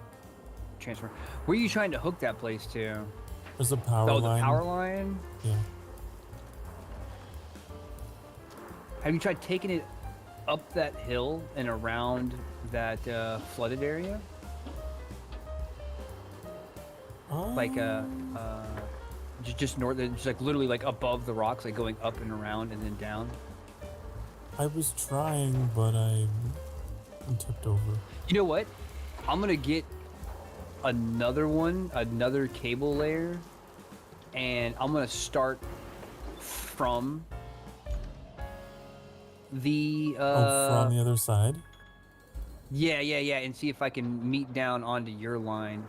transfer. Where are you trying to hook that place to? There's a power line. Oh, the power line? Yeah. Have you tried taking it up that hill and around that flooded area? Like just north, just like literally like above the rocks, like going up and around and then down. I was trying, but I'm tipped over. You know what? I'm gonna get another cable layer, and I'm gonna start from the from the other side. Yeah, and see if I can meet down onto your line.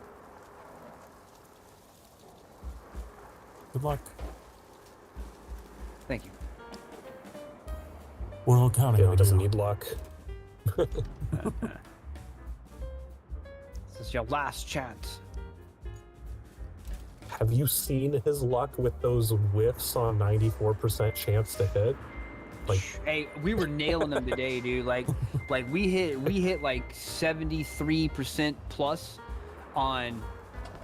Good luck. Thank you. We're all counting on He doesn't you. need luck. This is your last chance. Have you seen his luck with those whiffs on 94% chance to hit? Like, Hey, we were nailing them today, dude. Like we hit like 73% plus on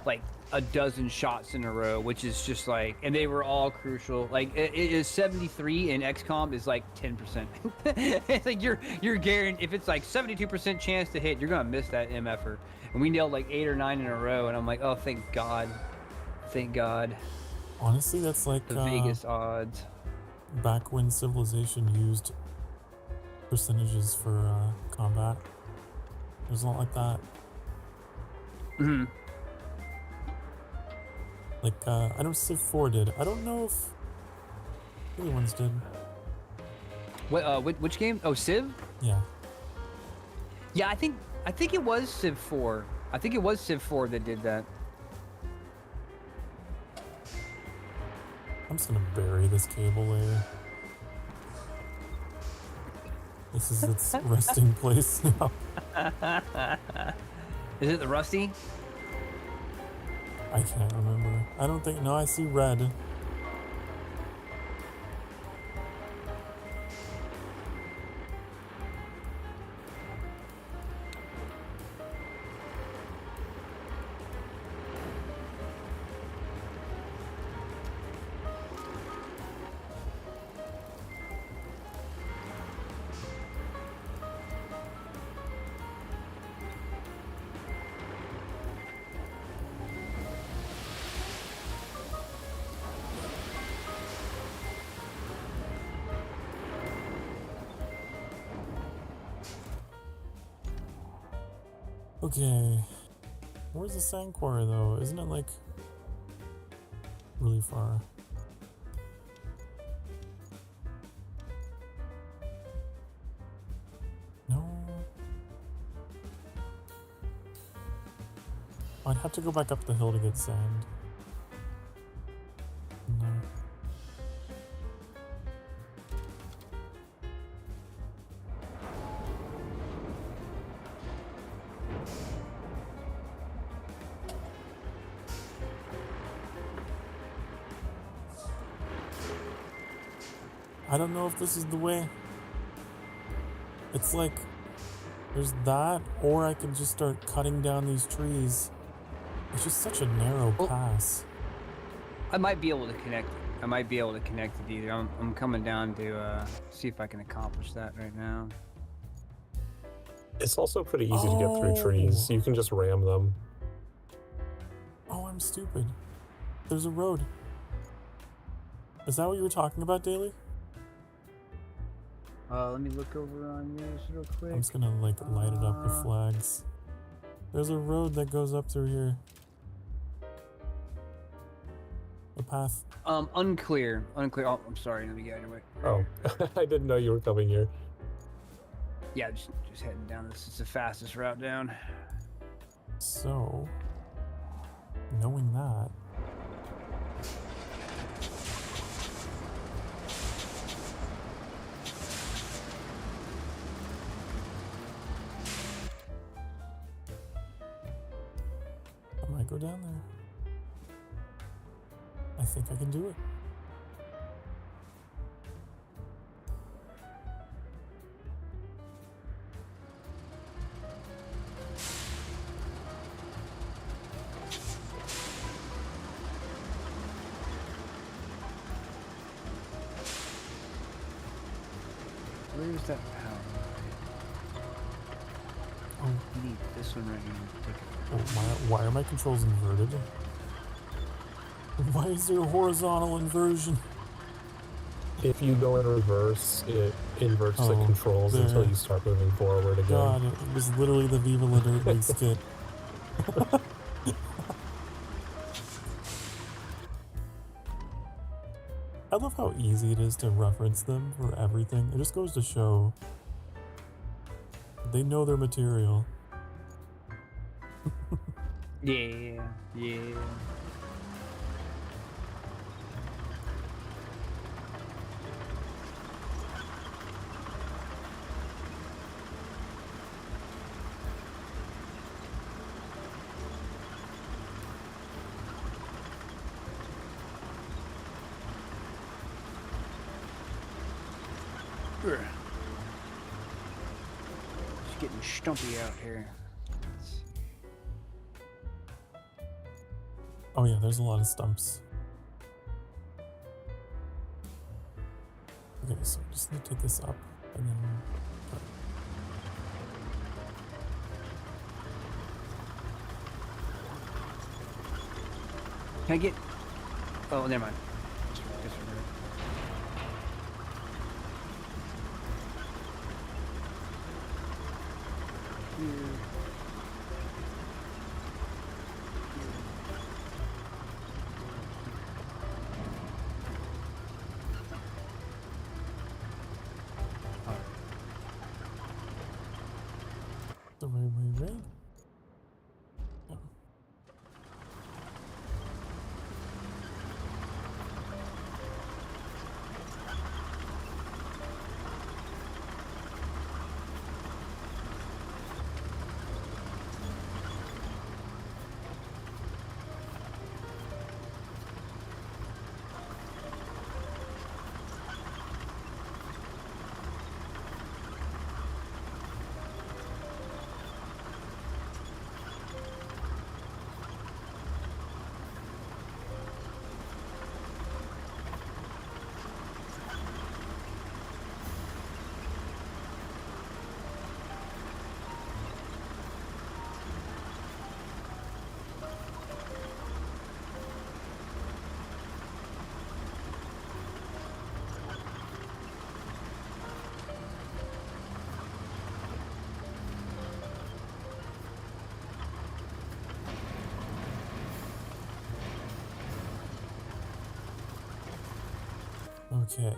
like a dozen shots in a row, which is just like, and they were all crucial. Like it is 73 and XCOM is like 10%. It's like you're guaranteed, if it's like 72% chance to hit, you're gonna miss that MFer. And we nailed like 8 or 9 in a row, and I'm like, oh, thank God. Honestly, that's like The Vegas odds. back when Civilization used percentages for combat. There's a lot like that. Mm-hmm. Like, I know Civ 4 did. I don't know if the other ones did. What? Which game? Oh, Civ. Yeah. Yeah, I think it was Civ 4. I think it was Civ 4 that did that. I'm just gonna bury this cable layer. This is its resting place now. Is it the Rusty? I can't remember. I don't think. No, I see red. Okay. Where's the sand quarry though? Isn't it like really far? No. I'd have to go back up the hill to get sand. No. I don't know if this is the way. It's like there's that, or I can just start cutting down these trees. It's just such a narrow pass. I might be able to connect. It either. I'm coming down to see if I can accomplish that right now. it's also pretty easy to get through trees. You can just ram them. Oh, I'm stupid. There's a road. Is that what you were talking about, Daily? Let me look over on Muse real quick. I'm just gonna like light it up with flags. There's a road that goes up through here. A path. Unclear. Oh, I'm sorry. Let me get out of your way. Oh, I didn't know you were coming here. Yeah, just heading down. This is the fastest route down. So, knowing that, I might go down there. I think I can do it. Where's that power? Oh, I need this one right here. Take it. oh, why are my controls inverted? Why is there a horizontal inversion? If you go in reverse, it inverts the Oh, controls there. until you start moving forward again. God, it was literally the Viva La Dirt League skit. I love how easy it is to reference them for everything. It just goes to show they know their material. Yeah, yeah. It's getting stumpy out here. Oh yeah, there's a lot of stumps. Okay, so just need to take this up and then. Can I get? Oh, never mind. Disregard. Here. The right. Yeah. Okay.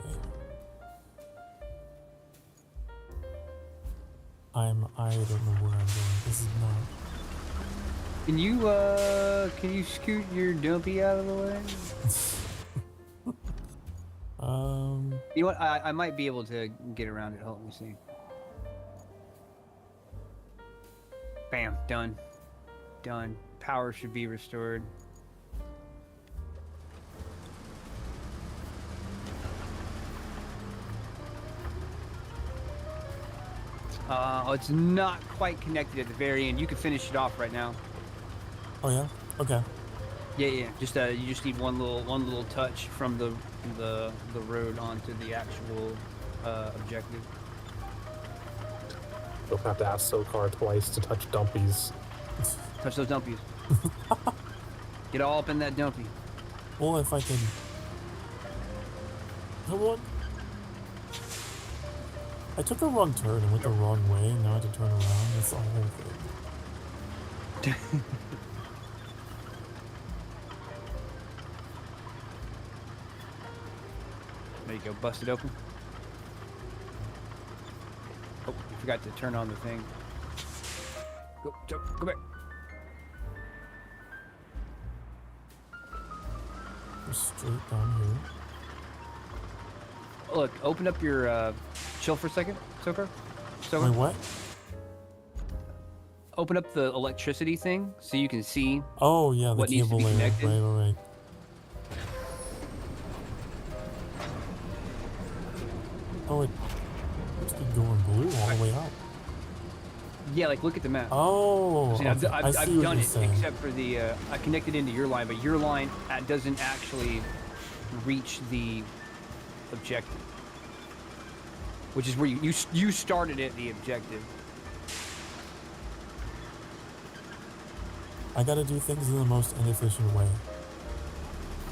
I don't know where I'm going. This is not. Can you scoot your dumpy out of the way? You know what? I might be able to get around it. Hold on, let me see. Bam, done. Done. Power should be restored. It's not quite connected at the very end. You can finish it off right now. Oh yeah. Okay. Yeah. Just you just need one little touch from the road onto the actual objective. You'll have to ask SokAni twice to touch dumpies. Touch those dumpies. Get all up in that dumpy. Well, if I can. Come on. I took a wrong turn and went the wrong way, and now I have to turn around. That's the whole thing. There you go, bust it open. Oh, you forgot to turn on the thing. Go back. Go straight down here. Look, open up your chill for a second, SokAni. Wait, what? Open up the electricity thing so you can see. Oh yeah, the what needs to cable be layer. connected. Right. Oh, it must be going blue all the way up. Yeah, like look at the map. Oh, See, okay. I've I see done what you're it saying. except for the I connected into your line, but your line doesn't actually reach the objective. which is where you started at the objective. I gotta do things in the most inefficient way.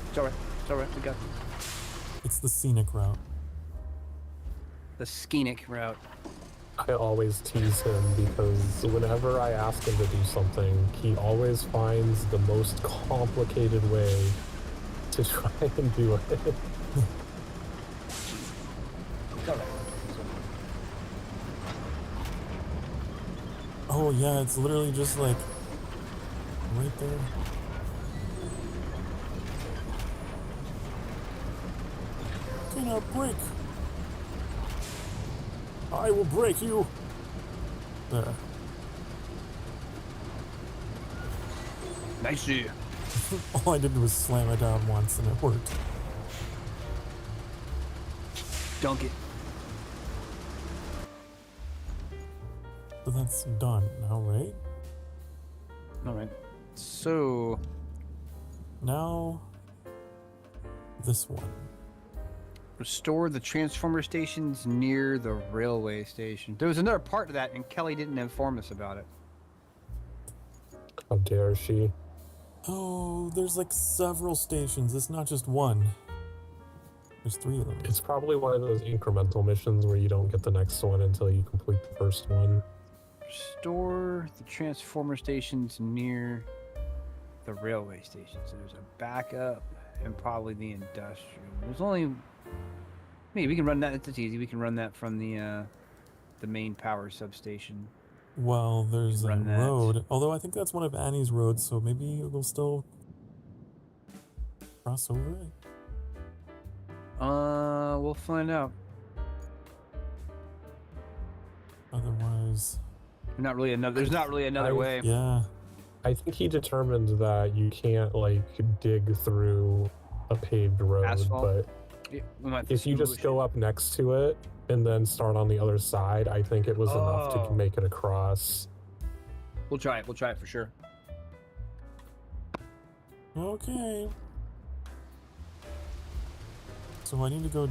It's alright. It's alright. We got this. It's the scenic route. The scenic route. I always tease him because whenever I ask him to do something, he always finds the most complicated way to try and do it. It's alright. Oh yeah, it's literally just like right there. Can I break? I will break you. There. Nice to you. All I did was slam it down once and it worked. Dunk it. So that's done now, right? Alright. So Now, this one. restore the transformer stations near the railway station. There was another part to that, and Kelly didn't inform us about it. How dare she? Oh, there's like several stations. It's not just one. There's 3 of them. It's probably one of those incremental missions where you don't get the next one until you complete the first one. Restore the transformer stations near the railway station. So there's a backup and probably the industrial. There's only... Maybe we can run that. It's easy. We can run that from the main power substation. Well, there's a Run that. road. Although I think that's one of Annie's roads, so maybe it'll still cross over it. We'll find out. Otherwise, Not really another. There's not really another way. yeah. I think he determined that you can't like dig through a paved road, Asphalt. but Yeah, we might if you just go up next to it and then start on the other side, I think it was enough Oh. to make it across. We'll try it. We'll try it for sure. Okay. So I need to go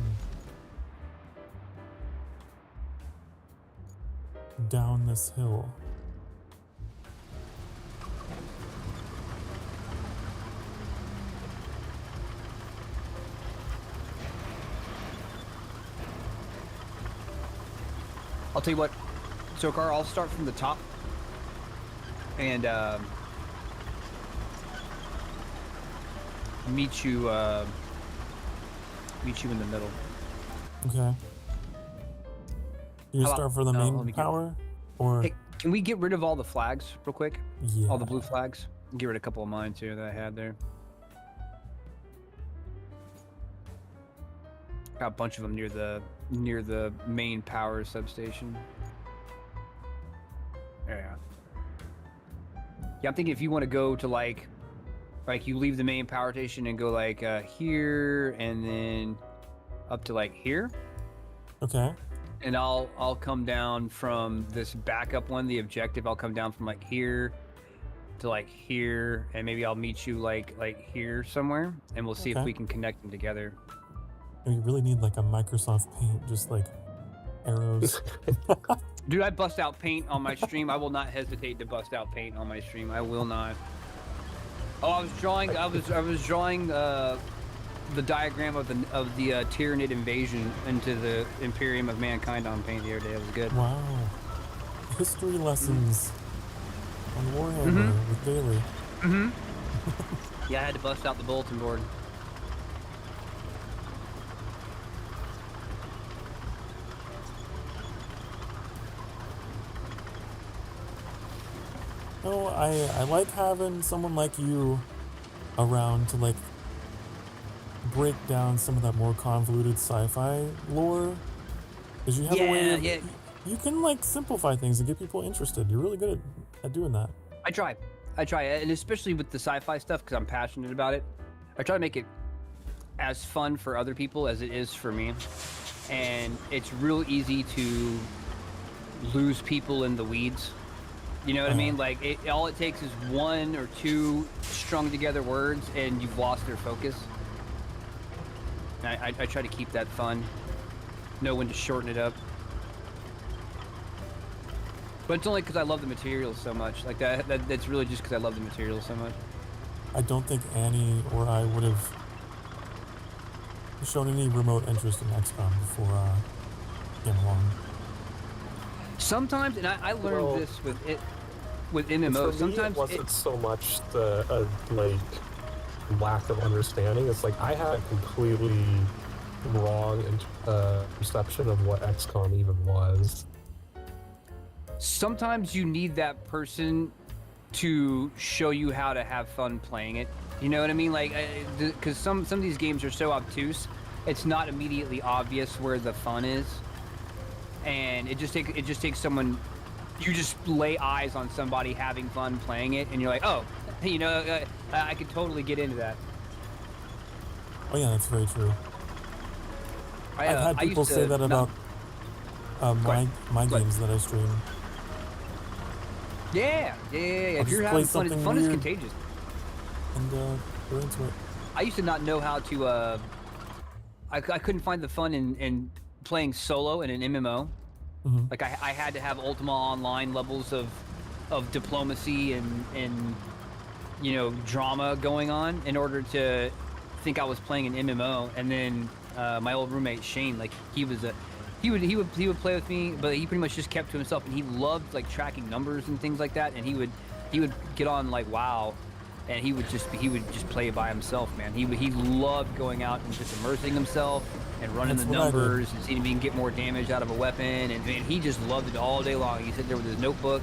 down this hill. I'll tell you what, Sokar, I'll start from the top and meet you in the middle. Okay. You How start about- for the let me main get- power? Or Hey, can we get rid of all the flags real quick? yeah. All the blue flags? Get rid of a couple of mine too that I had there. Got a bunch of them near the main power substation. Yeah. Yeah, I'm thinking if you want to go to like you leave the main power station and go like here and then up to like here, Okay. and I'll come down from this backup one, the objective. I'll come down from like here to like here, and maybe I'll meet you like here somewhere, and we'll see if Okay. we can connect them together. And you really need like a Microsoft Paint, just like arrows. Dude, I bust out paint on my stream. I will not hesitate to bust out paint on my stream. I will not. Oh, I was drawing the diagram of the Tyranid invasion into the Imperium of Mankind on paint the other day. It was good. Wow. History lessons on Warhammer with Daily. Yeah, I had to bust out the bulletin board. No, I like having someone like you around to like break down some of that more convoluted sci-fi lore. Because you have a way of, you can like simplify things and get people interested. You're really good at doing that. I try, and especially with the sci-fi stuff because I'm passionate about it. I try to make it as fun for other people as it is for me, and it's real easy to lose people in the weeds. You know what I mean? Like all it takes is 1 or 2 strung together words, and you've lost their focus. And I try to keep that fun. Know when to shorten it up. But it's only because I love the materials so much. Like that's really just because I love the materials so much. I don't think Annie or I would have shown any remote interest in XCOM before came along. Sometimes, and I learned this with MMOs. For Sometimes me, it wasn't so much the like lack of understanding. It's like I had a completely wrong perception of what XCOM even was. sometimes you need that person to show you how to have fun playing it. You know what I mean? Like, because some of these games are so obtuse, it's not immediately obvious where the fun is, and it just takes someone. You just lay eyes on somebody having fun playing it, and you're like, oh, you know, I could totally get into that. Oh yeah, that's very true. I've had people say that about my games that I stream. Yeah. If you're having fun, fun is contagious. And we're into it. I used to not know how to. I couldn't find the fun in playing solo in an MMO. Mm-hmm. Like I had to have Ultima Online levels of diplomacy and you know, drama going on in order to think I was playing an MMO. And then my old roommate Shane, like he would play with me, but he pretty much just kept to himself, and he loved like tracking numbers and things like that. And he would get on like WoW, and he would just play by himself, man. He loved going out and just immersing himself and running the numbers and seeing if he can get more damage out of a weapon, and he just loved it all day long. He'd sit there with his notebook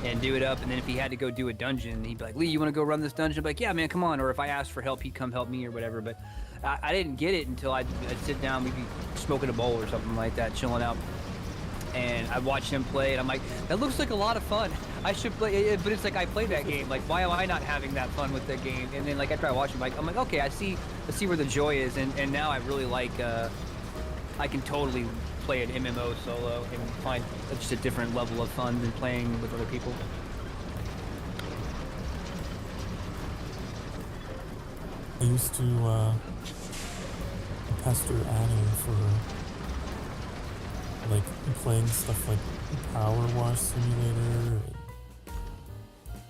and do it up, and then if he had to go do a dungeon, he'd be like, Lee, you want to go run this dungeon? I'd be like, yeah, man, come on. Or if I asked for help, he'd come help me or whatever. But I didn't get it until I'd sit down, we'd be smoking a bowl or something like that, chilling out, and I'd watch him play, and I'm like, that looks like a lot of fun. I should play it, but it's like I play that game. Like, why am I not having that fun with that game? And then like I try watching, I'm like, okay, I see where the joy is, and now I really like. I can totally play an MMO solo and find just a different level of fun than playing with other people. I used to pester Annie for like playing stuff like Power Wash Simulator and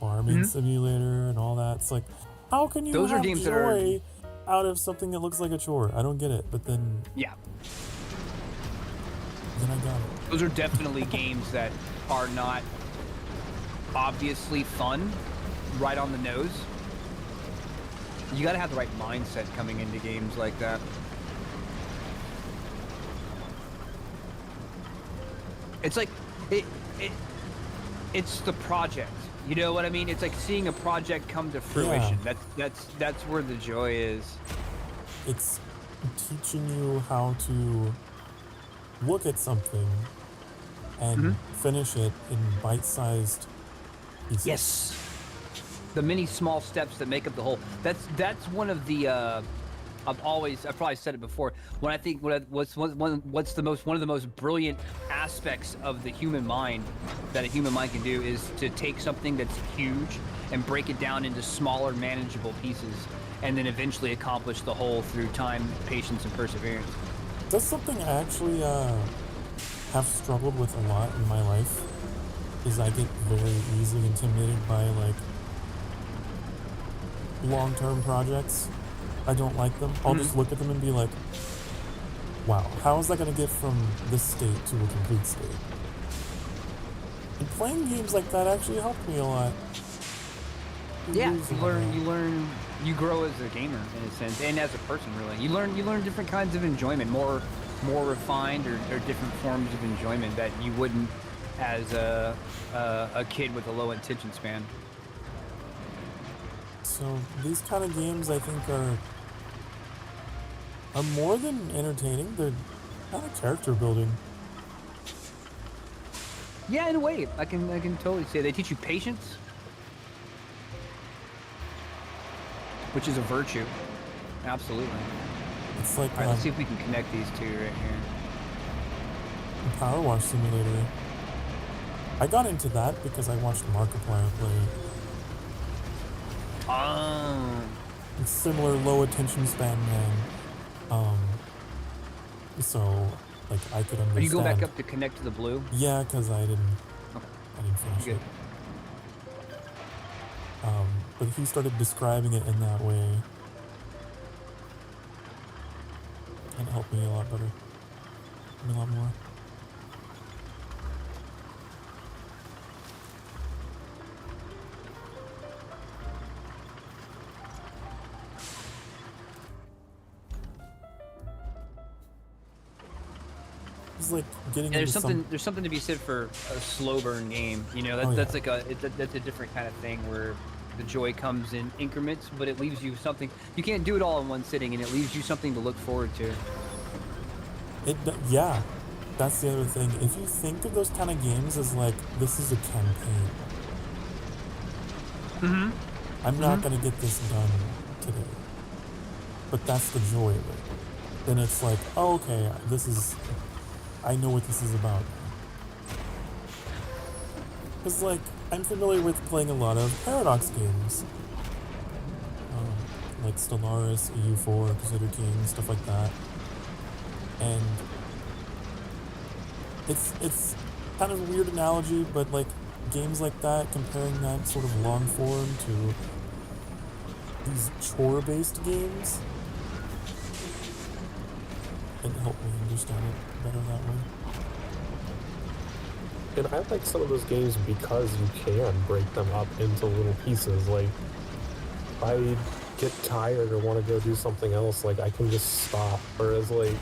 Farming Simulator and all that. It's like, how can you have joy out of something that looks like a chore? I don't get it. But then then I got it. Those are definitely games that are not obviously fun, right on the nose. You gotta have the right mindset coming into games like that. It's like, it's the project. You know what I mean? It's like seeing a project come to fruition. Yeah. That's where the joy is. It's teaching you how to look at something and finish it in bite-sized pieces. Yes. The many small steps that make up the whole. That's one of the. I've probably said it before. When I think one of the most brilliant aspects of the human mind that a human mind can do is to take something that's huge and break it down into smaller, manageable pieces, and then eventually accomplish the whole through time, patience, and perseverance. That's something I actually have struggled with a lot in my life. Is I get very easily intimidated by like long-term projects. I don't like them. I'll just look at them and be like, wow, how is that going to get from this state to a complete state? And playing games like that actually helped me a lot. Yeah, you grow as a gamer in a sense, and as a person really. You learn different kinds of enjoyment, more refined or different forms of enjoyment that you wouldn't as a kid with a low attention span. So these kind of games, I think, are more than entertaining. They're kind of character building. Yeah, in a way, I can totally say they teach you patience, which is a virtue. Absolutely. It's like. All right, let's see if we can connect these two right here. Power Wash Simulator. I got into that because I watched Markiplier play. It's similar low attention span man. So like I could understand. Are you going back up to connect to the blue? Yeah, because I I didn't finish Good. it. But he started describing it in that way, and it helped me a lot better, a lot more. It's like getting And into there's something to be said for a slow burn game. You know, that's like that's a different kind of thing where the joy comes in increments, but it leaves you something. You can't do it all in one sitting, and it leaves you something to look forward to. Yeah, that's the other thing. If you think of those kind of games as like, this is a campaign. Mm-hmm. I'm not gonna get this done today. But that's the joy of it. Then it's like, oh, okay, I know what this is about. Because, like, I'm familiar with playing a lot of Paradox games. Like Stellaris, EU4, Crusader King, stuff like that. And it's kind of a weird analogy, but, like, games like that, comparing that sort of long form to these chore-based games, it helped me understand it better that way. And I like some of those games because you can break them up into little pieces. Like, if I get tired or want to go do something else, like, I can just stop. Whereas, like,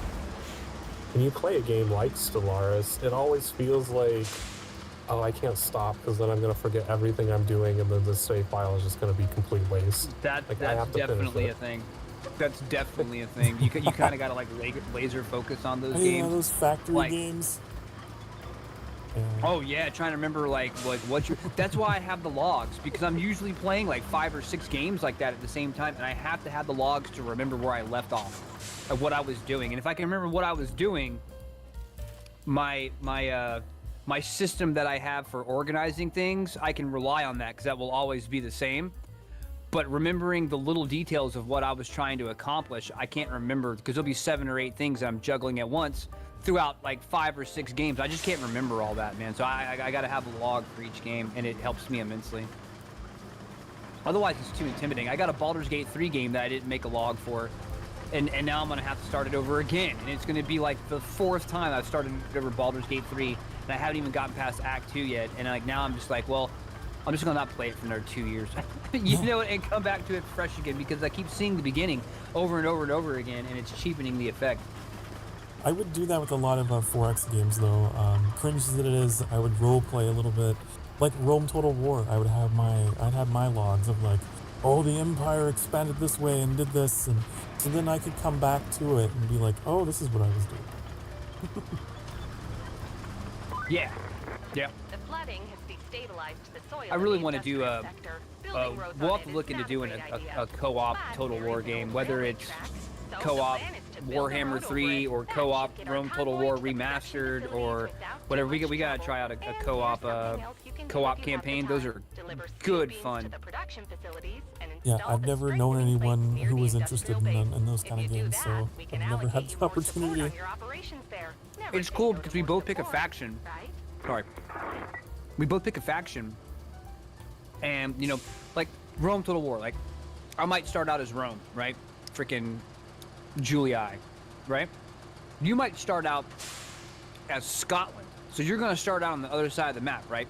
when you play a game like Stellaris, it always feels like, oh, I can't stop because then I'm going to forget everything I'm doing and then the save file is just going to be complete waste. That's to definitely a thing. That's definitely a thing. You kind of got to like laser focus on those games. Yeah, those factory like, games. Oh yeah, trying to remember like what you. That's why I have the logs, because I'm usually playing like 5 or 6 games like that at the same time, and I have to have the logs to remember where I left off, of what I was doing. And if I can remember what I was doing, my system that I have for organizing things, I can rely on that because that will always be the same. But remembering the little details of what I was trying to accomplish, I can't remember, because there'll be 7 or 8 things I'm juggling at once throughout like 5 or 6 games. I just can't remember all that, man. So I got to have a log for each game, and it helps me immensely. Otherwise, it's too intimidating. I got a Baldur's Gate 3 game that I didn't make a log for, and now I'm going to have to start it over again. And it's going to be like the 4th time I've started over Baldur's Gate 3, and I haven't even gotten past Act 2 yet. And like now I'm just like, well, I'm just gonna not play it for another 2 years, you know, and come back to it fresh again, because I keep seeing the beginning over and over and over again, and it's cheapening the effect. I would do that with a lot of 4X games, though. Cringe as it is, I would role play a little bit, like Rome Total War. I'd have my logs of like, oh, the Empire expanded this way and did this, and so then I could come back to it and be like, oh, this is what I was doing. Yeah. The flooding has destabilized the soil. I really want to do we'll have to look into doing a co-op Total War game, whether it's co-op Warhammer 3 or co-op Rome Total War Remastered or whatever. We gotta try out a co-op campaign. Those are good fun. Yeah, I've never known anyone who was interested in those kind of games, so I've never had the opportunity. It's cool because we both pick a faction. Sorry. We both pick a faction, and you know, like Rome Total War, like I might start out as Rome, right? Freaking Julii, right? You might start out as Scotland, so you're going to start out on the other side of the map, right?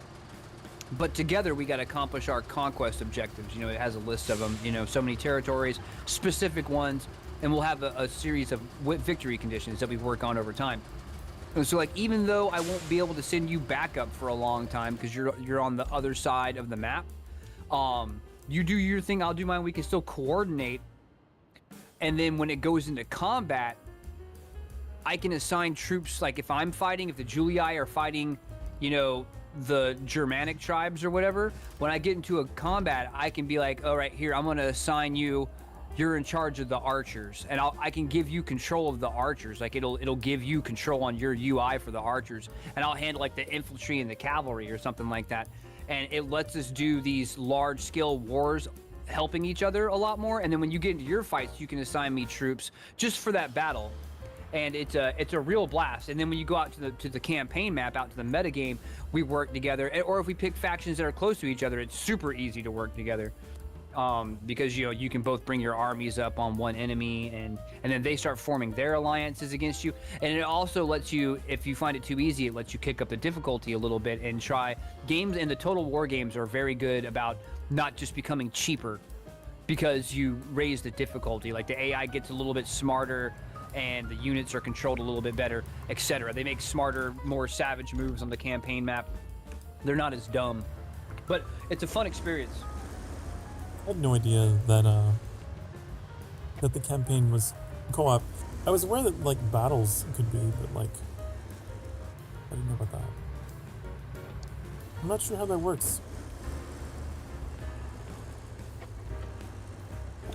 But together we got to accomplish our conquest objectives. You know, it has a list of them. You know, so many territories, specific ones, and we'll have a series of victory conditions that we work on over time. And so, like, even though I won't be able to send you backup for a long time because you're on the other side of the map, you do your thing, I'll do mine. We can still coordinate, and then when it goes into combat, I can assign troops. Like, if I'm fighting, if the Julii are fighting, you know, the Germanic tribes or whatever, when I get into a combat, I can be like, all right, here, I'm going to assign you. You're in charge of the archers, and I can give you control of the archers. Like it'll give you control on your UI for the archers, and I'll handle like the infantry and the cavalry or something like that. And it lets us do these large-scale wars, helping each other a lot more. And then when you get into your fights, you can assign me troops just for that battle. and it's a real blast. And then when you go out to the campaign map, out to the meta game, we work together. Or if we pick factions that are close to each other, it's super easy to work together. Because you can both bring your armies up on one enemy, and then they start forming their alliances against you. And it also lets you, if you find it too easy, it lets you kick up the difficulty a little bit and try games. And the Total War games are very good about not just becoming cheaper because you raise the difficulty. Like the AI gets a little bit smarter, and the units are controlled a little bit better, etc. They make smarter, more savage moves on the campaign map. They're not as dumb, but it's a fun experience. I had no idea that that the campaign was co-op. I was aware that like battles could be, but like I didn't know about that. I'm not sure how that works.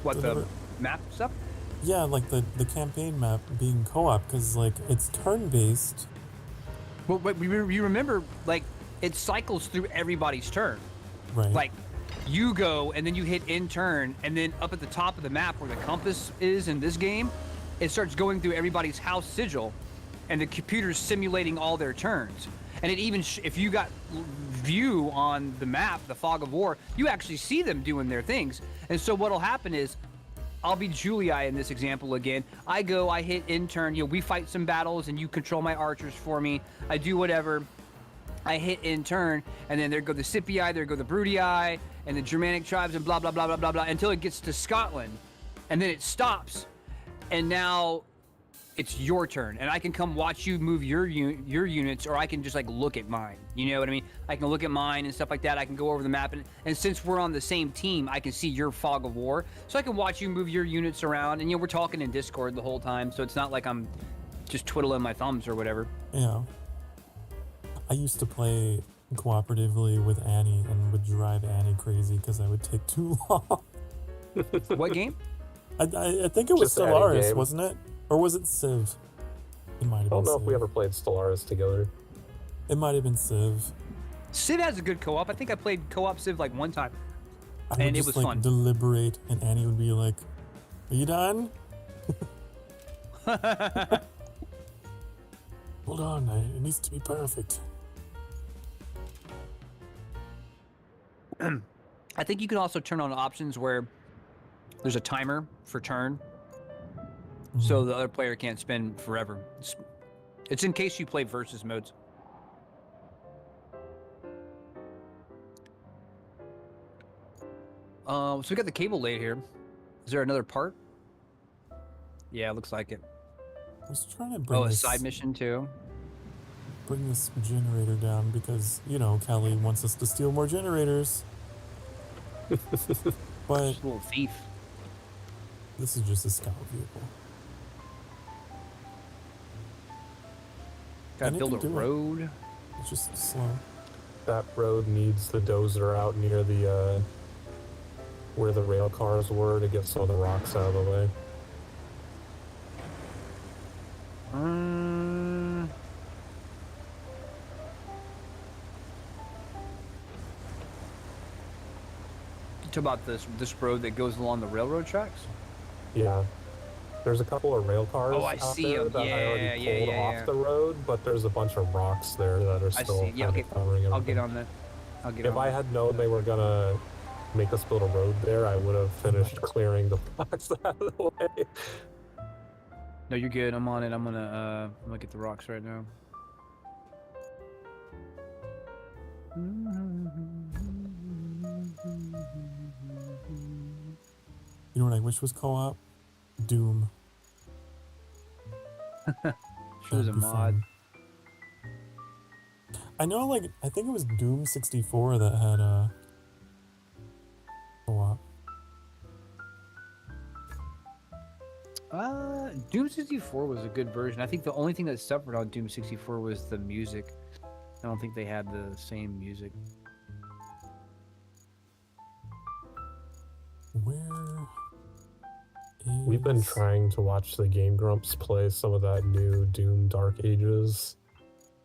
What, the map stuff? Yeah, like the campaign map being co-op, because like it's turn-based. Well, but you remember, like, it cycles through everybody's turn. Right. Like, you go, and then you hit end turn, and then up at the top of the map where the compass is in this game, it starts going through everybody's house sigil, and the computer's simulating all their turns. And it even, if you got view on the map, the Fog of War, you actually see them doing their things. And so what'll happen is, I'll be Julia in this example again. I go, I hit end turn, we fight some battles, and you control my archers for me. I do whatever. I hit end turn, and then there go the Scipii, there go the Brutii, and the Germanic tribes, and blah, blah, blah, blah, blah, blah, until it gets to Scotland. And then it stops, and now it's your turn. And I can come watch you move your units, or I can just, like, look at mine. You know what I mean? I can look at mine and stuff like that. I can go over the map, and since we're on the same team, I can see your Fog of War. So I can watch you move your units around, and, we're talking in Discord the whole time, so it's not like I'm just twiddling my thumbs or whatever. Yeah. I used to play cooperatively with Annie and would drive Annie crazy because I would take too long. What game? I think it was Just Annie Stellaris, game. wasn't it? Or was it Civ? It might have I been don't know Civ. if we ever played Stellaris together. It might have been Civ. Civ has a good co-op. I think I played co-op Civ like one time. I And would it just was like fun. deliberate, and Annie would be like, "Are you done? Hold on, it needs to be perfect." I think you can also turn on options where there's a timer for turn, so the other player can't spin forever. It's in case you play versus modes. So we got the cable laid here. Is there another part? Yeah, it looks like it. I was trying to bring A this, side mission too. bring this generator down because, Kelly wants us to steal more generators. But Just a little thief. this is just a scout vehicle. Gotta And it build a can do it. road. It's just slow. That road needs the dozer out near the, where the rail cars were to get some of the rocks out of the way. Talk about this road that goes along the railroad tracks. Yeah. There's a couple of rail cars Oh, I out see there 'em. that I already pulled off Yeah. the road, but there's a bunch of rocks there that are I still see. Yeah, kind okay. of covering everything. I'll get on that. I'll get If on I that. had known they were gonna make us build a road there, I would have finished clearing the rocks out of the way. No, you're good. I'm on it. I'm gonna get the rocks right now. You know what I wish was co-op? Doom. Sure, there's a That'd be mod. fun. I know, I think it was Doom 64 that had co-op. Doom 64 was a good version. I think the only thing that suffered on Doom 64 was the music. I don't think they had the same music. Where is... We've been trying to watch the Game Grumps play some of that new Doom Dark Ages.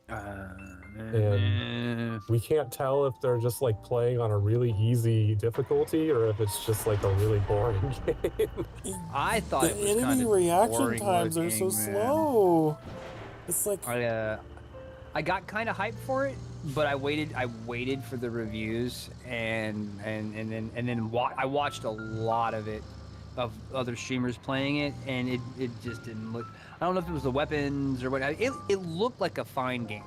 And we can't tell if they're just like playing on a really easy difficulty or if it's just like a really boring game. I thought The it was enemy kind of reaction times are so slow. It's like I got kind of hyped for it, but I waited for the reviews and then I watched a lot of it, of other streamers playing it, and it just didn't look. I don't know if it was the weapons or what. It looked like a fine game.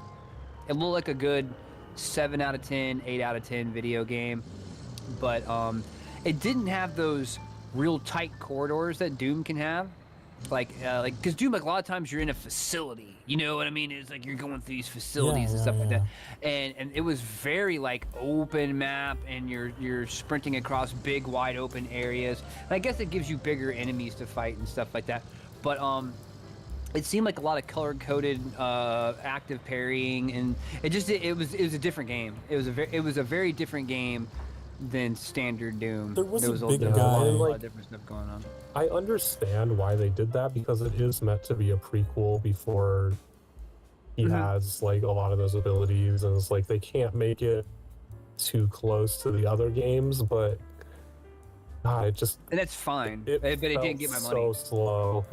It looked like a good 7 out of 10, 8 out of 10 video game, but it didn't have those real tight corridors that Doom can have. Like because Doom, like a lot of times you're in a facility, you know what I mean? It's like you're going through these facilities and stuff like that, and it was very like open map, and you're sprinting across big wide open areas. And I guess it gives you bigger enemies to fight and stuff like that, but it seemed like a lot of color coded active parrying, and it was a different game. It was a very different game than standard Doom. There was a a big lot guy. of different stuff going on. I understand why they did that because it is meant to be a prequel before he has like a lot of those abilities, and it's like they can't make it too close to the other games, but it just And that's fine, but it didn't get my money. So slow.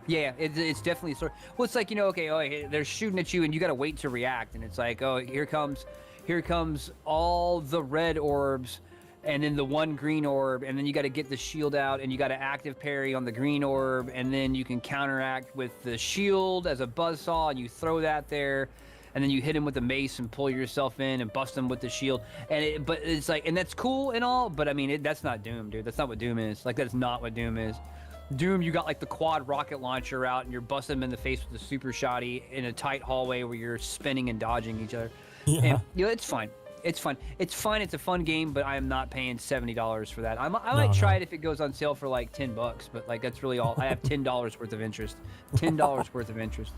Yeah, it's definitely sort. Well, it's like, you know, okay, they're shooting at you, and you got to wait to react, and it's like, oh, here comes all the red orbs, and then the one green orb, and then you got to get the shield out, and you got to active parry on the green orb, and then you can counteract with the shield as a buzzsaw, and you throw that there, and then you hit him with a mace and pull yourself in and bust him with the shield. But it's like, and that's cool and all, but I mean, that's not Doom, dude. That's not what Doom is. Like, that's not what Doom is. Doom, you got like the quad rocket launcher out, and you're busting him in the face with the super shotty in a tight hallway where you're spinning and dodging each other. Yeah. And, you know, it's fine. It's fun. It's fun. It's a fun game, but I am not paying $70 for that. I might try it if it goes on sale for like $10, but like that's really all. I have $10 worth of interest. $10 worth of interest.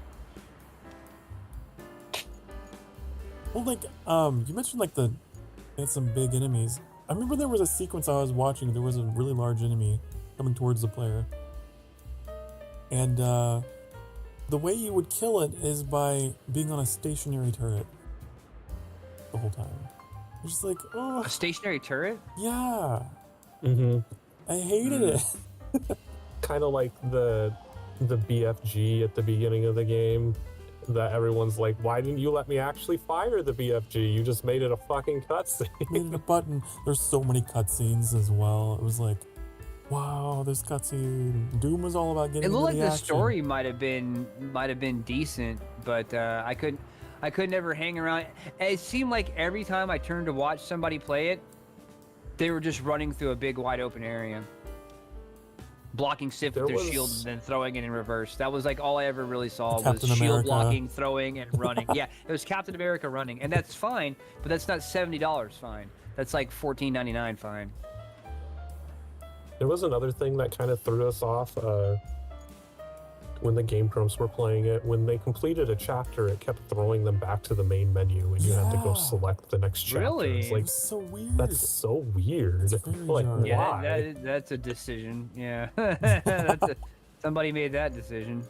Well, like, you mentioned like they had some big enemies. I remember there was a sequence I was watching. There was a really large enemy coming towards the player, and the way you would kill it is by being on a stationary turret the whole time. You're just like, oh, A stationary turret? yeah. Mm-hmm. I hated it. Kind of like the BFG at the beginning of the game, that everyone's like, why didn't you let me actually fire the BFG? You just made it a fucking cutscene. Made it a button. There's so many cutscenes as well. It was like, wow, this cutscene. Doom was all about getting. It looked into like the the story might have been decent, but I couldn't ever hang around. It seemed like every time I turned to watch somebody play it, they were just running through a big wide open area, blocking Sif with their shield and then throwing it in reverse. That was like all I ever really saw was shield blocking, throwing, and running. Yeah, it was Captain America running, and that's fine, but that's not $70 fine. That's like $14.99 fine. There was another thing that kind of threw us off when the Game Grumps were playing it. When they completed a chapter, it kept throwing them back to the main menu, and you had to go select the next chapter. Really? It's like, It's so weird. that's so weird. Like, jarring. Yeah, why? that's a decision. Yeah, somebody made that decision.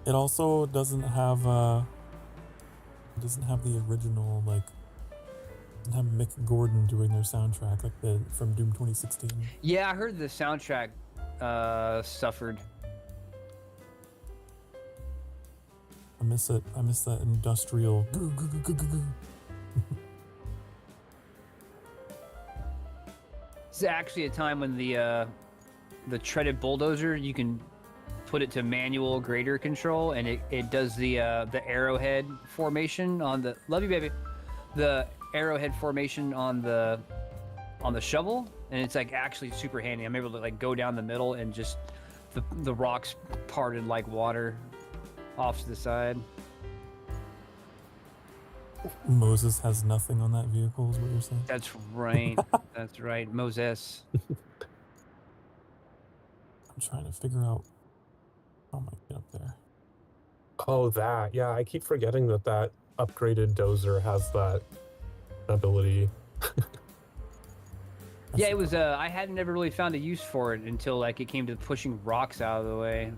It also doesn't have the original, like, doesn't have Mick Gordon doing their soundtrack like from Doom 2016. Yeah, I heard the soundtrack suffered. I miss it. I miss that industrial. Goo, goo, goo, goo, goo, goo. It's actually a time when the treaded bulldozer, you can put it to manual grader control, and it does the arrowhead formation on the the arrowhead formation on the shovel, and it's like actually super handy. I'm able to like go down the middle and just the rocks parted like water off to the side. Moses has nothing on that vehicle, is what you're saying? That's right. That's right. Moses. I'm trying to figure out how am I get up there. Oh, that. Yeah, I keep forgetting that upgraded dozer has that ability. Yeah, it was. I hadn't ever really found a use for it until like it came to pushing rocks out of the way.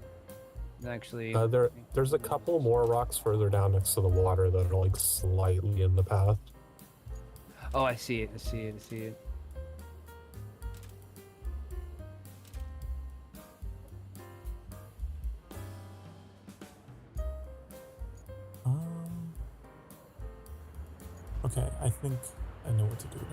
actually. There's a couple more rocks further down next to the water that are like slightly in the path. Oh, I see it. I see it. I see it. Okay, I think I know what to do now.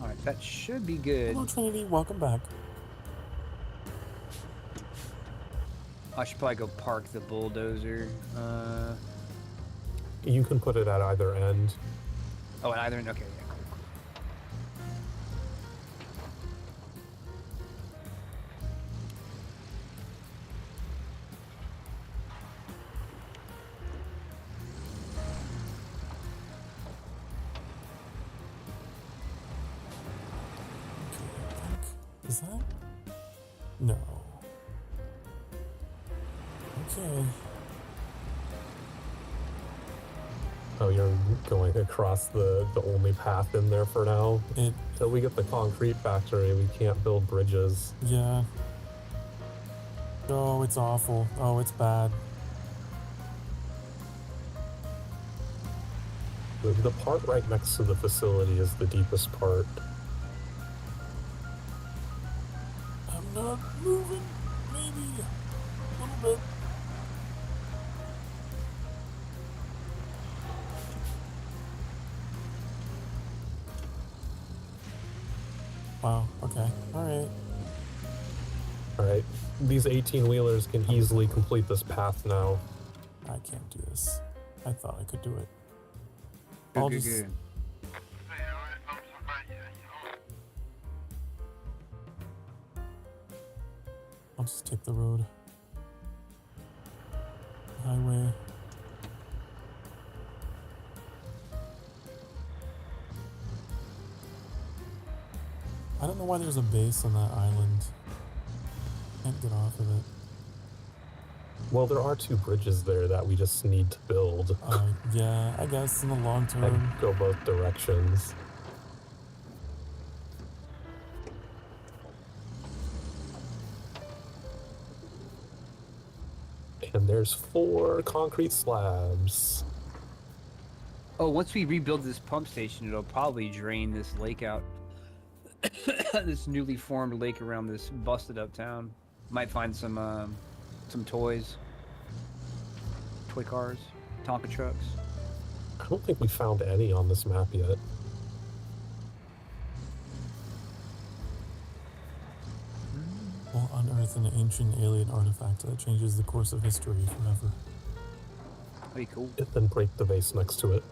Alright, that should be good. Hello, Trinity. Welcome back. I should probably go park the bulldozer. You can put it at either end. Oh, at either end? Okay, yeah, cool, cool. Is that? No. Okay. Oh, you're going across the only path in there for now? It, Until we get the concrete factory, we can't build bridges. yeah. Oh, it's awful. Oh, it's bad. The part right next to the facility is the deepest part. I'm not moving. Maybe a little bit. Wow, okay. Alright. Alright, these 18-wheelers can easily complete this path now. I can't do this. I thought I could do it. Good, I'll good, just... good. I'll just take the road. Highway. I don't know why there's a base on that island. Can't get off of it. Well, there are 2 bridges there that we just need to build. Yeah, I guess in the long term. And go both directions. And there's 4 concrete slabs. Oh, once we rebuild this pump station, it'll probably drain this lake out. This newly formed lake around this busted up town. Might find some toys. Toy cars. Tonka trucks. I don't think we found any on this map yet. We'll unearth an ancient alien artifact that changes the course of history forever. Pretty cool. And then break the vase next to it.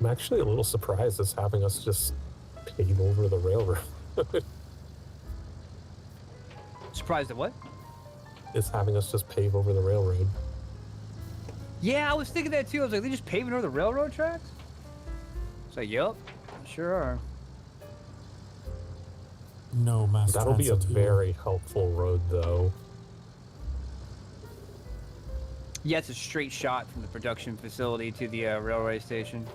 I'm actually a little surprised it's having us just pave over the railroad. Surprised at what? It's having us just pave over the railroad. Yeah, I was thinking that too. I was like, they just paving over the railroad tracks? It's like, yup, sure are. No mass That'll be a transit here. very helpful road, though. Yeah, it's a straight shot from the production facility to the railway station.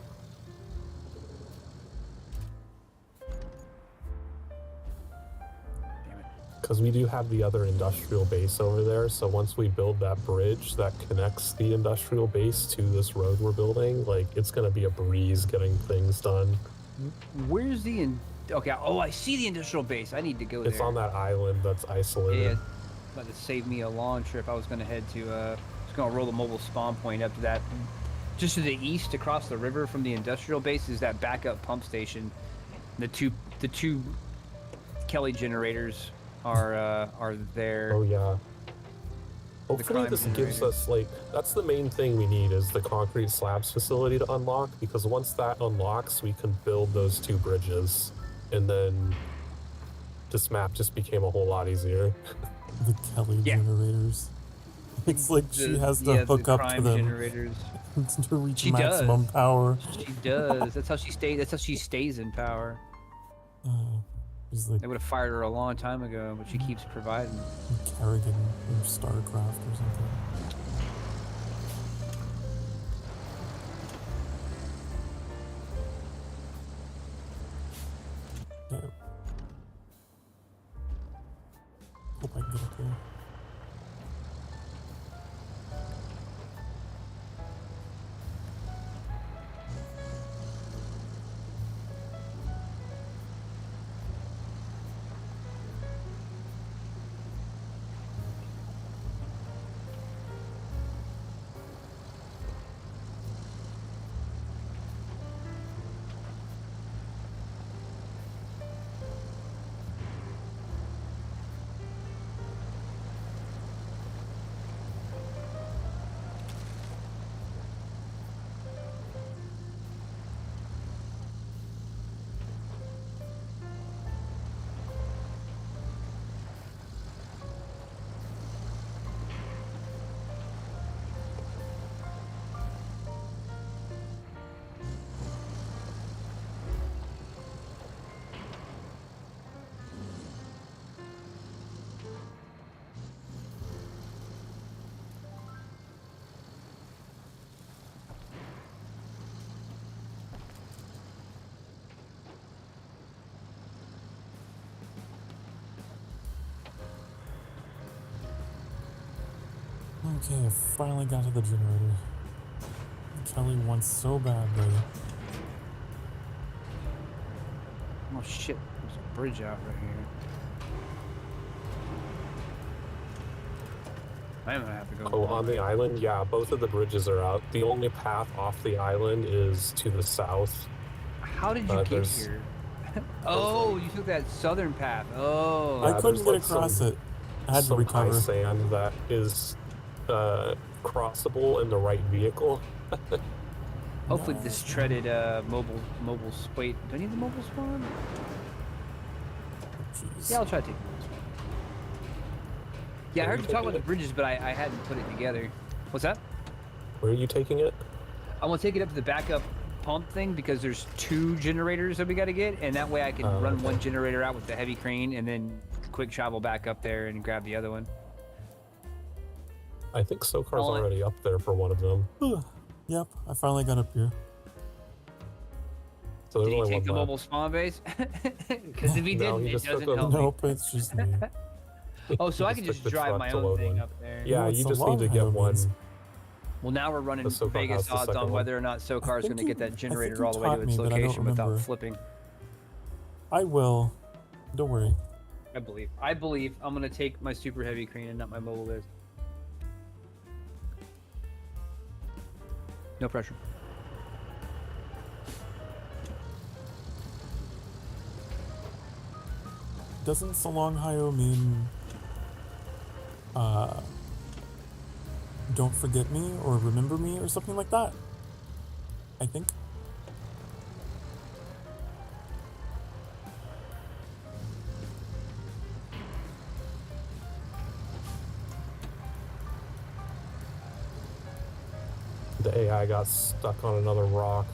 Because we do have the other industrial base over there, so once we build that bridge that connects the industrial base to this road we're building, like, it's going to be a breeze getting things done. Where's the... Okay, oh, I see the industrial base. I need to go there. It's on that island that's isolated. Yeah, about to save me a long trip. I was going to head to... I was going to roll the mobile spawn point up to that. Just to the east, across the river from the industrial base, is that backup pump station. The two Kelly generators are there. Oh, yeah. Hopefully crime this gives generator. us, like, that's the main thing we need is the concrete slabs facility to unlock, because once that unlocks, we can build those 2 bridges, and then this map just became a whole lot easier. The Kelly Yeah. generators. It's like she has to the hook up to crime them generators. to reach She maximum does. power. She does. That's how she stays. That's how she stays in power. She's like They would have fired her a long time ago, but she keeps providing. Kerrigan from StarCraft or something. Yeah. Hope I can get up there. Okay, I finally got to the generator. Kelly wants so badly. Oh shit! There's a bridge out right here. I'm gonna have to go. Oh, on the island? Yeah, both of the bridges are out. The only path off the island is to the south. How did you get there's- here? Oh, you took that southern path. Oh. I Yeah, couldn't there's get like across some- it. I had to Some high recover. sand that is crossable in the right vehicle. Hopefully this treaded mobile wait, do I need the mobile spawn? Jeez. Yeah, I'll try to take the mobile spawn. Yeah, I Are heard you you talk about taking the bridges, but I hadn't put it together. What's that? Where are you taking it? I want to take it up to the backup pump thing because there's 2 generators that we got to get, and that way I can run okay. one generator out with the heavy crane and then quick travel back up there and grab the other one. I think SoCar's I'll- already up there for one of them. Yep, I finally got up here. So there's Did he only take one the left. mobile spawn base? Because if he No, didn't, he it just took doesn't a- help me. Nope, it's just me. Oh, so He I can took just the drive truck my to own load thing one. up there. Yeah, it's you a just need long to get one. highways. Well, now we're running The SoCar Vegas has the odds second on one. whether or not SoCar is going to think get you- that I generator think all you the way to taught its me, but I don't location without remember. flipping. I will. Don't worry. I believe. I'm going to take my super heavy crane and not my mobile base. No pressure. Doesn't Salonghayo mean don't forget me or remember me or something like that? I think. The AI got stuck on another rock.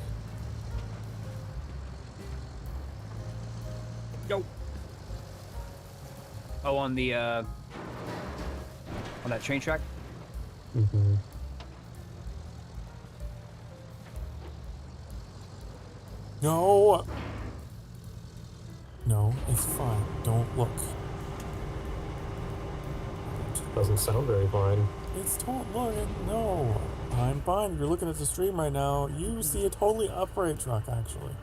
Yo. Oh, on the on that train track. Mm-hmm. No. No, it's fine. Don't look. Doesn't sound very fine. It's don't look. No. I'm fine. You're looking at the stream right now. You see a totally upright truck, actually.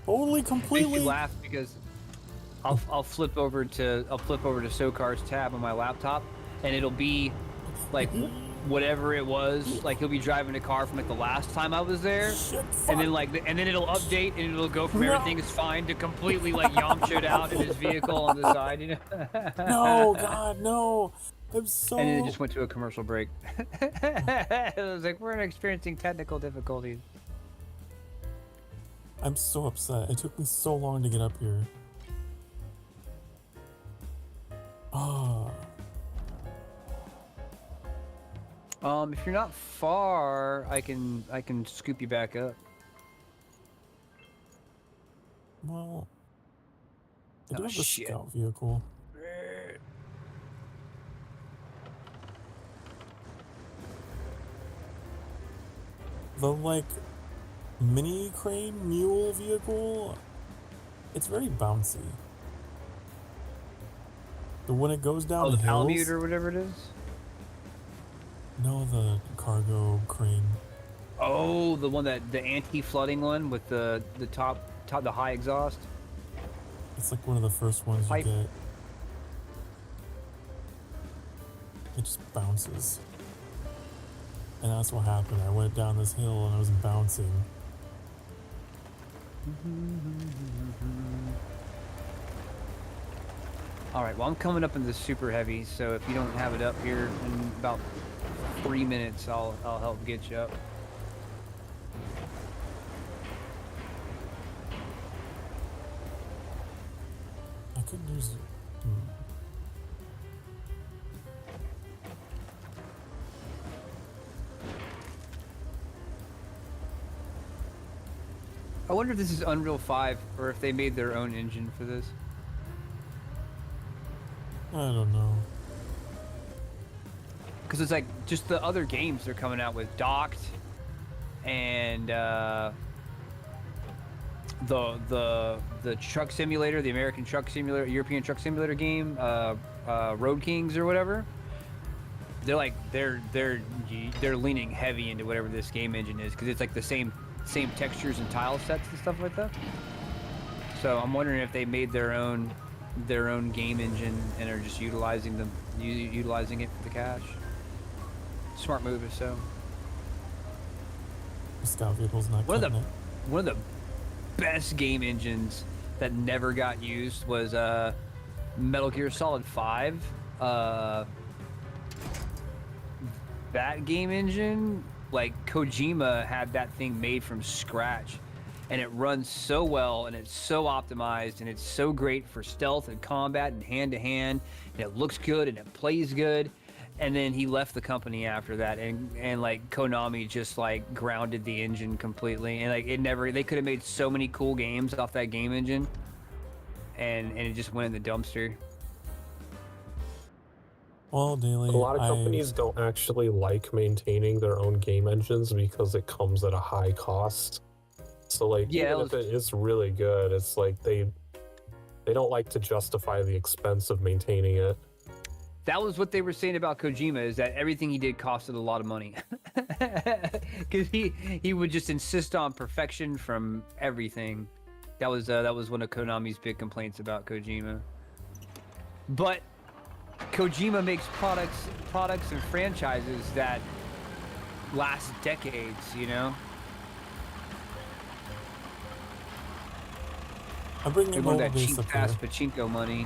Totally, Makes completely. you laugh because I'll flip over to SoCar's tab on my laptop, and it'll be like whatever it was. Like he'll be driving a car from like the last time I was there, Shit, and then fuck. and then it'll update and it'll go from No. everything is fine to completely like Yamcha'd out in his vehicle on the side, you know. No, God, no. I'm so. And then it just went to a commercial break. It was like we're experiencing technical difficulties. I'm so upset. It took me so long to get up here. Oh. If you're not far, I can scoop you back up. Well, I do Oh, have a shit. scout vehicle. The like mini crane mule vehicle, it's very bouncy. But when it goes down Oh, the hills, Palamute or whatever it is. no, the cargo crane. Oh, the one that the anti-flooding one with the top the high exhaust. It's like one of the first ones Pipe. you get. It just bounces. And that's what happened. I went down this hill and I was bouncing. All right, well I'm coming up in the super heavy, so if you don't have it up here in about 3 minutes, I'll help get you up. I could use. I wonder if this is Unreal 5 or if they made their own engine for this. I don't know. Because it's like just the other games they're coming out with, Docked, and the truck simulator, the American truck simulator, European truck simulator game, Road Kings or whatever. They're like they're leaning heavy into whatever this game engine is because it's like the same textures and tile sets and stuff like that. So I'm wondering if they made their own game engine and are just utilizing it for the cash. Smart move if so. The scout vehicle's not One cutting it. of the best game engines that never got used was Metal Gear Solid 5. That game engine, like Kojima had that thing made from scratch, and it runs so well, and it's so optimized, and it's so great for stealth and combat and hand-to-hand, and it looks good and it plays good. And then he left the company after that, and like Konami just like grounded the engine completely, and like they could have made so many cool games off that game engine, and it just went in the dumpster. Well, Daily, A lot of companies don't actually like maintaining their own game engines because it comes at a high cost. So like, Yeah, even if it is really good, it's like they don't like to justify the expense of maintaining it. That was what they were saying about Kojima, is that everything he did costed a lot of money. Because he would just insist on perfection from everything. That was one of Konami's big complaints about Kojima. But Kojima makes products and franchises that last decades, you know? I'm bringing They a want mobile that base up cheap-ass here. pachinko money.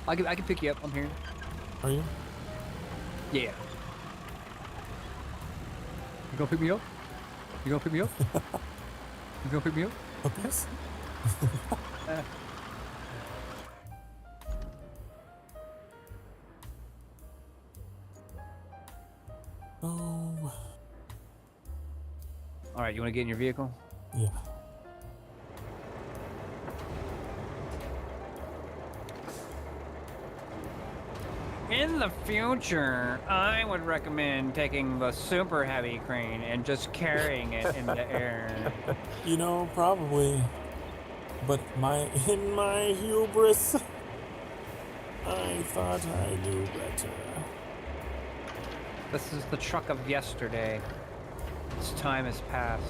I can pick you up. I'm here. Are you? Yeah. You gonna pick me up? You gonna pick me up? You gonna pick me up? Up this? Oh. All right. You want to get in your vehicle? Yeah. In the future, I would recommend taking the super heavy crane and just carrying it in the air. You know, probably. But in my hubris, I thought I knew better. This is the truck of yesterday. Its time has passed.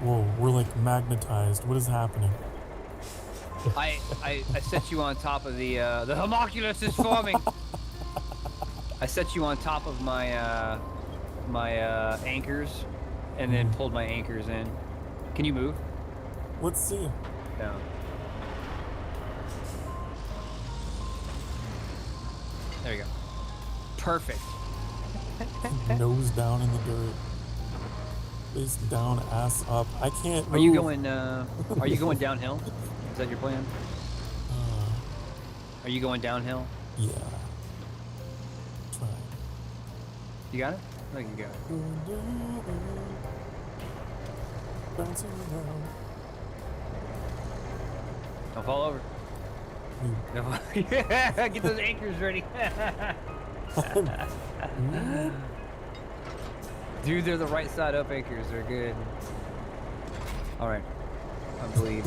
Whoa, we're like magnetized. What is happening? I set you on top of the homunculus is forming. I set you on top of my my anchors, and then pulled my anchors in. Can you move? Let's see. No. There you go. Perfect. Nose down in the dirt. Face down, ass up. I can't move. Are you going? Are you going downhill? Is that your plan? Are you going downhill? Yeah. Try. You got it? I think you got it. Bouncing around. Don't fall over. No. Yeah, get those anchors ready. Dude, they're the right side up anchors. They're good. All right. I believe.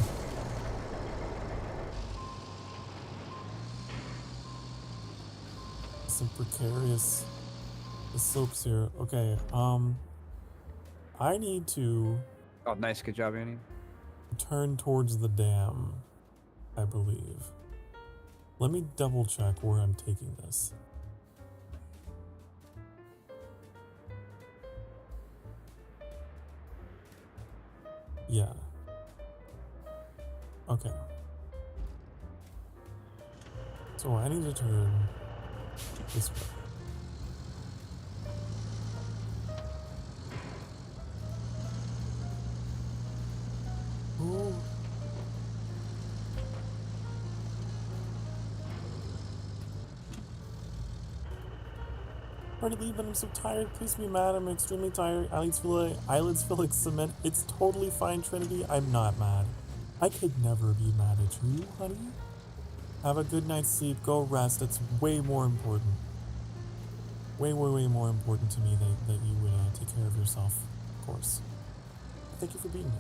Some precarious slopes here. Okay, I need to Oh, nice. Good job, Annie. turn towards the dam, I believe. Let me double check where I'm taking this. Yeah. Okay. So I need to turn this way. Ooh. Already leaving. I'm so tired. Please be mad. I'm extremely tired. Eyelids feel like cement. It's totally fine, Trinity. I'm not mad. I could never be mad at you, honey. Have a good night's sleep. Go rest. It's way more important. Way more important to me that you would take care of yourself, of course. Thank you for being here.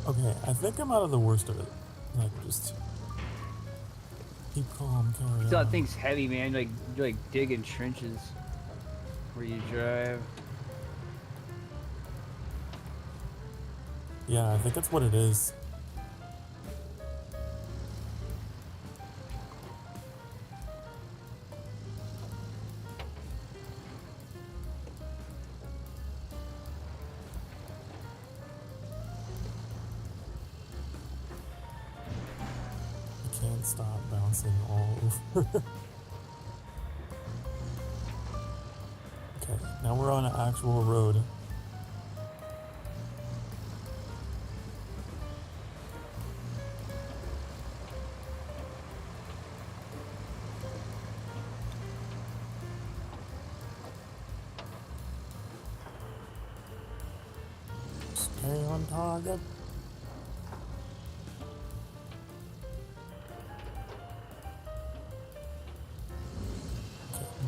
Okay, I think I'm out of the worst of it. Like, just keep calm, carry on. That thing's heavy, man. You're like digging trenches where you drive. Yeah, I think that's what it is. Can't stop bouncing all over. Okay, now we're on an actual road. Stay on target.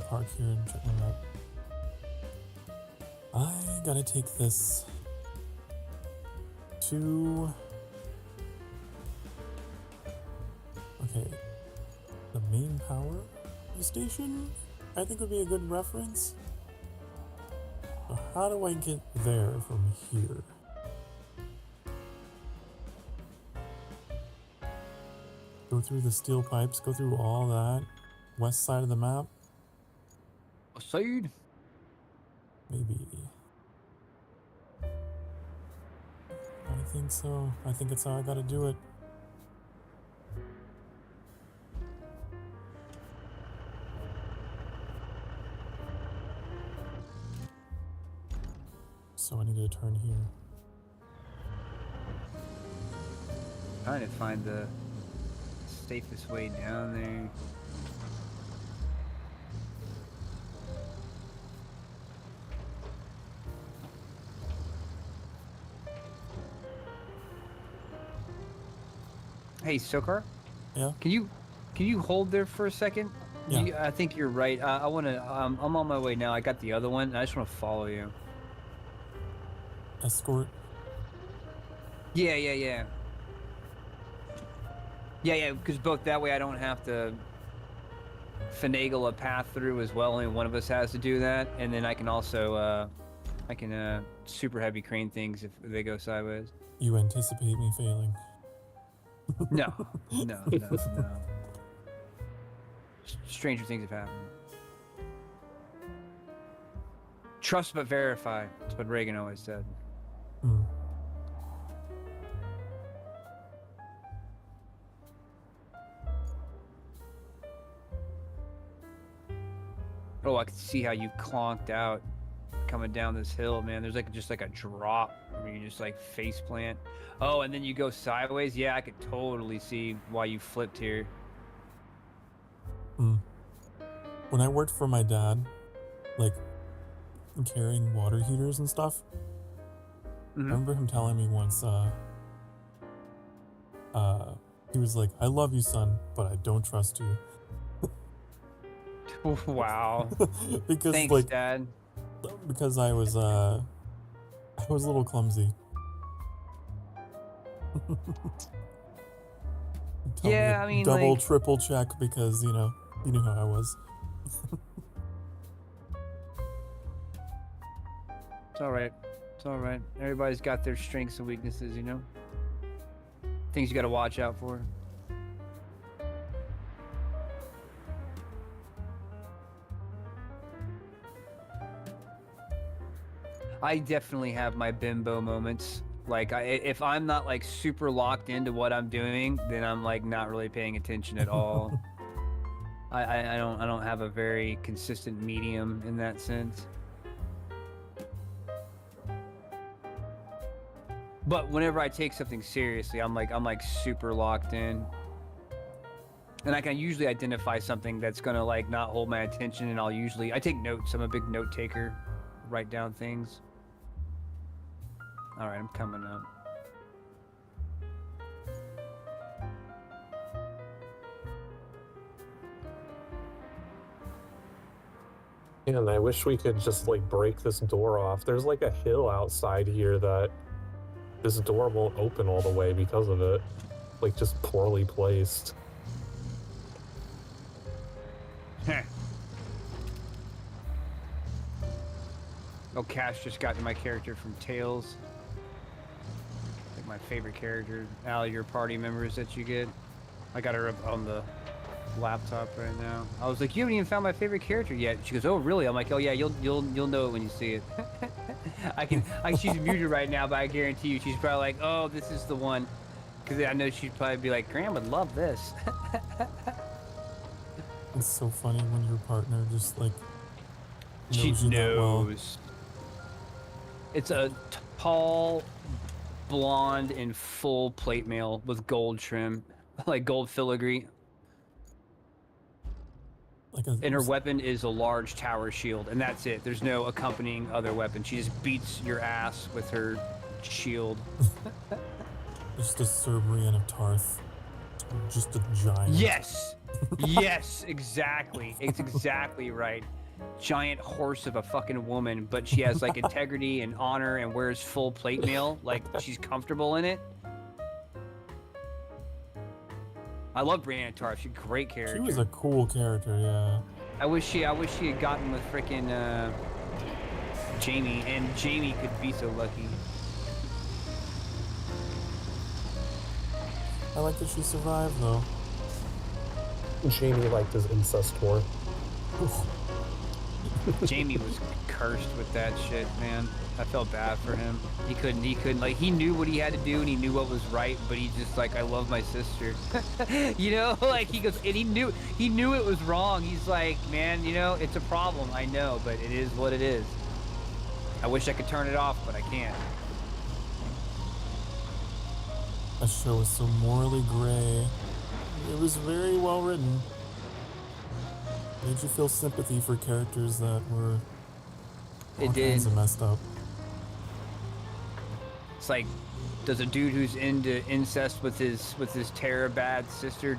Park here and check my map. I gotta take this to the main power station, I think would be a good reference. So how do I get there from here? Go through the steel pipes, go through all that. West side of the map. Side? Maybe. I think so. I think it's how I gotta do it. So I need to turn here. Trying to find the safest way down there. Hey, Sokar? Yeah? Can you hold there for a second? Yeah. I think you're right. I want to. I'm on my way now. I got the other one. I just want to follow you. escort. Yeah, because both that way I don't have to finagle a path through as well. Only one of us has to do that, and then I can also super heavy crane things if they go sideways. You anticipate me failing. No. Stranger things have happened. Trust but verify. That's what Reagan always said. Hmm. Oh, I can see how you clonked out coming down this hill, man. There's just like a drop where you just like face plant. Oh, and then you go sideways. Yeah, I could totally see why you flipped here. When I worked for my dad, like carrying water heaters and stuff, I remember him telling me once, he was like, "I love you, son, but I don't trust you." Wow. Because Thanks, like, Dad. because I was a little clumsy. Yeah, I mean, double, like, triple check because you knew how I was. It's all right. It's all right. Everybody's got their strengths and weaknesses, you know? Things you got to watch out for. I definitely have my bimbo moments. Like, if I'm not like super locked into what I'm doing, then I'm like not really paying attention at all. I don't have a very consistent medium in that sense. But whenever I take something seriously, I'm like super locked in. And I can usually identify something that's gonna like not hold my attention, and I take notes. I'm a big note taker. Write down things. All right, I'm coming up. Man, I wish we could just like break this door off. There's like a hill outside here that this door won't open all the way because of it. Like, just poorly placed. Oh, Cash just got to my character from Tales. Like my favorite character. All your party members that you get. I got her up on the laptop right now. I was like, you haven't even found my favorite character yet. She goes, oh really? I'm like, oh yeah, you'll know it when you see it. She's muted right now, but I guarantee you she's probably like, oh, this is the one. Because I know she'd probably be like, Graham would love this. It's so funny when your partner just like knows She you that well. knows. It's a tall, blonde, and full plate mail with gold trim, like gold filigree. And her weapon is a large tower shield, and that's it. There's no accompanying other weapon. She just beats your ass with her shield. Just a Cerberus of Tarth. Just a giant. Yes! Yes, exactly. It's exactly right. Giant horse of a fucking woman, but she has like integrity and honor and wears full plate mail. Like, she's comfortable in it. I love Brianna Tarth. She's a great character. She was a cool character, yeah. I wish she had gotten with frickin' Jamie, and Jamie could be so lucky. I like that she survived, though. Jamie liked his incest war. Jamie was cursed with that shit, man. I felt bad for him. He couldn't, like, he knew what he had to do and he knew what was right, but he just like, I love my sister. You know, like, he goes, and he knew it was wrong. He's like, man, you know, it's a problem, I know, but it is what it is. I wish I could turn it off, but I can't. That show was so morally gray. It was very well written. Made you feel sympathy for characters that were all kinds of messed up. It's like, does a dude who's into incest with his terror bad sister,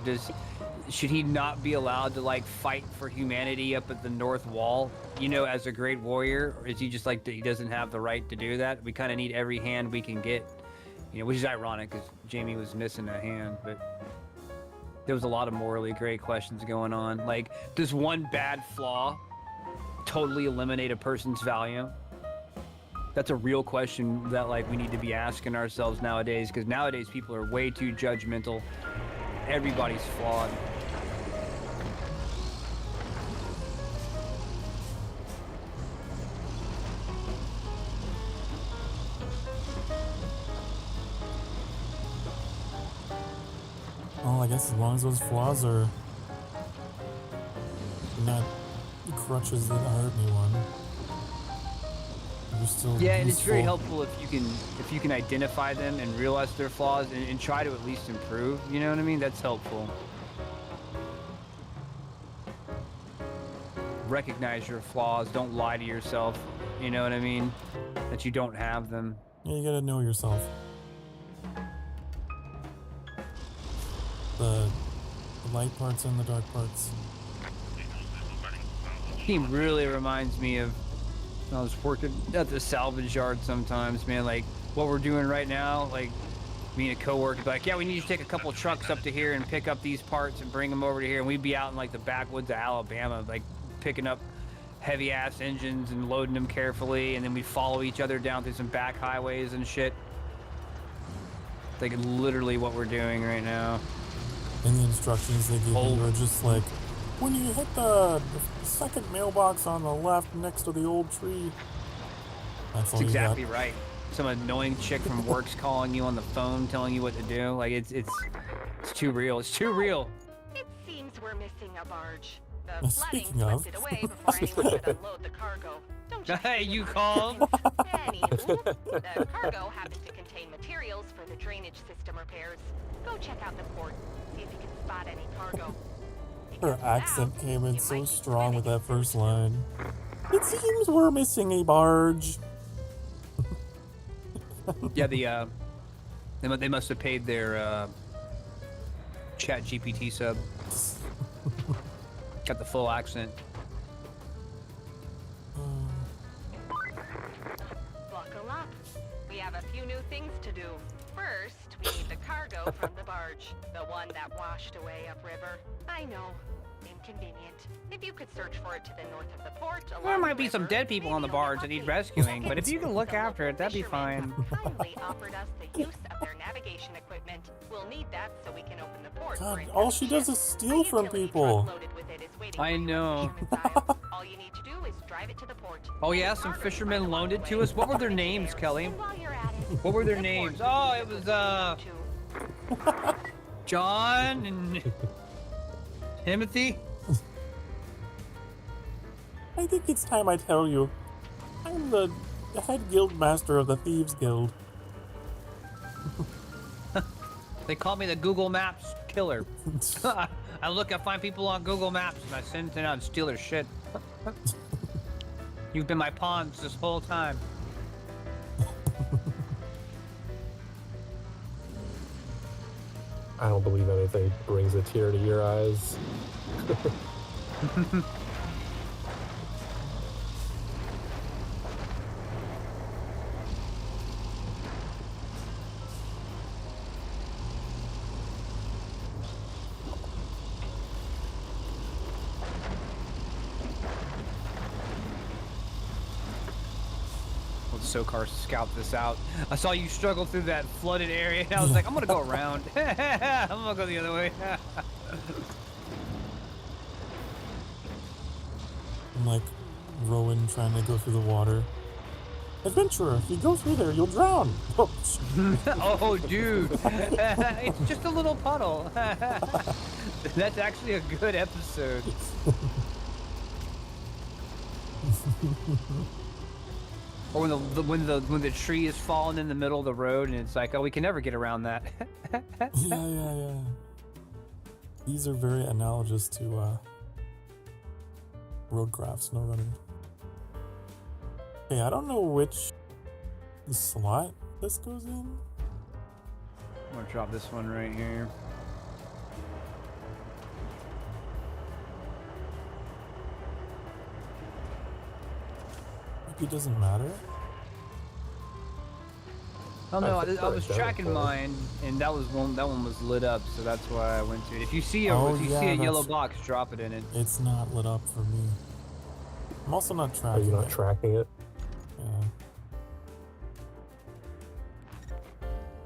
should he not be allowed to like fight for humanity up at the North Wall, you know, as a great warrior? Or is he just like, he doesn't have the right to do that? We kind of need every hand we can get, you know, which is ironic because Jamie was missing a hand, but there was a lot of morally gray questions going on. Like, does one bad flaw totally eliminate a person's value? That's a real question that like we need to be asking ourselves nowadays, because nowadays people are way too judgmental. Everybody's flawed. Well, I guess as long as those flaws are not crutches that hurt anyone, you're still Yeah, and it's very useful. helpful if you can identify them and realize their flaws and try to at least improve. You know what I mean? That's helpful. Recognize your flaws. Don't lie to yourself. You know what I mean? That you don't have them. Yeah, you gotta know yourself. The light parts and the dark parts. He really reminds me of when I was working at the salvage yard sometimes, man. Like what we're doing right now, like me and a coworker, like, yeah, we need to take a couple trucks up to here and pick up these parts and bring them over to here. And we'd be out in like the backwoods of Alabama, like picking up heavy ass engines and loading them carefully, and then we'd follow each other down through some back highways and shit. Like literally what we're doing right now. And the instructions they give you are just like, when you hit the second mailbox on the left next to the old tree. That's all That's you got. exactly right. Some annoying chick from work's calling you on the phone, telling you what to do. Like it's too real. It's too real. It seems we're missing a barge. The flooding Speaking of. swept it away before anyone could unload the cargo. Don't you Hey, think you so? called? Anywho, the cargo happens to contain materials for the drainage system repairs. Go check out the port, see if you can spot any cargo. Her Because accent now, came in you so might be strong with swimming that first line. It seems we're missing a barge. Yeah, they must have paid their Chat GPT sub. Got the full accent. Buckle up. We have a few new things to do. First, we need the cargo from the barge, the one that washed away upriver. I know, inconvenient. If you could search for it to the north of the port, There along might the be some river, dead people maybe on the you'll barge get that need lucky. rescuing, but if you Second, can look the after it, that'd be fishermen fine. have kindly offered us the use of their navigation equipment. We'll need that so we can open the port. God, for all she does inspection. is steal from utility people. truck loaded with it is waiting I for you at the know. fisherman's isle. All you need to do is drive it to the port. Oh yeah, The some cargo's fishermen right along loaned the it to way. us. What were their It's names, there. Kelly? And while you're at it, What were their the names? port Oh, is it was too. John and Timothy. I think it's time I tell you. I'm the head guild master of the Thieves Guild. They call me the Google Maps killer. I find people on Google Maps, and I send them out and steal their shit. You've been my pawns this whole time. I don't believe anything brings a tear to your eyes. Let's SoCar scout this out. I saw you struggle through that flooded area, and I was like, I'm gonna go around. I'm gonna go the other way. I'm like Rowan trying to go through the water. Adventurer, if you go through there, you'll drown. Oh, Oh, dude. It's just a little puddle. That's actually a good episode. Or when the tree is falling in the middle of the road and it's like, oh, we can never get around that. yeah. These are very analogous to RoadCraft, snow running. Okay, I don't know which slot this goes in. I'm gonna drop this one right here. it doesn't matter. Oh no, I think I was they're tracking identical. mine, and that one was lit up, so that's why I went to it. If you see a yellow box, drop it in it. It's not lit up for me. I'm also not Are tracking you not it. tracking it? Yeah.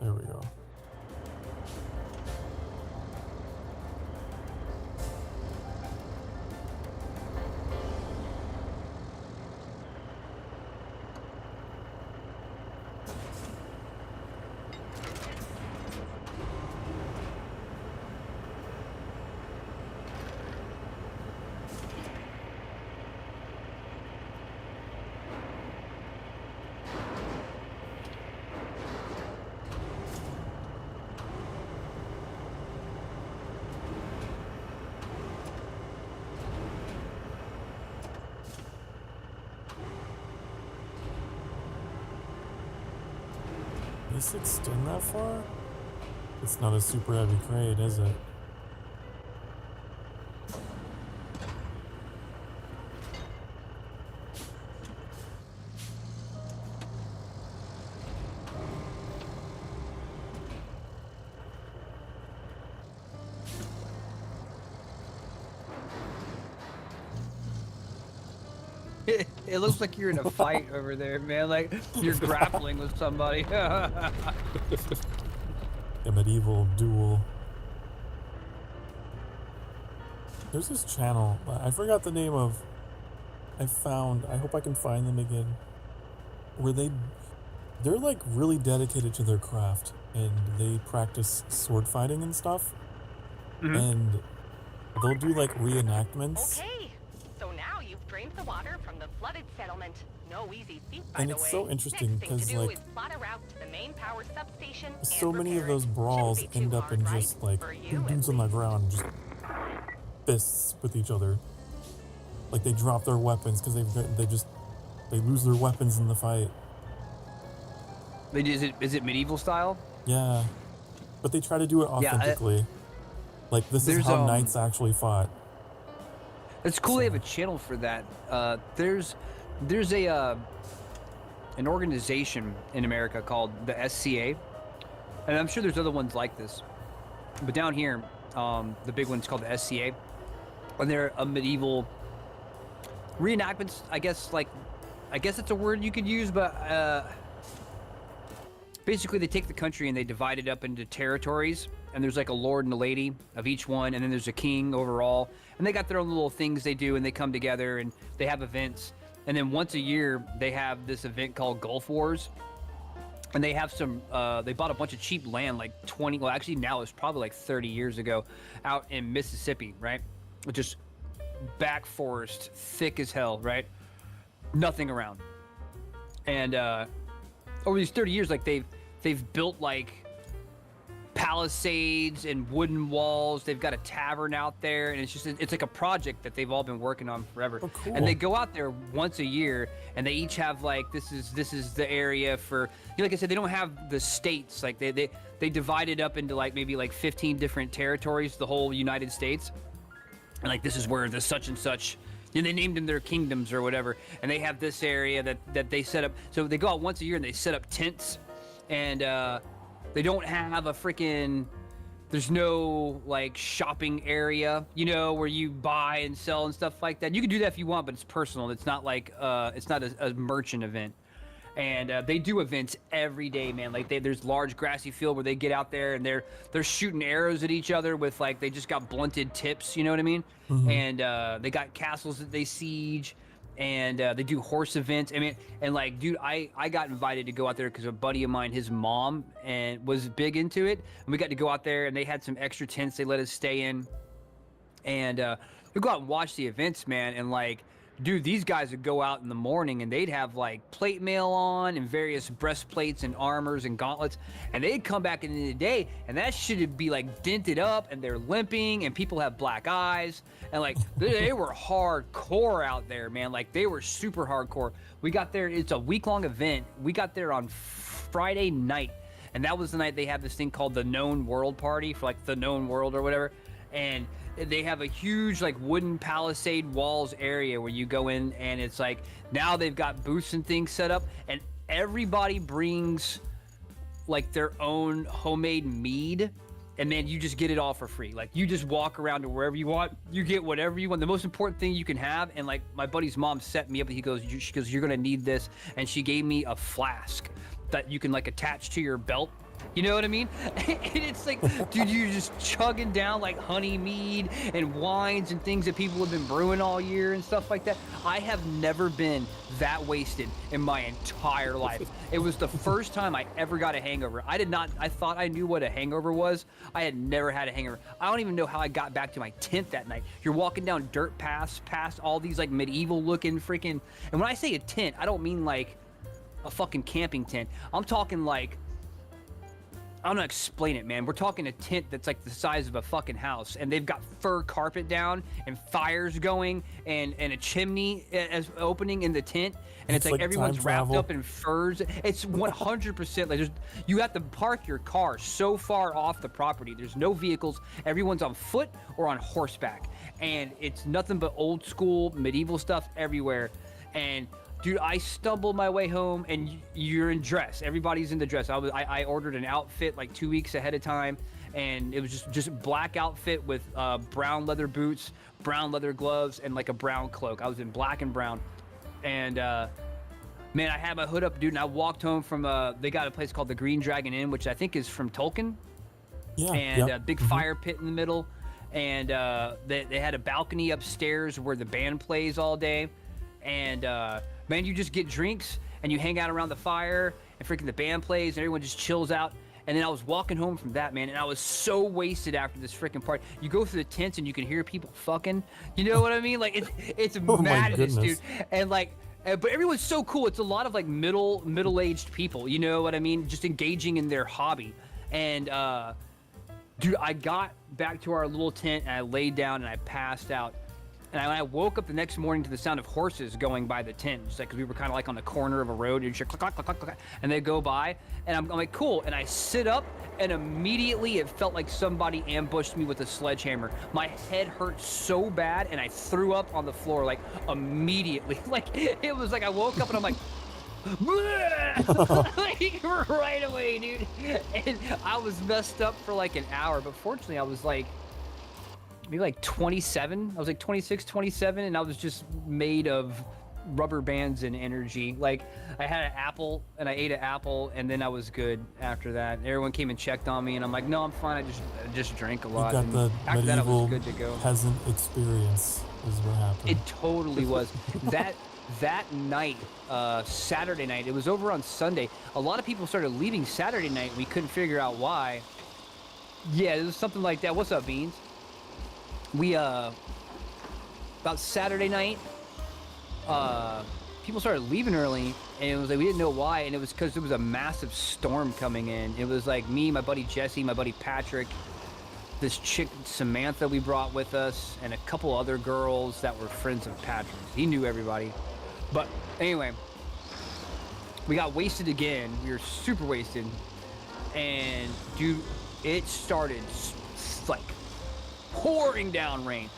There we go. Does it extend that far? It's not a super heavy crate, is it? It looks like you're in a fight over there, man. Like you're grappling with somebody. A medieval duel. There's this channel, I forgot the name of. I hope I can find them again. Where they're like really dedicated to their craft and they practice sword fighting and stuff. Mhm. And they'll do like reenactments. Okay, so now you've drained the water from the flooded settlement. No easy feat, by And the it's way. so interesting Next thing to because, do like, is plot a route to the main power substation and so many of repair those it. brawls Shouldn't be end too up in hard, just right? like For you, two at dudes on the least. ground just fists with each other. Like they drop their weapons because they lose their weapons in the fight. Is it medieval style? Yeah, but they try to do it Yeah, authentically. Like this is there's, how knights actually fought. It's cool they have a channel for that. There's an organization in America called the SCA, and I'm sure there's other ones like this. But down here, the big one's called the SCA, and they're a medieval reenactments. I guess it's a word you could use, but basically they take the country and they divide it up into territories, and there's like a lord and a lady of each one, and then there's a king overall, and they got their own little things they do, and they come together and they have events. And then once a year they have this event called Gulf Wars, and they have some they bought a bunch of cheap land, like 20, well actually now it's probably like 30 years ago, out in Mississippi, right? Just back forest, thick as hell, right? Nothing around. And over these 30 years, like they've built like palisades and wooden walls. They've got a tavern out there, and it's like a project that they've all been working on forever. Oh, cool. And they go out there once a year, and they each have like this is the area for, like I said, they don't have the states. Like they divide it up into like maybe like 15 different territories, the whole United States. And like this is where the such and such, they named them their kingdoms or whatever, and they have this area that they set up. So they go out once a year and they set up tents, and they don't have a freaking, there's no like shopping area, where you buy and sell and stuff like that. You can do that if you want, but it's personal. It's not like it's not a merchant event. And they do events every day, man. Like there's large grassy field where they get out there and they're shooting arrows at each other with like, they just got blunted tips, you know what I mean? Mhm. And they got castles that they siege, and they do horse events. I mean, and like, dude, I got invited to go out there because a buddy of mine, his mom, and was big into it, and we got to go out there, and they had some extra tents they let us stay in, and we go out and watch the events, man. And like, dude, these guys would go out in the morning and they'd have like plate mail on and various breastplates and armors and gauntlets, and they'd come back in the day and that shit would be like dented up, and they're limping, and people have black eyes, and like they were hardcore out there, man. Like they were super hardcore. We got there, it's a week-long event. We got there on Friday night, and that was the night they had this thing called the Known World Party, for like the Known World or whatever. And they have a huge like wooden palisade walls area where you go in, and it's like now they've got booths and things set up, and everybody brings like their own homemade mead, and then you just get it all for free. Like you just walk around to wherever you want, you get whatever you want. The most important thing you can have, and like my buddy's mom set me up, she goes, you're gonna need this, and she gave me a flask that you can like attach to your belt. You know what I mean? And it's like, dude, you're just chugging down like honey mead and wines and things that people have been brewing all year and stuff like that. I have never been that wasted in my entire life. It was the first time I ever got a hangover. I thought I knew what a hangover was. I had never had a hangover. I don't even know how I got back to my tent that night. You're walking down dirt paths past all these like medieval looking freaking, and when I say a tent, I don't mean like a fucking camping tent. I'm talking like, I don't know how to explain it, man. We're talking a tent that's like the size of a fucking house, and they've got fur carpet down and fires going and a chimney as opening in the tent, and it's like everyone's wrapped up in furs. It's 100% like you have to park your car so far off the property. There's no vehicles. Everyone's on foot or on horseback, and it's nothing but old school medieval stuff everywhere. And dude, I stumbled my way home, and you're in dress. Everybody's in the dress. I ordered an outfit like 2 weeks ahead of time, and it was just black outfit with brown leather boots, brown leather gloves, and like a brown cloak. I was in black and brown, and man, I had my hood up, dude. And I walked home from they got a place called the Green Dragon Inn, which I think is from Tolkien. Yeah. And a big fire pit in the middle, and they had a balcony upstairs where the band plays all day, and man, you just get drinks and you hang out around the fire, and freaking the band plays and everyone just chills out. And then I was walking home from that, man, and I was so wasted after this freaking party. You go through the tents and you can hear people fucking. You know what I mean? Like it's madness, dude. And like, but everyone's so cool. It's a lot of like middle-aged people. You know what I mean? Just engaging in their hobby. And dude, I got back to our little tent and I laid down and I passed out. And I woke up the next morning to the sound of horses going by the tent, just like, cause we were kind of like on the corner of a road, and you just click, click, click, click, and they go by, and I'm like, cool. And I sit up, and immediately it felt like somebody ambushed me with a sledgehammer. My head hurt so bad, and I threw up on the floor like immediately. Like it was like I woke up and I'm like, like right away, dude. And I was messed up for like an hour, but fortunately I was like, maybe like 27. I was like 26, 27, and I was just made of rubber bands and energy. Like I had an apple and I ate an apple, and then I was good after that. Everyone came and checked on me, and I'm like, no, I'm fine. I just drank a lot. You got the after that, I was good to go. Peasant experience is what happened. It totally was. That night, Saturday night, it was over on Sunday. A lot of people started leaving Saturday night. We couldn't figure out why. Yeah, it was something like that. What's up, Beans? We about Saturday night, people started leaving early, and it was like we didn't know why, and it was because there was a massive storm coming in. It was like me, my buddy Jesse, my buddy Patrick, this chick Samantha we brought with us, and a couple other girls that were friends of Patrick's. He knew everybody. But anyway, we got wasted again. We were super wasted, and dude, it started like pouring down rain,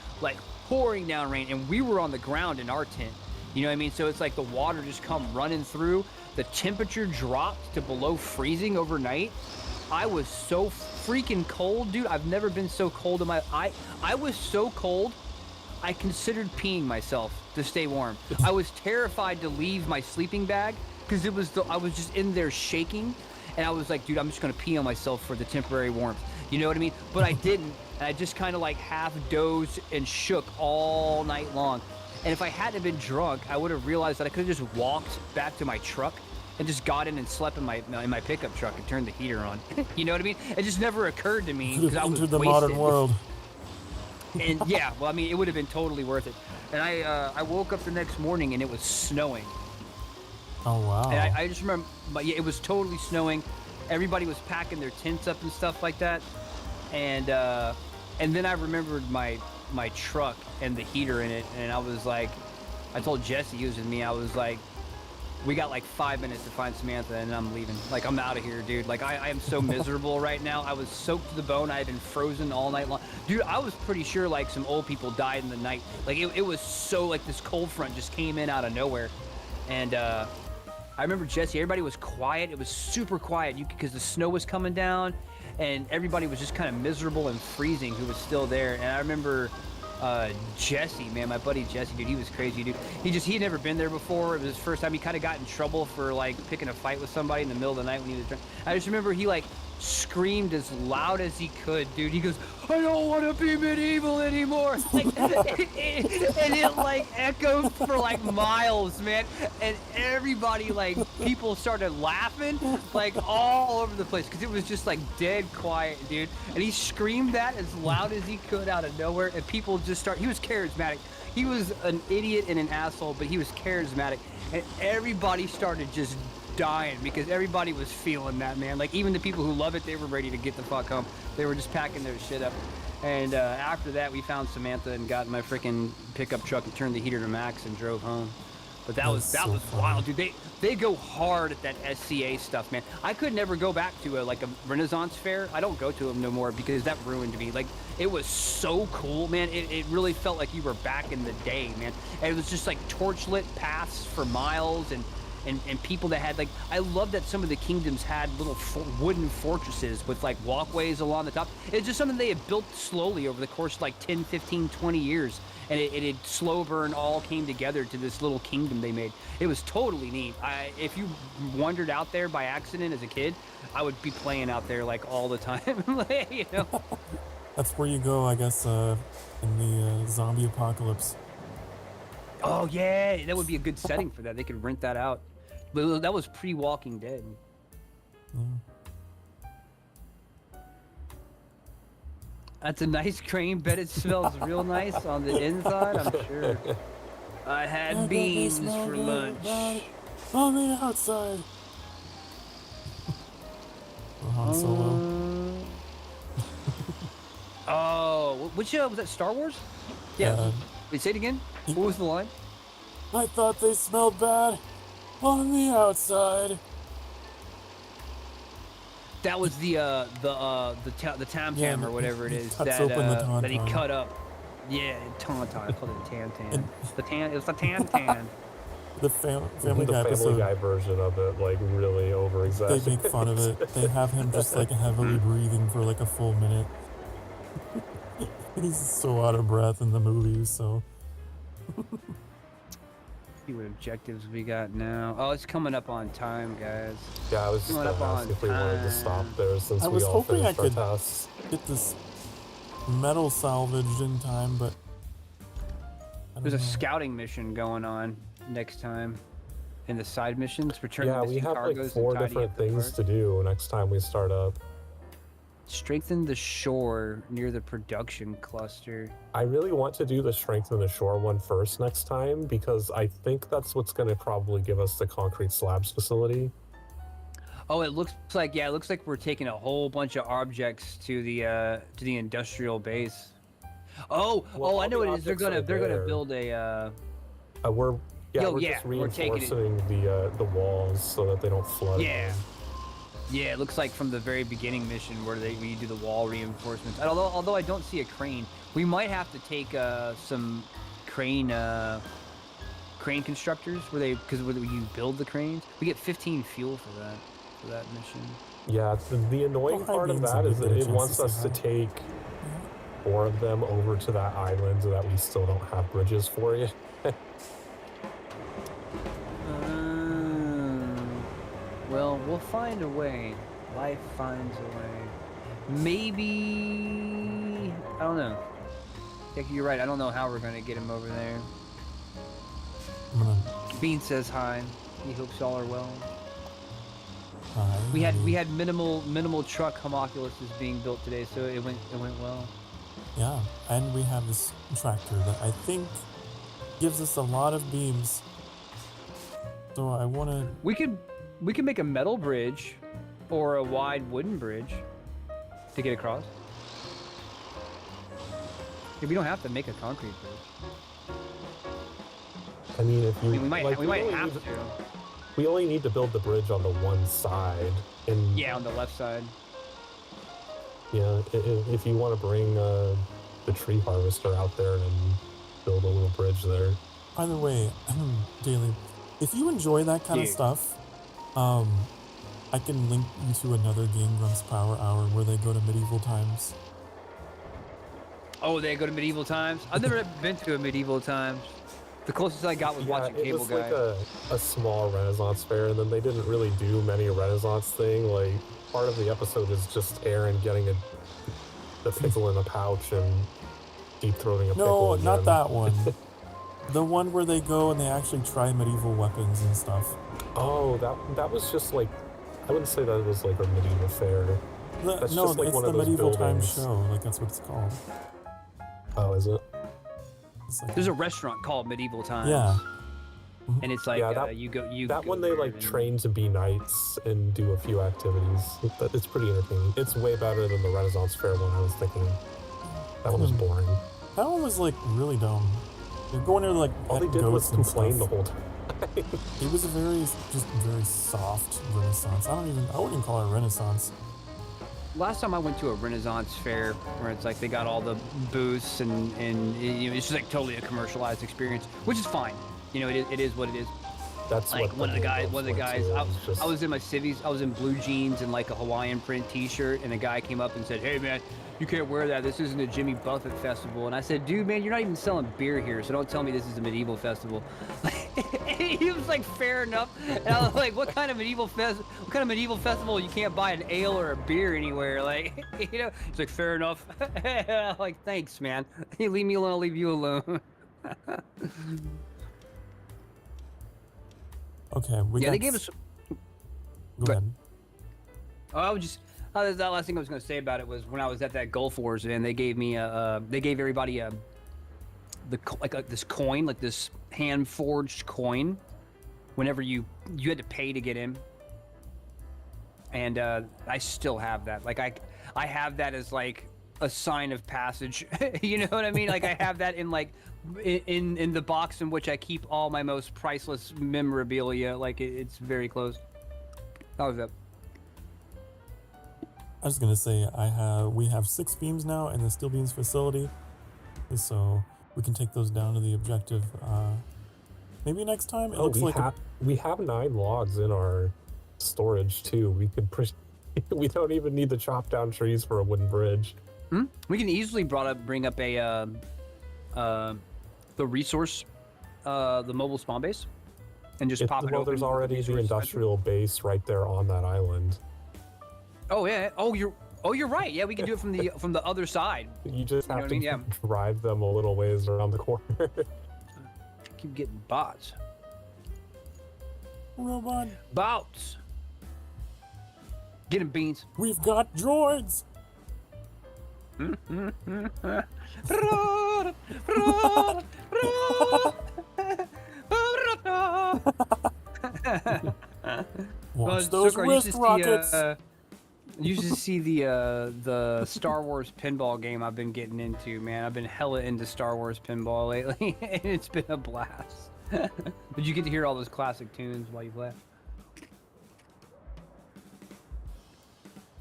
and we were on the ground in our tent. You know what I mean? So it's like the water just come running through. The temperature dropped to below freezing overnight. I was so freaking cold, dude. I've never been so cold in my... I was so cold, I considered peeing myself to stay warm. I was terrified to leave my sleeping bag because I was just in there shaking, and I was like, dude, I'm just gonna pee on myself for the temporary warmth. You know what I mean? But I didn't. And I just kind of like half dozed and shook all night long. And if I hadn't been drunk, I would have realized that I could have just walked back to my truck and just got in and slept in my pickup truck and turned the heater on. You know what I mean? It just never occurred to me because I was entered the wasted. modern world. And yeah, well, I mean, it would have been totally worth it. And I woke up the next morning and it was snowing. Oh wow! And I just remember, but yeah, it was totally snowing. Everybody was packing their tents up and stuff like that. And then I remembered my truck and the heater in it, and I was like, I told Jesse, he was with me, I was like, we got like 5 minutes to find Samantha, and I'm leaving. Like, I'm out of here, dude. Like, I am so miserable right now. I was soaked to the bone. I had been frozen all night long. Dude, I was pretty sure, like, some old people died in the night. Like, it was so, like, this cold front just came in out of nowhere. And, I remember, Jesse, everybody was quiet. It was super quiet because the snow was coming down, and everybody was just kind of miserable and freezing who was still there. And I remember... Jesse, man, my buddy Jesse, dude, he was crazy, dude. He had never been there before. It was his first time. He kind of got in trouble for like picking a fight with somebody in the middle of the night when he was drunk. I just remember he like screamed as loud as he could, dude. He goes, "I don't want to be medieval anymore." Like, and it like echoed for like miles, man. And everybody, like, people started laughing like all over the place because it was just like dead quiet, dude. And he screamed that as loud as he could out of nowhere, and people just started. He was charismatic. He was an idiot and an asshole, but he was charismatic, and everybody started just dying because everybody was feeling that, man. Like, even the people who love it, they were ready to get the fuck home. They were just packing their shit up. And after that, we found Samantha and got in my freaking pickup truck and turned the heater to max and drove home. But that was wild, dude. They go hard at that SCA stuff, man. I could never go back to like a Renaissance fair. I don't go to them no more because that ruined me. Like, it was so cool, man. It really felt like you were back in the day, man. And it was just like torchlit paths for miles and people that had, like, I love that some of the kingdoms had little wooden fortresses with like walkways along the top. It's just something they had built slowly over the course of like 10, 15, 20 years. And it had slow burn all came together to this little kingdom they made. It was totally neat. If you wandered out there by accident as a kid, I would be playing out there like all the time. You know? That's where you go, I guess, in the zombie apocalypse. Oh yeah, that would be a good setting for that. They could rent that out. But that was pre-Walking Dead. That's a nice crane. Bet it smells real nice on the inside, I'm sure. I had beans for lunch. On the outside. Han Solo. Oh, which was that? Star Wars? Yeah. Wait, say it again. What was the line? I thought they smelled bad on the outside. That was the tam tam or whatever it is that he cut up. Yeah, tauntaun. I called it tam tam. It was the tam tam. The Family Guy episode. Guy version of it, like, really over-exaggerated. They make fun of it. They have him just like heavily breathing for like a full minute. He's so out of breath in the movie, so. See what objectives we got now. Oh, it's coming up on time, guys. Yeah, I was just gonna ask if we wanted to stop there since I we was all hoping I finished our could tasks. get this metal salvaged in time, but there's a scouting mission going on next time. In the side missions, return the missing cargoes. We have like 4 different things to do next time we start up. Strengthen the shore near the production cluster. I really want to do the strengthen the shore one first next time because I think that's what's going to probably give us the concrete slabs facility. Oh, it looks like we're taking a whole bunch of objects to the industrial base. I know what it is. They're gonna build a. We're just reinforcing the walls so that they don't flood. Yeah. Yeah, it looks like from the very beginning mission where you do the wall reinforcements. Although I don't see a crane, we might have to take some crane constructors because you build the cranes. We get 15 fuel for that mission. Yeah, the annoying part of that is that it wants us to take 4 of them over to that island that we still don't have bridges for yet. Well, we'll find a way. Life finds a way. Maybe... I don't know. Yeah, you're right. I don't know how we're going to get him over there. Bean says hi. He hopes all are well. Hi. We had minimal truck homunculuses being built today, so it went well. Yeah, and we have this tractor that I think gives us a lot of beams. So I want to... We could make a metal bridge or a wide wooden bridge to get across. We don't have to make a concrete bridge. I mean, if you... we might have to. We only need to build the bridge on the one side. And Yeah, on the left side. yeah, if you want to bring the tree harvester out there and build a little bridge there. By the way, Daily, if you enjoy that kind of stuff, I can link you to another Game Grumps Power Hour where they go to medieval times. Oh, they go to medieval times? I've never been to a medieval times. The closest I got was watching Cable Guy. It was like a small Renaissance fair, and then they didn't really do many Renaissance thing. Like, part of the episode is just Aaron getting the pickle in a pouch and deep-throating a pickle. No, not that one. The one where they go and they actually try medieval weapons and stuff. Oh, that was just like, I wouldn't say that was like a medieval fair. That's No, just like it's one the of those medieval buildings. times show. Like, that's what it's called. Oh, is it? It's like, There's a restaurant called Medieval Times. yeah. And it's like, Yeah, that- you go. That go one they there like and- train to be knights and do a few activities. It's pretty entertaining. It's way better than the Renaissance fair one I was thinking. That one was boring. That one was like really dumb. They're going there like All they pet did was goats and complain the stuff. whole time. It was a very soft Renaissance. I wouldn't even call it Renaissance. Last time I went to a Renaissance fair where it's like they got all the booths and you know, it's just like totally a commercialized experience, which is fine. You know, it is what it is. That's Like what one of the guys, went to. It was just- I was in my civvies, I was in blue jeans and like a Hawaiian print T-shirt, and a guy came up and said, "Hey man, you can't wear that. This isn't a Jimmy Buffett festival." And I said, "Dude, man, you're not even selling beer here, so don't tell me this is a medieval festival." He was like, "Fair enough." And I was like, "What kind of medieval festival? You can't buy an ale or a beer anywhere." Like, you know, he's like, "Fair enough." I'm like, "Thanks, man. You leave me alone, I'll leave you alone." Okay, we Yeah, got they gave us. Go ahead. Oh, I was just that last thing I was going to say about it was when I was at that Gulf Wars and they gave me they gave everybody this coin, like this hand forged coin. Whenever you had to pay to get in, and I still have that. Like I have that as like a sign of passage. You know what I mean? Like I have that in like in the box in which I keep all my most priceless memorabilia. Like it's very close. How was that? I was gonna say we have 6 beams now in the steel beams facility, so we can take those down to the objective. Maybe next time. It looks like we have 9 logs in our storage too. We could we don't even need to chop down trees for a wooden bridge. We can easily bring up a the resource, the mobile spawn base, and just pop it Well, open. there's with already the resource industrial base right there on that island. Oh yeah. Oh you're right. Yeah, we can do it from the other side. You just have what I to mean? Yeah. drive them a little ways around the corner. Keep getting bots. robot. Bots. Get him, Beans. We've got droids. Watch those Sokar, wrist rockets. You should see the Star Wars pinball game I've been getting into, man. I've been hella into Star Wars pinball lately, and it's been a blast. But you get to hear all those classic tunes while you play.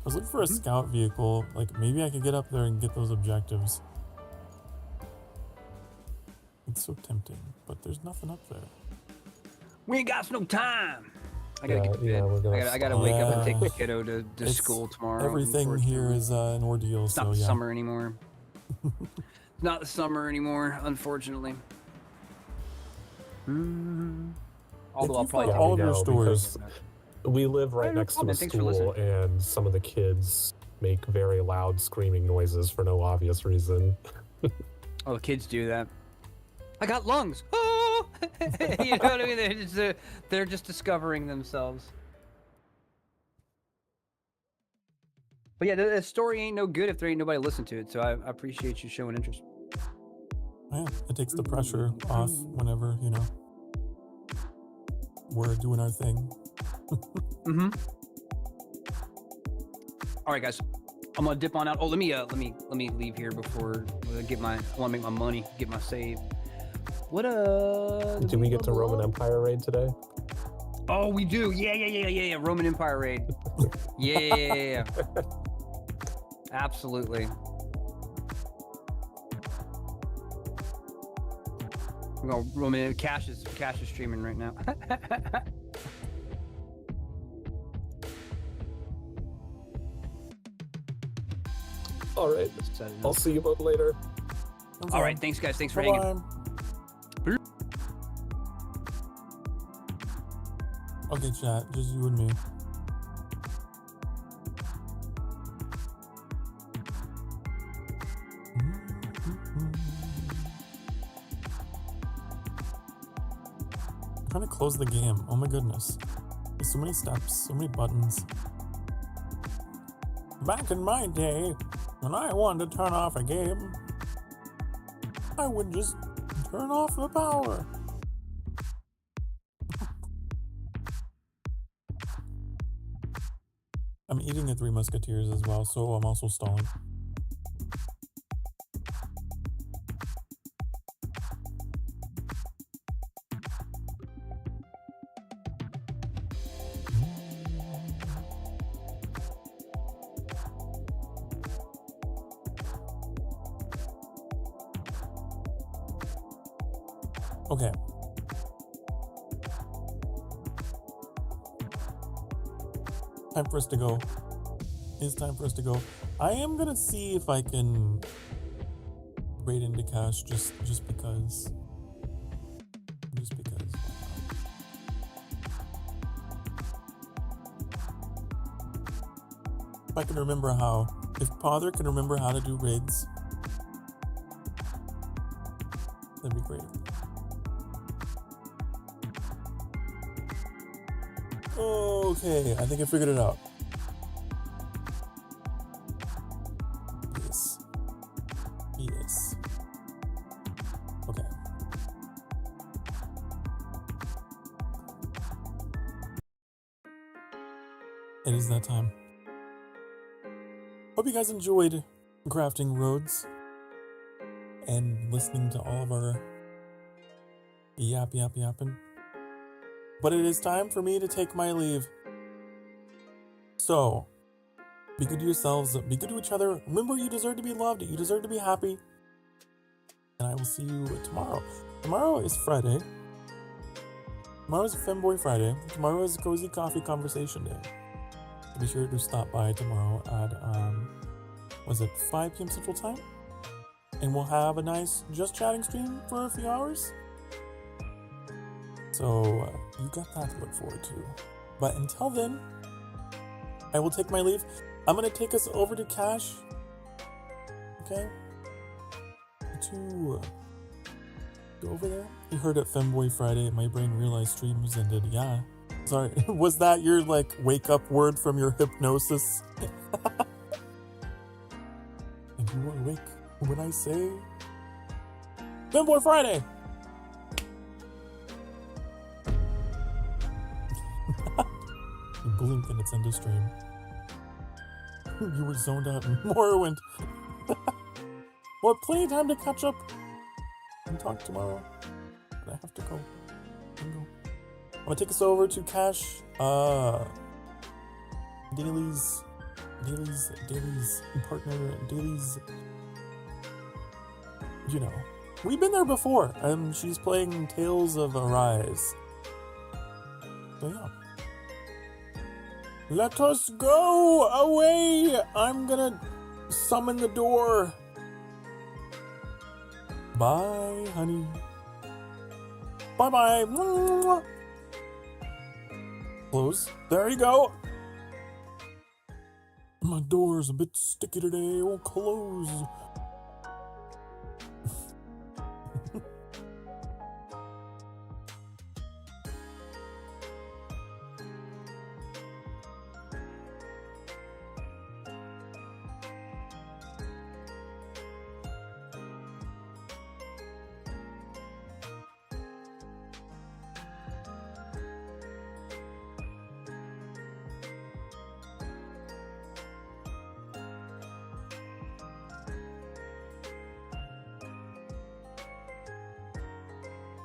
I was looking for a scout vehicle. Like, maybe I could get up there and get those objectives. It's so tempting, but there's nothing up there. We ain't got no time. I gotta get to bed. Yeah, we're gonna I gotta wake up and take the Yeah. kiddo to It's- school tomorrow. Everything here is an ordeal, It's so not the yeah. summer anymore. It's not the summer anymore, unfortunately. Although If I'll you probably find take all of it your know, stores, We live right no next to problem. a Thanks for school, listening. and some of the kids make very loud screaming noises for no obvious reason. Oh, the kids do that. I got lungs. Oh! You know what I mean? They're just discovering themselves. But yeah, the story ain't no good if there ain't nobody listen to it. So I appreciate you showing interest. yeah, it takes the pressure off whenever, you know, we're doing our thing. All right, guys. I'm gonna dip on out. Oh, let me leave here before I get my. I want to make my money, get my save. What Did we get to Roman Empire raid today? Oh, we do. Yeah. Roman Empire raid. Yeah. Absolutely. No, Roman Cash is streaming right now. All right. I'll see you both later. Okay. All right, thanks guys. Thanks for hanging. Bye-bye. Okay, chat, just you and me. I'm trying to close the game. Oh my goodness. There's so many steps, so many buttons. Back in my day, when I wanted to turn off a game, I would just turn off the power. I'm eating a Three Musketeers as well, so I'm also stalling. Okay. Time for us to go. It's time for us to go. I am gonna see if I can raid into cash just because. Just because. If I can remember how. If Father can remember how to do raids, that'd be great. Okay, I think I figured it out. Yes. Okay. It is that time. Hope you guys enjoyed crafting roads and listening to all of our yapping. But it is time for me to take my leave. So, be good to yourselves, be good to each other. Remember, you deserve to be loved, you deserve to be happy. And I will see you tomorrow. Tomorrow is Friday. Tomorrow is Femboy Friday. Tomorrow is Cozy Coffee Conversation Day. So be sure to stop by tomorrow at, was it 5 p.m. Central Time? And we'll have a nice just chatting stream for a few hours. So, you got that to look forward to. But until then, I will take my leave. I'm going to take us over to Cash. Okay? To go over there. You heard it Femboy Friday. My brain realized stream was ended. Yeah. Sorry. Was that your, wake up word from your hypnosis? And you are awake when I say Femboy Friday! You blink and it's end of stream. You were zoned out in Morrowind. Well, plenty of time to catch up and talk tomorrow. But I have to go. I'm gonna take us over to Cash. Dailies partner. Dailies. You know, we've been there before. She's playing Tales of Arise. So yeah. Let us go away! I'm gonna summon the door. Bye, honey. Bye-bye. Close. There you go. My door's a bit sticky today. It won't close.